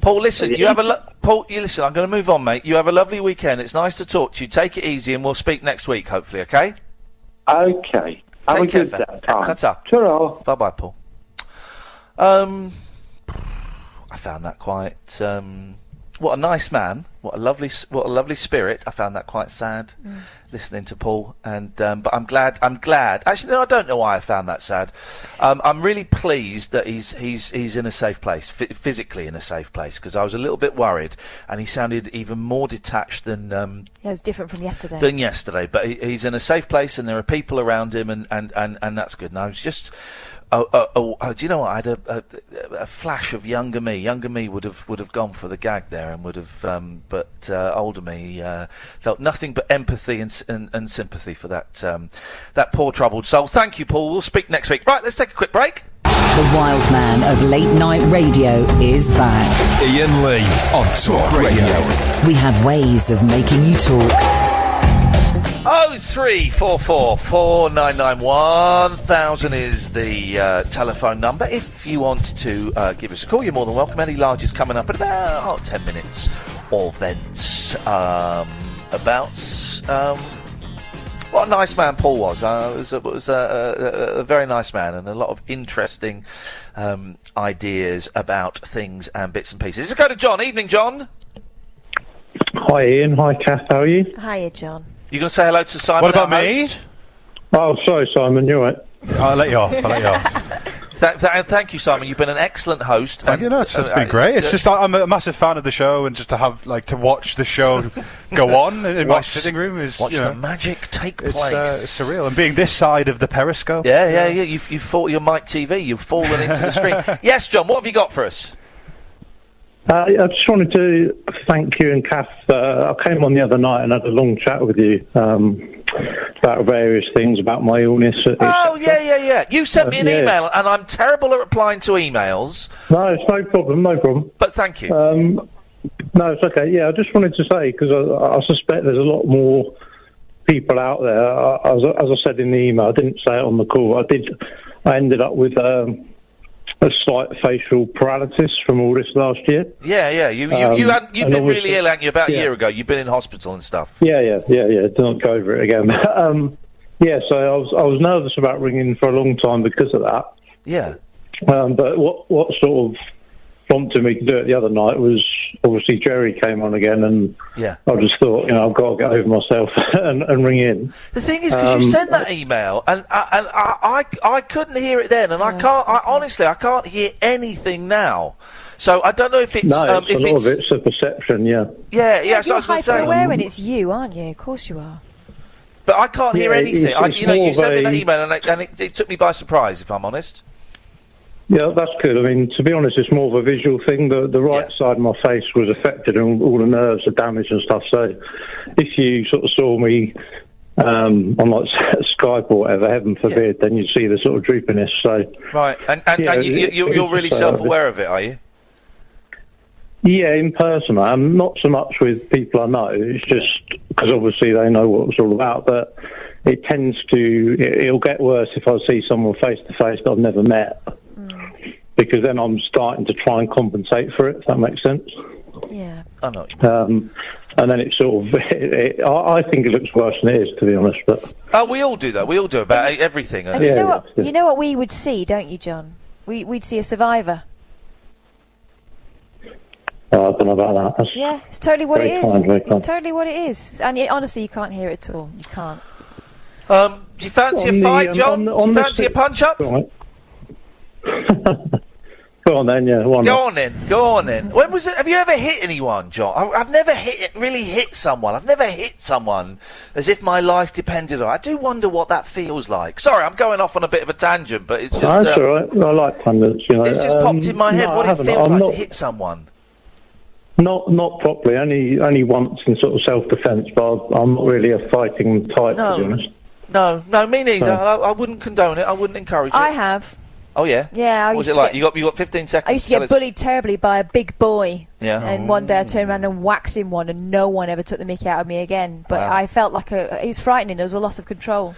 Paul, listen. Listen. I'm going to move on, mate. You have a lovely weekend. It's nice to talk to you. Take it easy, and we'll speak next week, hopefully. Okay. Okay. Have a good time. Ta-ta. Ta-ra. Bye-bye, Paul. I found that quite. What a nice man. What a lovely spirit. I found that quite sad, listening to Paul. And but I'm glad. Actually, no, I don't know why I found that sad. I'm really pleased that he's in a safe place, physically in a safe place, because I was a little bit worried, and he sounded even more detached than. Yeah, it was different from yesterday. Than yesterday, but he's in a safe place, and there are people around him, and that's good. And I was just. Do you know what? I had a flash of younger me. Younger me would have gone for the gag there, and would have. But older me felt nothing but empathy and sympathy for that poor troubled soul. Thank you, Paul. We'll speak next week. Right, let's take a quick break. The wild man of late night radio is back. Iain Lee on Talk Radio. We have ways of making you talk. 0344 499 1000 is the telephone number. If you want to give us a call, you're more than welcome. Eddie Large is coming up in about 10 minutes or thence. What a nice man Paul was. Was a very nice man, and a lot of interesting ideas about things and bits and pieces. Let's go to John. Evening, John. Hi, Ian. Hi, Kath. How are you? Hiya, John. You going to say hello to Simon? What about our me? host? Oh, sorry, Simon. You're right. I'll let you off. Thank you, Simon. You've been an excellent host. Thank you. It's been great. It's just I'm a massive fan of the show, and just to have to watch the show go on in my sitting room is watch the magic take place. It's surreal, and being this side of the periscope. Yeah. You've fought your Mike TV. You've fallen into the screen. Yes, John. What have you got for us? I just wanted to thank you and Kath. I came on the other night and had a long chat with you about various things about my illness. Oh, yeah. You sent me an email, and I'm terrible at replying to emails. No, it's no problem. But thank you. No, it's okay. Yeah, I just wanted to say, because I suspect there's a lot more people out there. As I said in the email, I didn't say it on the call. I ended up with a slight facial paralysis from all this last year. Yeah. You've been really ill, haven't you? About a year ago, you've been in hospital and stuff. Yeah. Don't go over it again. So I was nervous about ringing for a long time because of that. Yeah. But what sort of prompted me to do it the other night was obviously Jerry came on again, and I just thought, I've got to get over myself and ring in. The thing is, because you sent that email, and I couldn't hear it then, and I can't hear anything now. So I don't know if it's a lot of it's a perception. Yeah. Yeah. So you're hyper-aware when it's you, aren't you? Of course you are. But I can't hear anything. You sent me that email, and it took me by surprise, if I'm honest. Yeah, that's good. I mean, to be honest, it's more of a visual thing. The right side of my face was affected, and all the nerves are damaged and stuff. So, if you sort of saw me on like Skype or whatever, heaven forbid, then you'd see the sort of droopiness. So, right, and you're really self-aware of it, are you? Yeah, in person, I am. Not so much with people I know. It's just because obviously they know what it's all about, but it tends to. It'll get worse if I see someone face to face that I've never met. Because then I'm starting to try and compensate for it, if that makes sense. Yeah. I know. And then it sort of, I think it looks worse than it is, to be honest. But we all do that. We all do about everything. And you know what we would see, don't you, John? We'd see a survivor. I don't know about that. Yeah, it's totally what it is. It's totally what it is. And honestly, you can't hear it at all. You can't. Do you fancy a fight, John? Do you fancy a punch-up? Right. Go on then, yeah. Go on in. When was it? Have you ever hit anyone, John? I've never really hit someone. I've never hit someone as if my life depended on it. I do wonder what that feels like. Sorry, I'm going off on a bit of a tangent, but it's just... That's all right. I like pundits, you know. It's just popped in my head what it feels like to hit someone. Not properly. Only once in sort of self-defence, but I'm not really a fighting type, to be honest. No, me neither. I wouldn't condone it. I wouldn't encourage it. I have. Oh yeah. Yeah. What was it like? You got 15 seconds. I used to get bullied terribly by a big boy. Yeah. And one day I turned around and whacked him one, and no one ever took the mickey out of me again. But Wow. I felt like it was frightening. There was a loss of control.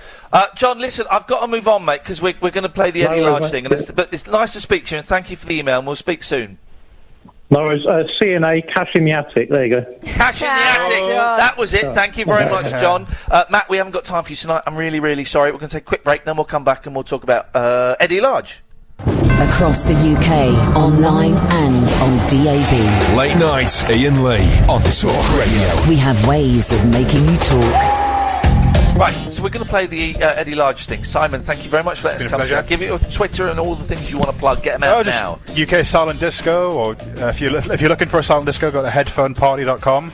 John, listen, I've got to move on, mate, because we're going to play the Eddie No, Large mate. thing, but it's nice to speak to you, and thank you for the email, and we'll speak soon. No, it's CNA, Cash in the Attic. There you go. Cash in the attic. That was it. Thank you very much, John. Matt, we haven't got time for you tonight. I'm really, really sorry. We're going to take a quick break, then we'll come back and we'll talk about Eddie Large. Across the UK, online and on DAB. Late night, Iain Lee on Talk Radio. We have ways of making you talk. Right, so we're going to play the Eddie Large thing. Simon, thank you very much for letting us come. pleasure. Give it your Twitter and all the things you want to plug. Get them out now. UK Silent Disco, or if you're looking for a silent disco, go to headphoneparty.com.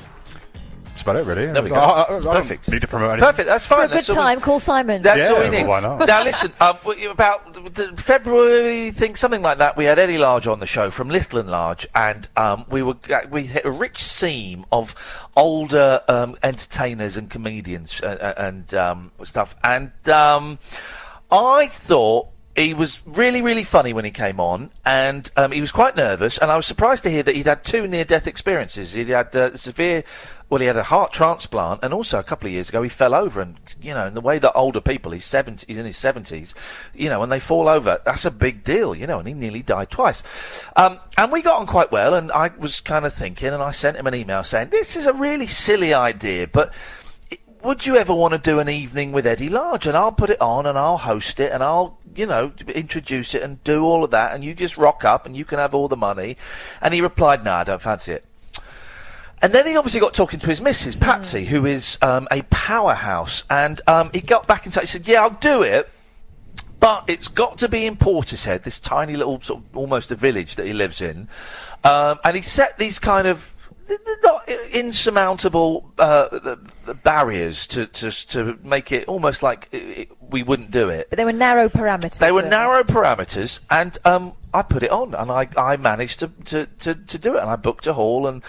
That's about it, really. There we go. I Perfect. don't need to promote anything. Perfect, that's fine. For a good time, call Simon. That's all we need. well, why not? Now listen, about February, think something like that. We had Eddie Large on the show from Little and Large, and we hit a rich seam of older entertainers and comedians and stuff. And I thought he was really, really funny when he came on, and he was quite nervous. And I was surprised to hear that he'd had 2 near-death experiences. He'd had he had a heart transplant, and also a couple of years ago he fell over. And in the way that older people, he's in his 70s, when they fall over, that's a big deal, and he nearly died twice. And we got on quite well, and I was kind of thinking, and I sent him an email saying, this is a really silly idea, but would you ever want to do an evening with Eddie Large? And I'll put it on, and I'll host it, and I'll, introduce it and do all of that, and you just rock up, and you can have all the money. And he replied, no, I don't fancy it. And then he obviously got talking to his missus, Patsy, who is a powerhouse, and he got back in touch. He said, yeah, I'll do it, but it's got to be in Portishead, this tiny little, sort of almost a village that he lives in. And he set these kind of not insurmountable barriers to make it almost like we wouldn't do it. But they were narrow parameters. They were narrow parameters, and I put it on, and I managed to do it, and I booked a hall, and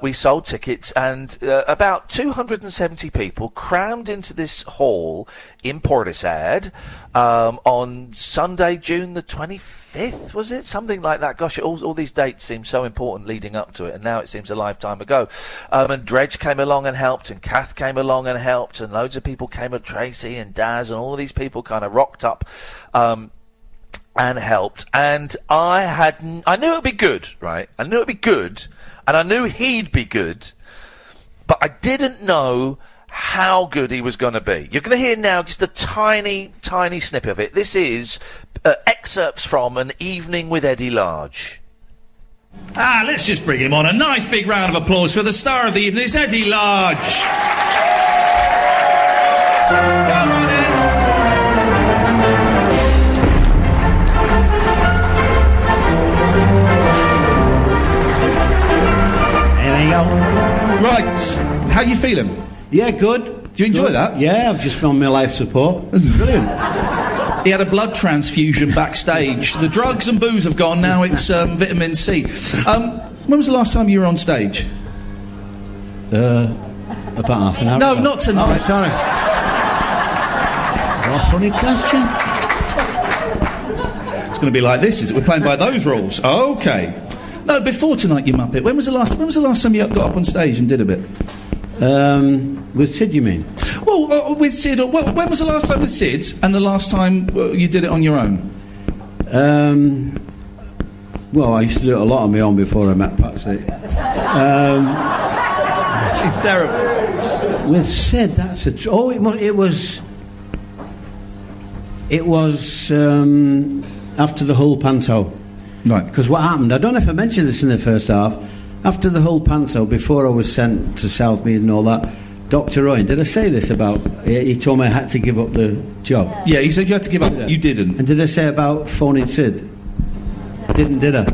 we sold tickets, and about 270 people crammed into this hall in Portishead on Sunday, June the 25th, was it? Something like that. Gosh, all these dates seem so important leading up to it, and now it seems a lifetime ago. And Dredge came along and helped, and Kath came along and helped, and loads of people came, Tracy and Daz, and all of these people kind of rocked up and helped. And I knew it would be good, right? I knew it would be good, and I knew he'd be good, but I didn't know how good he was going to be. You're going to hear now just a tiny, tiny snippet of it. This is excerpts from An Evening with Eddie Large. Let's just bring him on. A nice big round of applause for the star of the evening. It's Eddie Large. Come on in. There you go. Right, how you feeling? Yeah, good. Do you enjoy that? Yeah, I've just been on my life support. Brilliant. He had a blood transfusion backstage. The drugs and booze have gone, now it's vitamin C. When was the last time you were on stage? About half an hour No, ago. not tonight. Oh, sorry. What a funny question. It's going to be like this, is it? We're playing by those rules. Okay. No, before tonight, you muppet. When was the last time you got up on stage and did a bit? With Sid, you mean? Well, with Sid. When was the last time with Sid, and the last time you did it on your own? Well, I used to do it a lot on my own before I met Patsy. It's terrible. With Sid, that's a... it was after the Hull Panto. Right. Because what happened, I don't know if I mentioned this in the first half, after the Hull Panto, before I was sent to Southmead and all that, Dr. Owen, did I say this about... He told me I had to give up the job. Yeah, he said you had to give up. You didn't. And did I say about phoning Sid? Didn't, did I?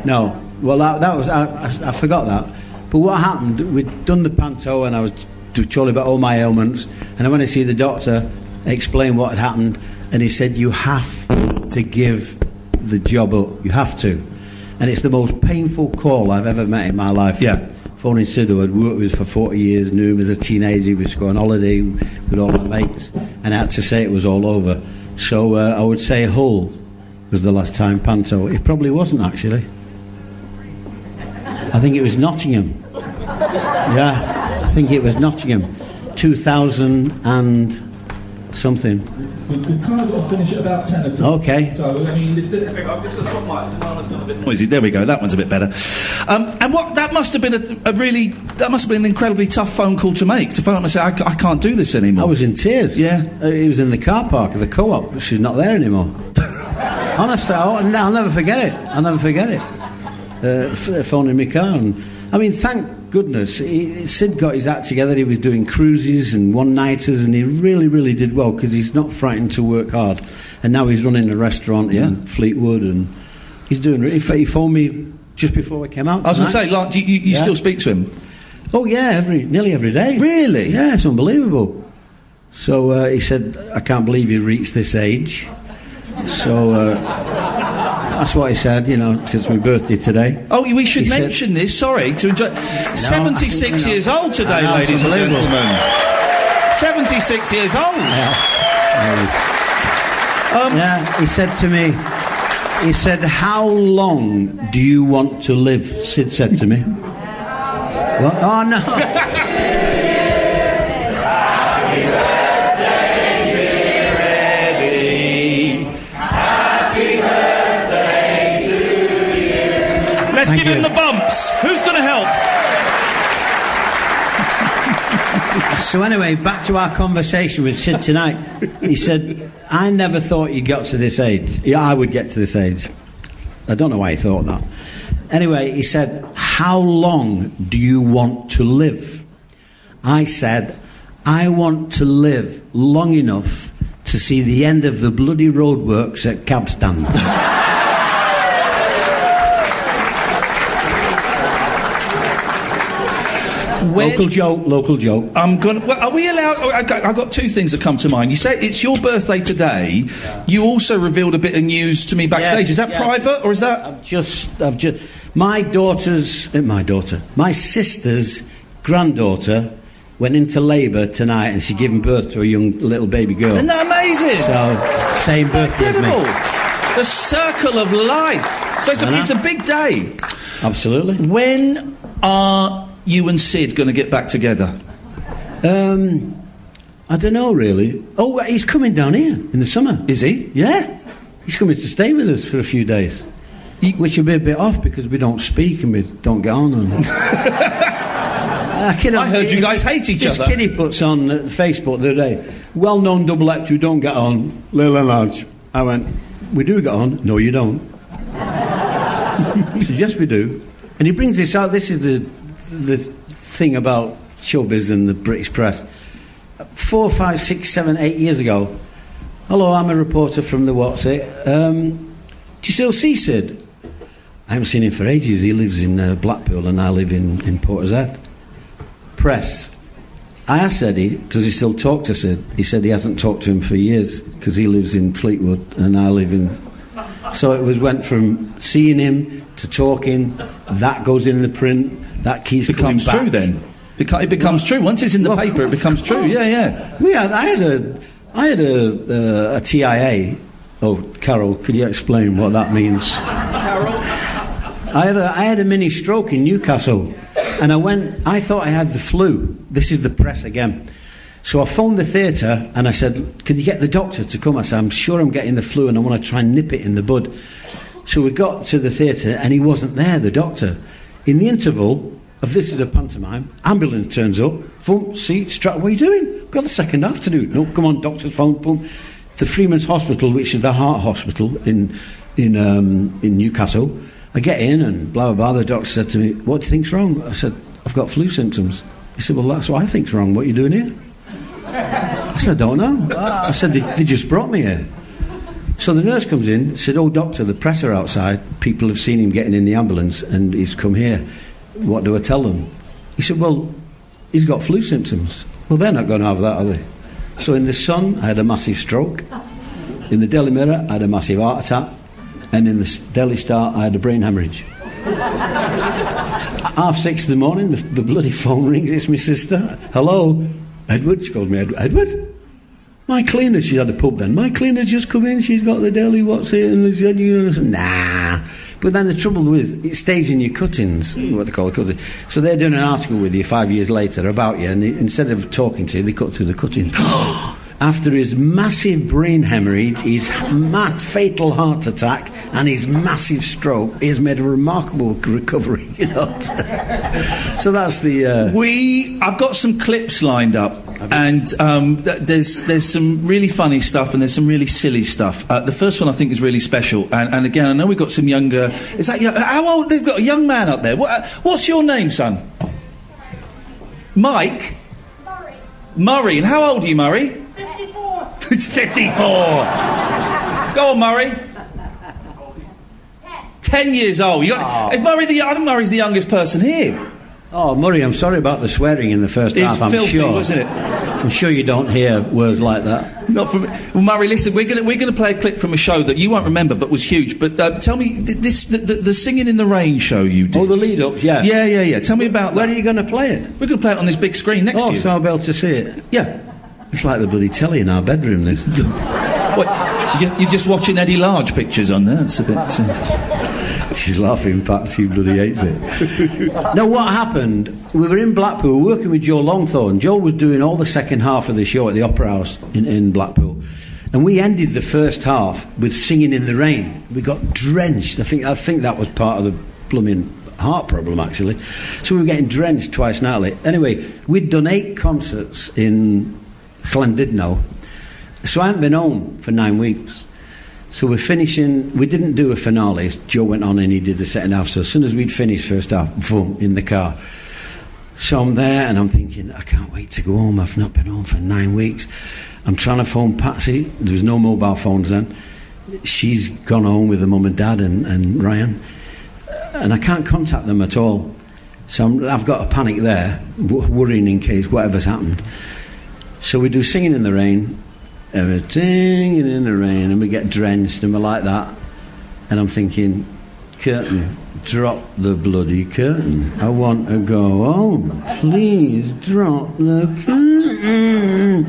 No. Well, that was... I forgot that. But what happened, we'd done the panto and I was told about all my ailments, and I went to see the doctor, explain what had happened, and he said, you have to give the job up. You have to. And it's the most painful call I've ever met in my life. Yeah. Phoning Sid, who I'd worked with for 40 years, knew him as a teenager, he was going on holiday with all my mates, and I had to say it was all over. So I would say Hull was the last time panto. It probably wasn't, actually. I think it was Nottingham. Yeah, I think it was Nottingham. 2000 and something. We've kind of got to finish at about 10 o'clock. Okay. So, I mean, I'm just going to stop my a bit noisy. There we go, that one's a bit better. And that must have been that must have been an incredibly tough phone call to make, to phone up and say, I can't do this anymore. I was in tears. Yeah. He was in the car park of the co-op. She's not there anymore. Honestly, I'll never forget it. I'll never forget it. Phoning my car. And, I mean, thank goodness, Sid got his act together. He was doing cruises and one-nighters, and he really, really did well, because he's not frightened to work hard. And now he's running a restaurant in Fleetwood, and he's doing... He phoned me just before we came out. I was going to say, like, you still speak to him? Oh, yeah, nearly every day. Really? Yeah, it's unbelievable. So he said, I can't believe you reached this age. So... that's what he said, because it's my birthday today. Oh, we should mention this, sorry, to enjoy... 76 years old today, ladies and gentlemen. 76 years old. Yeah, he said to me, how long do you want to live? Sid said to me. What? Oh, no. Let's give him the bumps. Who's going to help? So anyway, back to our conversation with Sid tonight. He said, I never thought you got to this age. Yeah, I would get to this age. I don't know why he thought that. Anyway, he said, how long do you want to live? I said, I want to live long enough to see the end of the bloody roadworks at Cab Stand. Local joke. I'm going. Well, are we allowed? I've got two things that come to mind. You say it's your birthday today. You also revealed a bit of news to me backstage. Is that private or is that? I've just. My sister's granddaughter went into labour tonight, and she's giving birth to a young little baby girl. Isn't that amazing? So same birthday as me. The circle of life. So it's a big day. Absolutely. When are you and Sid going to get back together? I don't know, really. Oh, he's coming down here in the summer. Is he? Yeah. He's coming to stay with us for a few days. Which will be a bit off because we don't speak and we don't get on. And I heard you guys hate each other. This kid he puts on Facebook the other day, well-known double act who don't get on, little lads. I went, we do get on. No, you don't. He said, yes, we do. And he brings this out. This is the thing about showbiz and the British press. 4, 5, 6, 7, 8 years ago. Hello, I'm a reporter from the What's It. Do you still see Sid? I haven't seen him for ages. He lives in Blackpool and I live in Portishead. Press. I asked Eddie, does he still talk to Sid? He said he hasn't talked to him for years because he lives in Fleetwood and I live in... So it went from seeing him to talking. That goes in the print. That keeps becomes true then. It becomes true. Once it's in the paper, it becomes true. Yeah. I had a TIA. Oh, Carol, could you explain what that means? Carol? I had a mini stroke in Newcastle, and I thought I had the flu. This is the press again. So I phoned the theatre and I said, can you get the doctor to come? I said, I'm sure I'm getting the flu and I want to try and nip it in the bud. So we got to the theatre and he wasn't there, the doctor. In the interval of this is a pantomime, ambulance turns up, phone, seat, strap, what are you doing? Got the second half to do. No, come on, doctor's phone, boom. To Freeman's Hospital, which is the heart hospital in Newcastle. I get in and blah, blah, blah. The doctor said to me, what do you think's wrong? I said, I've got flu symptoms. He said, well, that's what I think's wrong. What are you doing here? I said, I don't know. I said, they just brought me here. So the nurse comes in, said, oh, doctor, the press are outside. People have seen him getting in the ambulance and he's come here. What do I tell them? He said, well, he's got flu symptoms. Well, they're not going to have that, are they? So in the Sun, I had a massive stroke. In the Daily Mirror, I had a massive heart attack. And in the Daily Star, I had a brain hemorrhage. 6:30 in the morning, the bloody phone rings. It's my sister. Hello? Edward? She called me Edward? My cleaner, she had a pub then. My cleaner's just come in, she's got the Daily What's It, and said, nah. But then the trouble with it stays in your cuttings, what they call a cutting. So they're doing an article with you 5 years later about you, and instead of talking to you, they cut through the cuttings. After his massive brain hemorrhage, his fatal heart attack, and his massive stroke, he has made a remarkable recovery. So that's the. I've got some clips lined up, and there's some really funny stuff, and there's some really silly stuff. The first one I think is really special, and again I know we've got some younger. Is that how old? They've got a young man up there. What's your name, son? Mike. Murray. And how old are you, Murray? 54. Go on, Murray. 10 years old. Is Murray I think Murray's the youngest person here. Oh, Murray, I'm sorry about the swearing in the first half. It's filthy, wasn't it? I'm sure you don't hear words like that. Not from. Well, Murray, listen, we're gonna play a clip from a show that you won't remember, but was huge. But tell me, the Singing in the Rain show you did. Oh, the lead up, yeah. Yeah. Tell me about that. Where are you going to play it? We're going to play it on this big screen next to you. So I'll be able to see it. Yeah. It's like the bloody telly in our bedroom. What? You're just watching Eddie Large pictures on there. It's a bit. She's laughing, Pat. She bloody hates it. No, what happened? We were in Blackpool working with Joe Longthorne. Joe was doing all the second half of the show at the Opera House in Blackpool, and we ended the first half with Singing in the Rain. We got drenched. I think that was part of the blooming heart problem, actually. So we were getting drenched twice nightly. Anyway, we'd done 8 concerts in Llandudno, so I hadn't been home for 9 weeks. So we're finishing. We didn't do a finale. Joe went on and he did the second half. So as soon as we'd finished first half, boom, in the car. So I'm there and I'm thinking, I can't wait to go home. I've not been home for 9 weeks. I'm trying to phone Patsy. There was no mobile phones then. She's gone home with her mum and dad and Ryan, and I can't contact them at all. So I've got a panic there, worrying in case whatever's happened. So we do Singing in the Rain, everything in the rain, and we get drenched and we're like that. And I'm thinking, curtain, drop the bloody curtain. I want to go home. Please drop the curtain.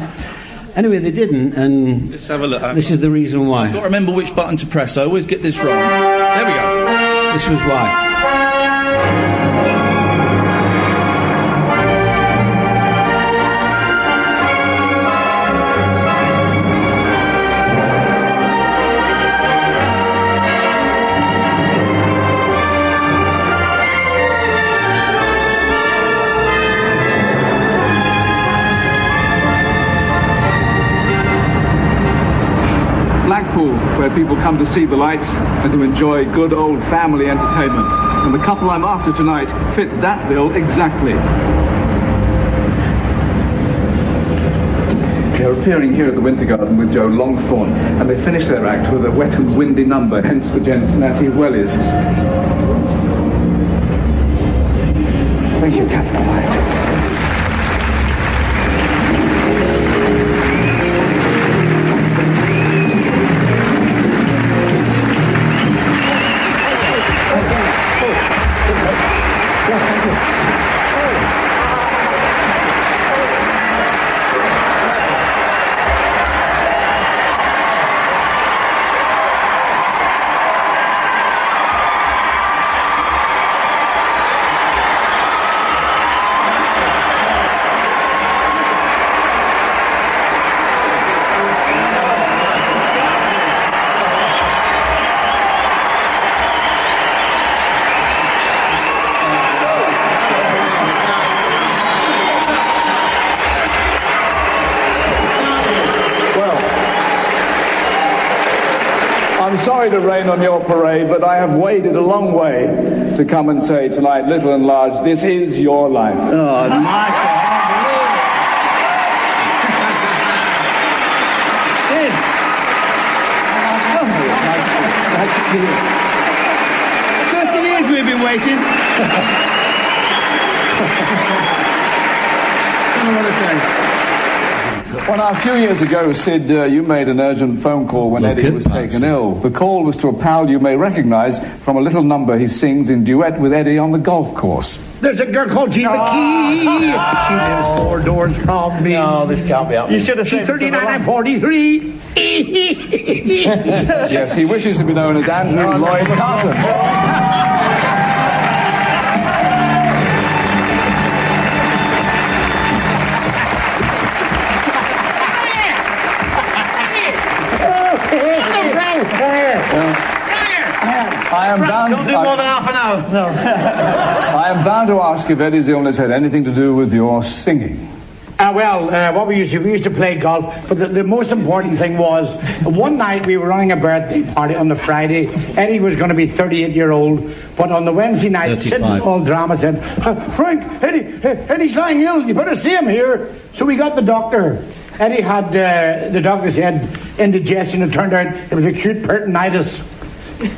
Anyway, they didn't, and let's have a look. This is the reason why. I've got to remember which button to press. I always get this wrong. There we go. This was why. Blackpool, where people come to see the lights and to enjoy good old family entertainment. And the couple I'm after tonight fit that bill exactly. They're appearing here at the Winter Garden with Joe Longthorne, and they finish their act with a wet and windy number, hence the gents' natty wellies. Thank you, Catherine White. I'm sorry to rain on your parade, but I have waded a long way to come and say tonight, little and large, this is your life. Oh, Michael. Nice to see you. 30 years we've been waiting. I don't know what to say. Well, now, a few years ago, Sid, you made an urgent phone call when Eddie was taken ill. The call was to a pal you may recognise from a little number he sings in duet with Eddie on the golf course. There's a girl called Jean McKee. She lives 4 doors from me. No, this can't be happening. You should have said 39 and 43. Yes, he wishes to be known as Andrew Lloyd Tarson. I am bound. Don't do more than half an hour. No. I am bound to ask if Eddie's illness had anything to do with your singing. What we used to play golf, but the most important thing was, one night we were running a birthday party on the Friday. Eddie was going to be 38-year-old, but on the Wednesday night, sitting all drama said, Frank, Eddie's lying ill, you better see him here. So we got the doctor. Eddie had, the doctor said, indigestion. It turned out it was acute peritonitis.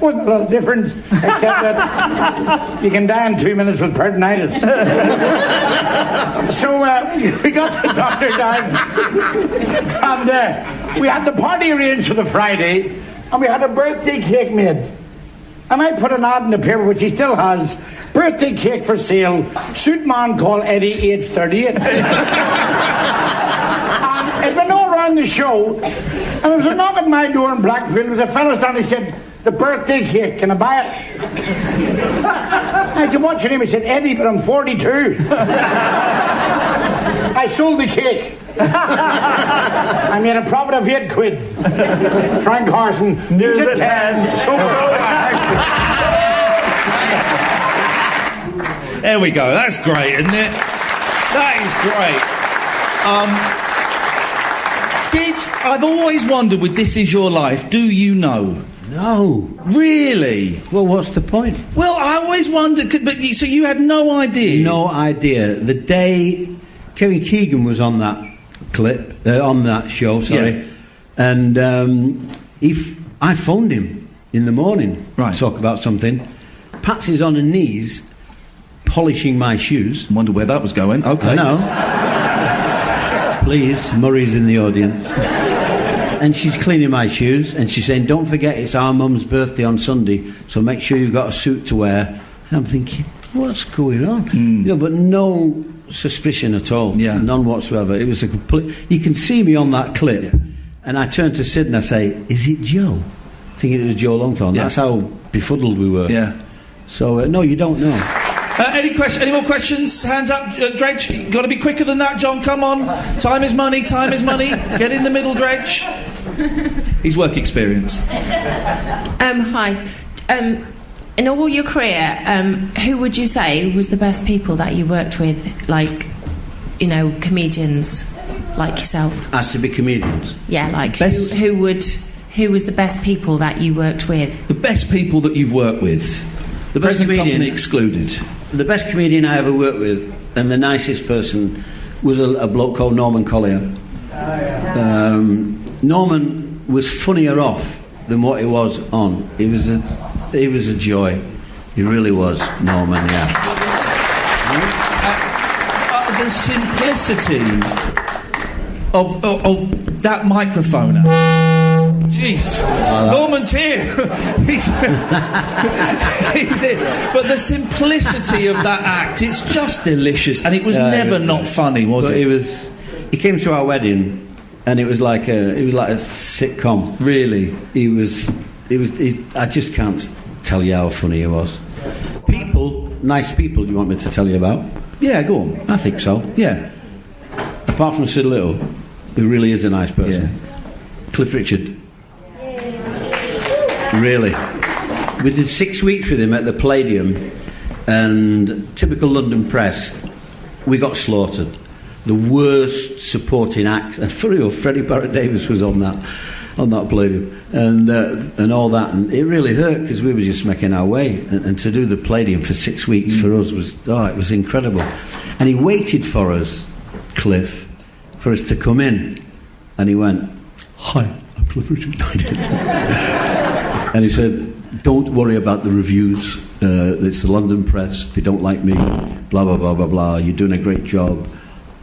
Wasn't a lot of difference, except that you can die in 2 minutes with peritonitis. So we got the doctor down, and we had the party arranged for the Friday, and we had a birthday cake made. And I put an ad in the paper, which he still has, birthday cake for sale, suit man called Eddie, age 38. And it went all around the show, and there was a knock at my door in Blackpool. There was a fellow standing, he said, the birthday cake, can I buy it? I said, what's your name? He said, Eddie, but I'm 42. I sold the cake. I made a profit of £8. Frank Harson, news at 10. There we go. That's great, isn't it? That is great. I've always wondered with This Is Your Life, do you know? No. Really? Well, what's the point? Well, I always wondered, so you had no idea? No idea. The day Kevin Keegan was on that clip, on that show, sorry, and I phoned him in the morning to talk about something. Patsy's on her knees polishing my shoes. Wonder where that was going. Okay. I know. Please, Murray's in the audience. And she's cleaning my shoes, and she's saying, don't forget it's our mum's birthday on Sunday, so make sure you've got a suit to wear. And I'm thinking, what's going on? But no suspicion at all. Yeah. None whatsoever. It was a complete... You can see me on that clip, and I turn to Sid and I say, is it Joe? Thinking it was Joe Longthorne. Yeah. That's how befuddled we were. Yeah. So, no, you don't know. Any more questions? Hands up, Dredge. You've got to be quicker than that, John. Come on. Time is money. Time is money. Get in the middle, Dredge. His work experience. Hi. In all your career, who would you say was the best people that you worked with? Like, comedians like yourself. Has to be comedians. Yeah, like who was the best people that you worked with? The best people that you've worked with. The best comedian excluded. The best comedian I ever worked with, and the nicest person, was a bloke called Norman Collier. Norman was funnier off than what he was on. He was a joy. He really was, Norman. Yeah. The simplicity of that microphone. Jeez, Norman's here. He's here. But the simplicity of that act, it's just delicious, and it was never not funny, was it? He came to our wedding, and it was like a sitcom. Really, I just can't tell you how funny he was. Nice people. Do you want me to tell you about? Yeah, go on. I think so. Yeah. Apart from Sid Little, who really is a nice person. Yeah. Cliff Richard. Really. We did 6 weeks with him at the Palladium, and typical London press, we got slaughtered. The worst supporting act, and for real, Freddie Barrett Davis was on that. on that palladium, and all that, and it really hurt because we were just making our way, and to do the palladium for 6 weeks for us was it was incredible. And he waited for us, Cliff, for us to come in, and he went, "Hi, I'm Cliff Richard." And he said, "Don't worry about the reviews. It's the London press. They don't like me. Blah blah blah blah blah. You're doing a great job."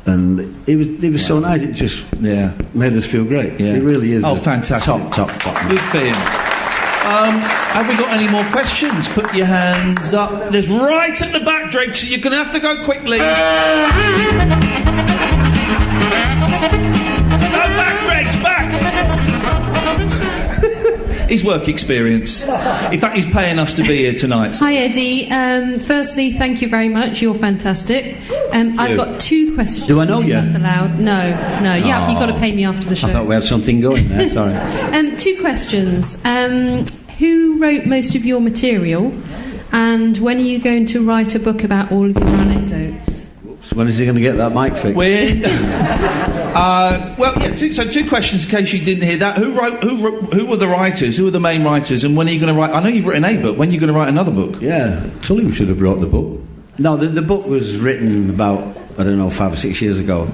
And it was so nice. It just made us feel great. Yeah. It really is. Oh, fantastic! Top. Good for him. Have we got any more questions? Put your hands up. There's right at the back, Drake. So you're going to have to go quickly. Go back, Drake. Back. His work experience. In fact, he's paying us to be here tonight. Hi, Eddie. Firstly, thank you very much. You're fantastic. I've got 2 questions. Do I know you? That's allowed. No. Yeah, you've got to pay me after the show. I thought we had something going there. Sorry. 2 questions. Who wrote most of your material, and when are you going to write a book about all of your anecdotes? When is he going to get that mic fixed? So 2 questions in case you didn't hear that. Who were the writers? Who were the main writers? And when are you going to write? I know you've written a book. When are you going to write another book? Yeah, Tully should have brought the book. No, the book was written about 5 or 6 years ago.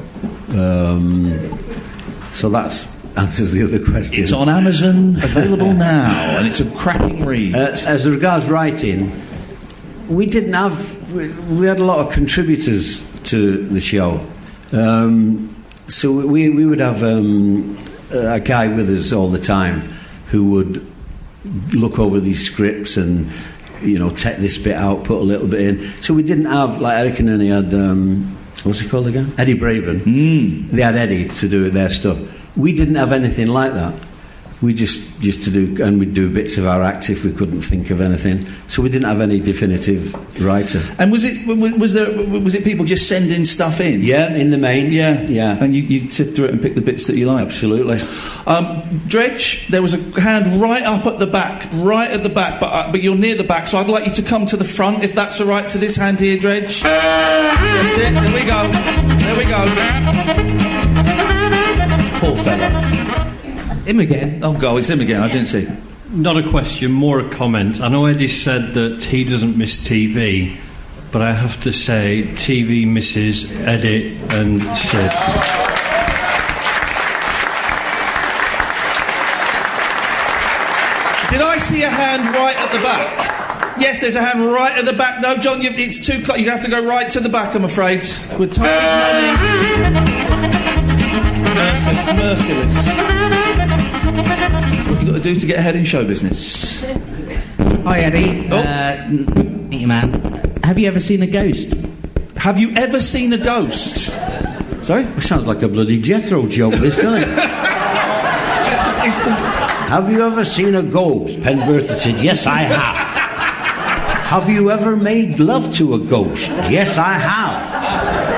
So that answers the other question. It's on Amazon, available now, and it's a cracking read. As regards writing, we didn't have. We had a lot of contributors to the show. So we would have a guy with us all the time who would look over these scripts and, take this bit out, put a little bit in. So we didn't have, like Eric and Ernie had, what's he called again? Eddie Braben. They had Eddie to do their stuff. We didn't have anything like that. We just to do, and we'd do bits of our act if we couldn't think of anything. So we didn't have any definitive writer. And was it people just sending stuff in? Yeah, in the main. Yeah. And you sift through it and pick the bits that you like. Absolutely. Dredge, there was a hand right up at the back, but you're near the back, so I'd like you to come to the front, if that's all right, to this hand here, Dredge. That's it. There we go. Poor fella. Him again. Oh, God, it's him again. I didn't see. Not a question, more a comment. I know Eddie said that he doesn't miss TV, but I have to say TV misses Eddie and Sid. Did I see a hand right at the back? Yes, there's a hand right at the back. No, John, it's too close. You have to go right to the back, I'm afraid. With time is money. It's merciless. That's what you've got to do to get ahead in show business. Hi, Eddie. Meet your man. Have you ever seen a ghost? Have you ever seen a ghost? Sorry? It sounds like a bloody Jethro joke, this, doesn't it? Have you ever seen a ghost? Penbertha said, yes, I have. Have you ever made love to a ghost? Yes, I have.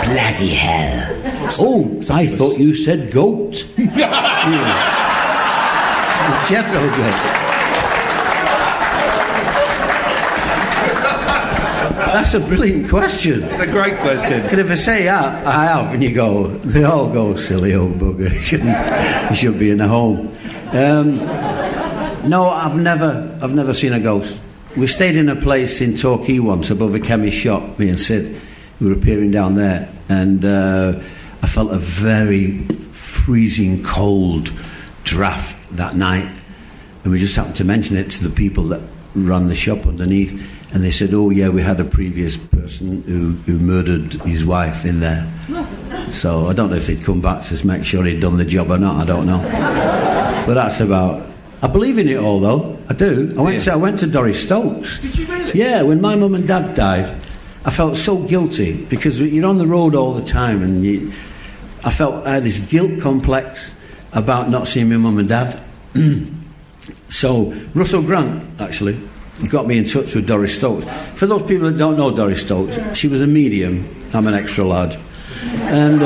Bloody hell. Oh, I thought you said goat. Jethro joke. That's a brilliant question. It's a great question. Could if I say I have, and you go, they all go, silly old bugger. You should be in a home. No, I've never seen a ghost. We stayed in a place in Torquay once above a chemist shop. Me and Sid, we were appearing down there, and I felt a very freezing cold draft that night, and we just happened to mention it to the people that ran the shop underneath, and they said, oh yeah, we had a previous person who murdered his wife in there. So I don't know if they'd come back to make sure he'd done the job or not, I don't know. But that's about... I believe in it all, though. I do. I went to Doris Stokes. Did you really? Yeah, when my mum and dad died, I felt so guilty because you're on the road all the time, and I had this guilt complex about not seeing my mum and dad. So Russell Grant actually got me in touch with Doris Stokes. For those people that don't know Doris Stokes, she was a medium. I'm an extra large, and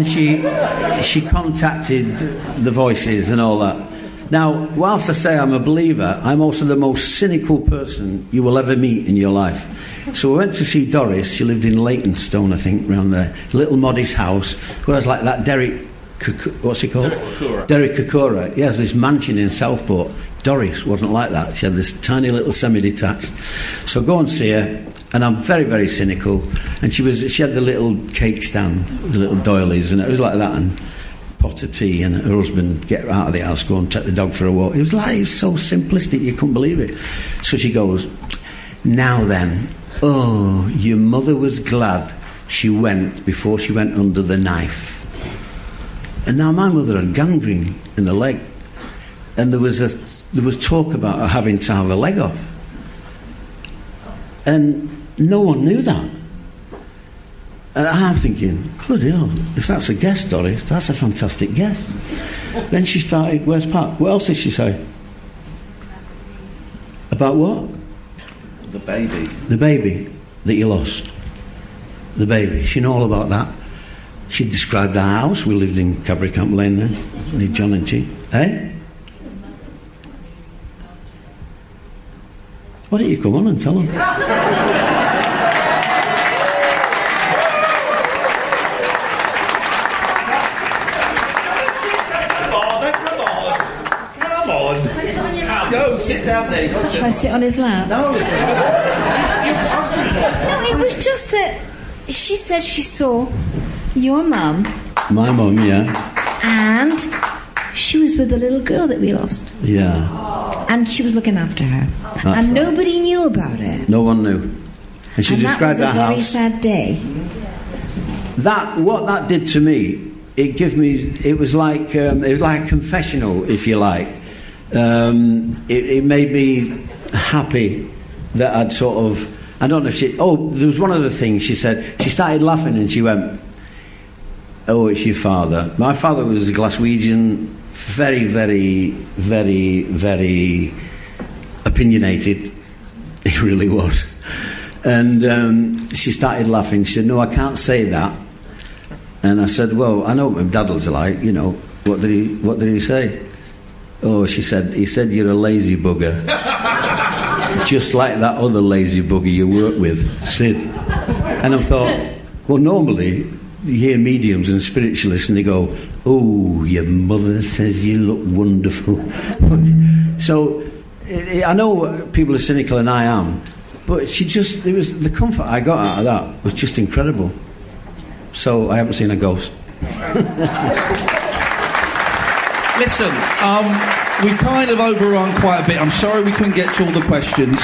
she contacted the Voices and all that, Now, whilst I say I'm a believer, I'm also the most cynical person you will ever meet in your life. So we went to see Doris. She lived in Maidstone, I think, around there. Little modest house. Whereas like that Derek... what's he called? Derek Kokora. He has this mansion in Southport. Doris wasn't like that. She had this tiny little semi-detached. So go and see her, and I'm very, very cynical. And she had the little cake stand, the little doilies, and it was like that, and pot of tea, and her husband get her out of the house, go and take the dog for a walk. It was so simplistic, you couldn't believe it. So she goes, now then, oh, your mother was glad she went before she went under the knife. And now my mother had gangrene in the leg, and there was talk about her having to have a leg off, and no one knew that. And I'm thinking, bloody hell, if that's a guess, Doris, that's a fantastic guess. Then she started, where's Pat? What else did she say? About what? The baby. The baby that you lost. The baby. She knew all about that. She described our house. We lived in Cadbury Camp Lane then, near John and G. Eh? Why don't you come on and tell them? Come on. Go, sit down there. Shall I sit on his lap? No. No, it was just that she said she saw your mum. My mum, yeah. And she was with the little girl that we lost. Yeah. And she was looking after her. That's and nobody knew about it. No one knew. And she described that was a our very house. sad day. What that did to me, it was like a confessional, if you like. It made me happy that I'd sort of, I don't know if there was one other thing she said. She started laughing and she went, oh, it's your father. My father was a Glaswegian, very, very, very, very opinionated. He really was. And she started laughing. She said, no, I can't say that. And I said, well, I know what my dad was like, you know. What did he say? Oh, she said, he said you're a lazy bugger. Just like that other lazy bugger you work with, Sid. And I thought, well, normally you hear mediums and spiritualists and they go, oh, your mother says you look wonderful. So I know people are cynical, and I am, but it was the comfort I got out of that was just incredible. So I haven't seen a ghost. Listen, we kind of overrun quite a bit. I'm sorry we couldn't get to all the questions.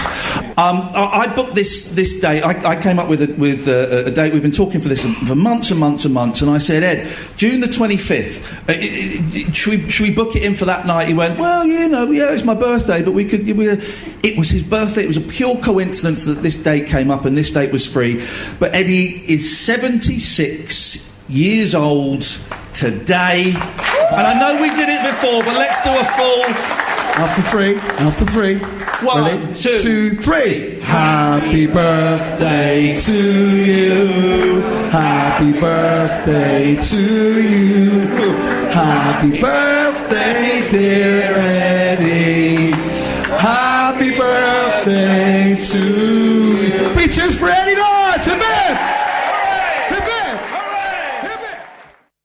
I booked this date. I came up with a date. We've been talking for this for months and months and months. And I said, Ed, June the 25th. Should we book it in for that night? He went, well, it's my birthday, but we could. It was his birthday. It was a pure coincidence that this date came up and this date was free. But Eddie is 76 years old today. And I know we did it before, but let's do a full... After three. 1, 2, 3. Happy birthday to you. Happy birthday to you. Happy birthday, dear Eddie. Happy birthday to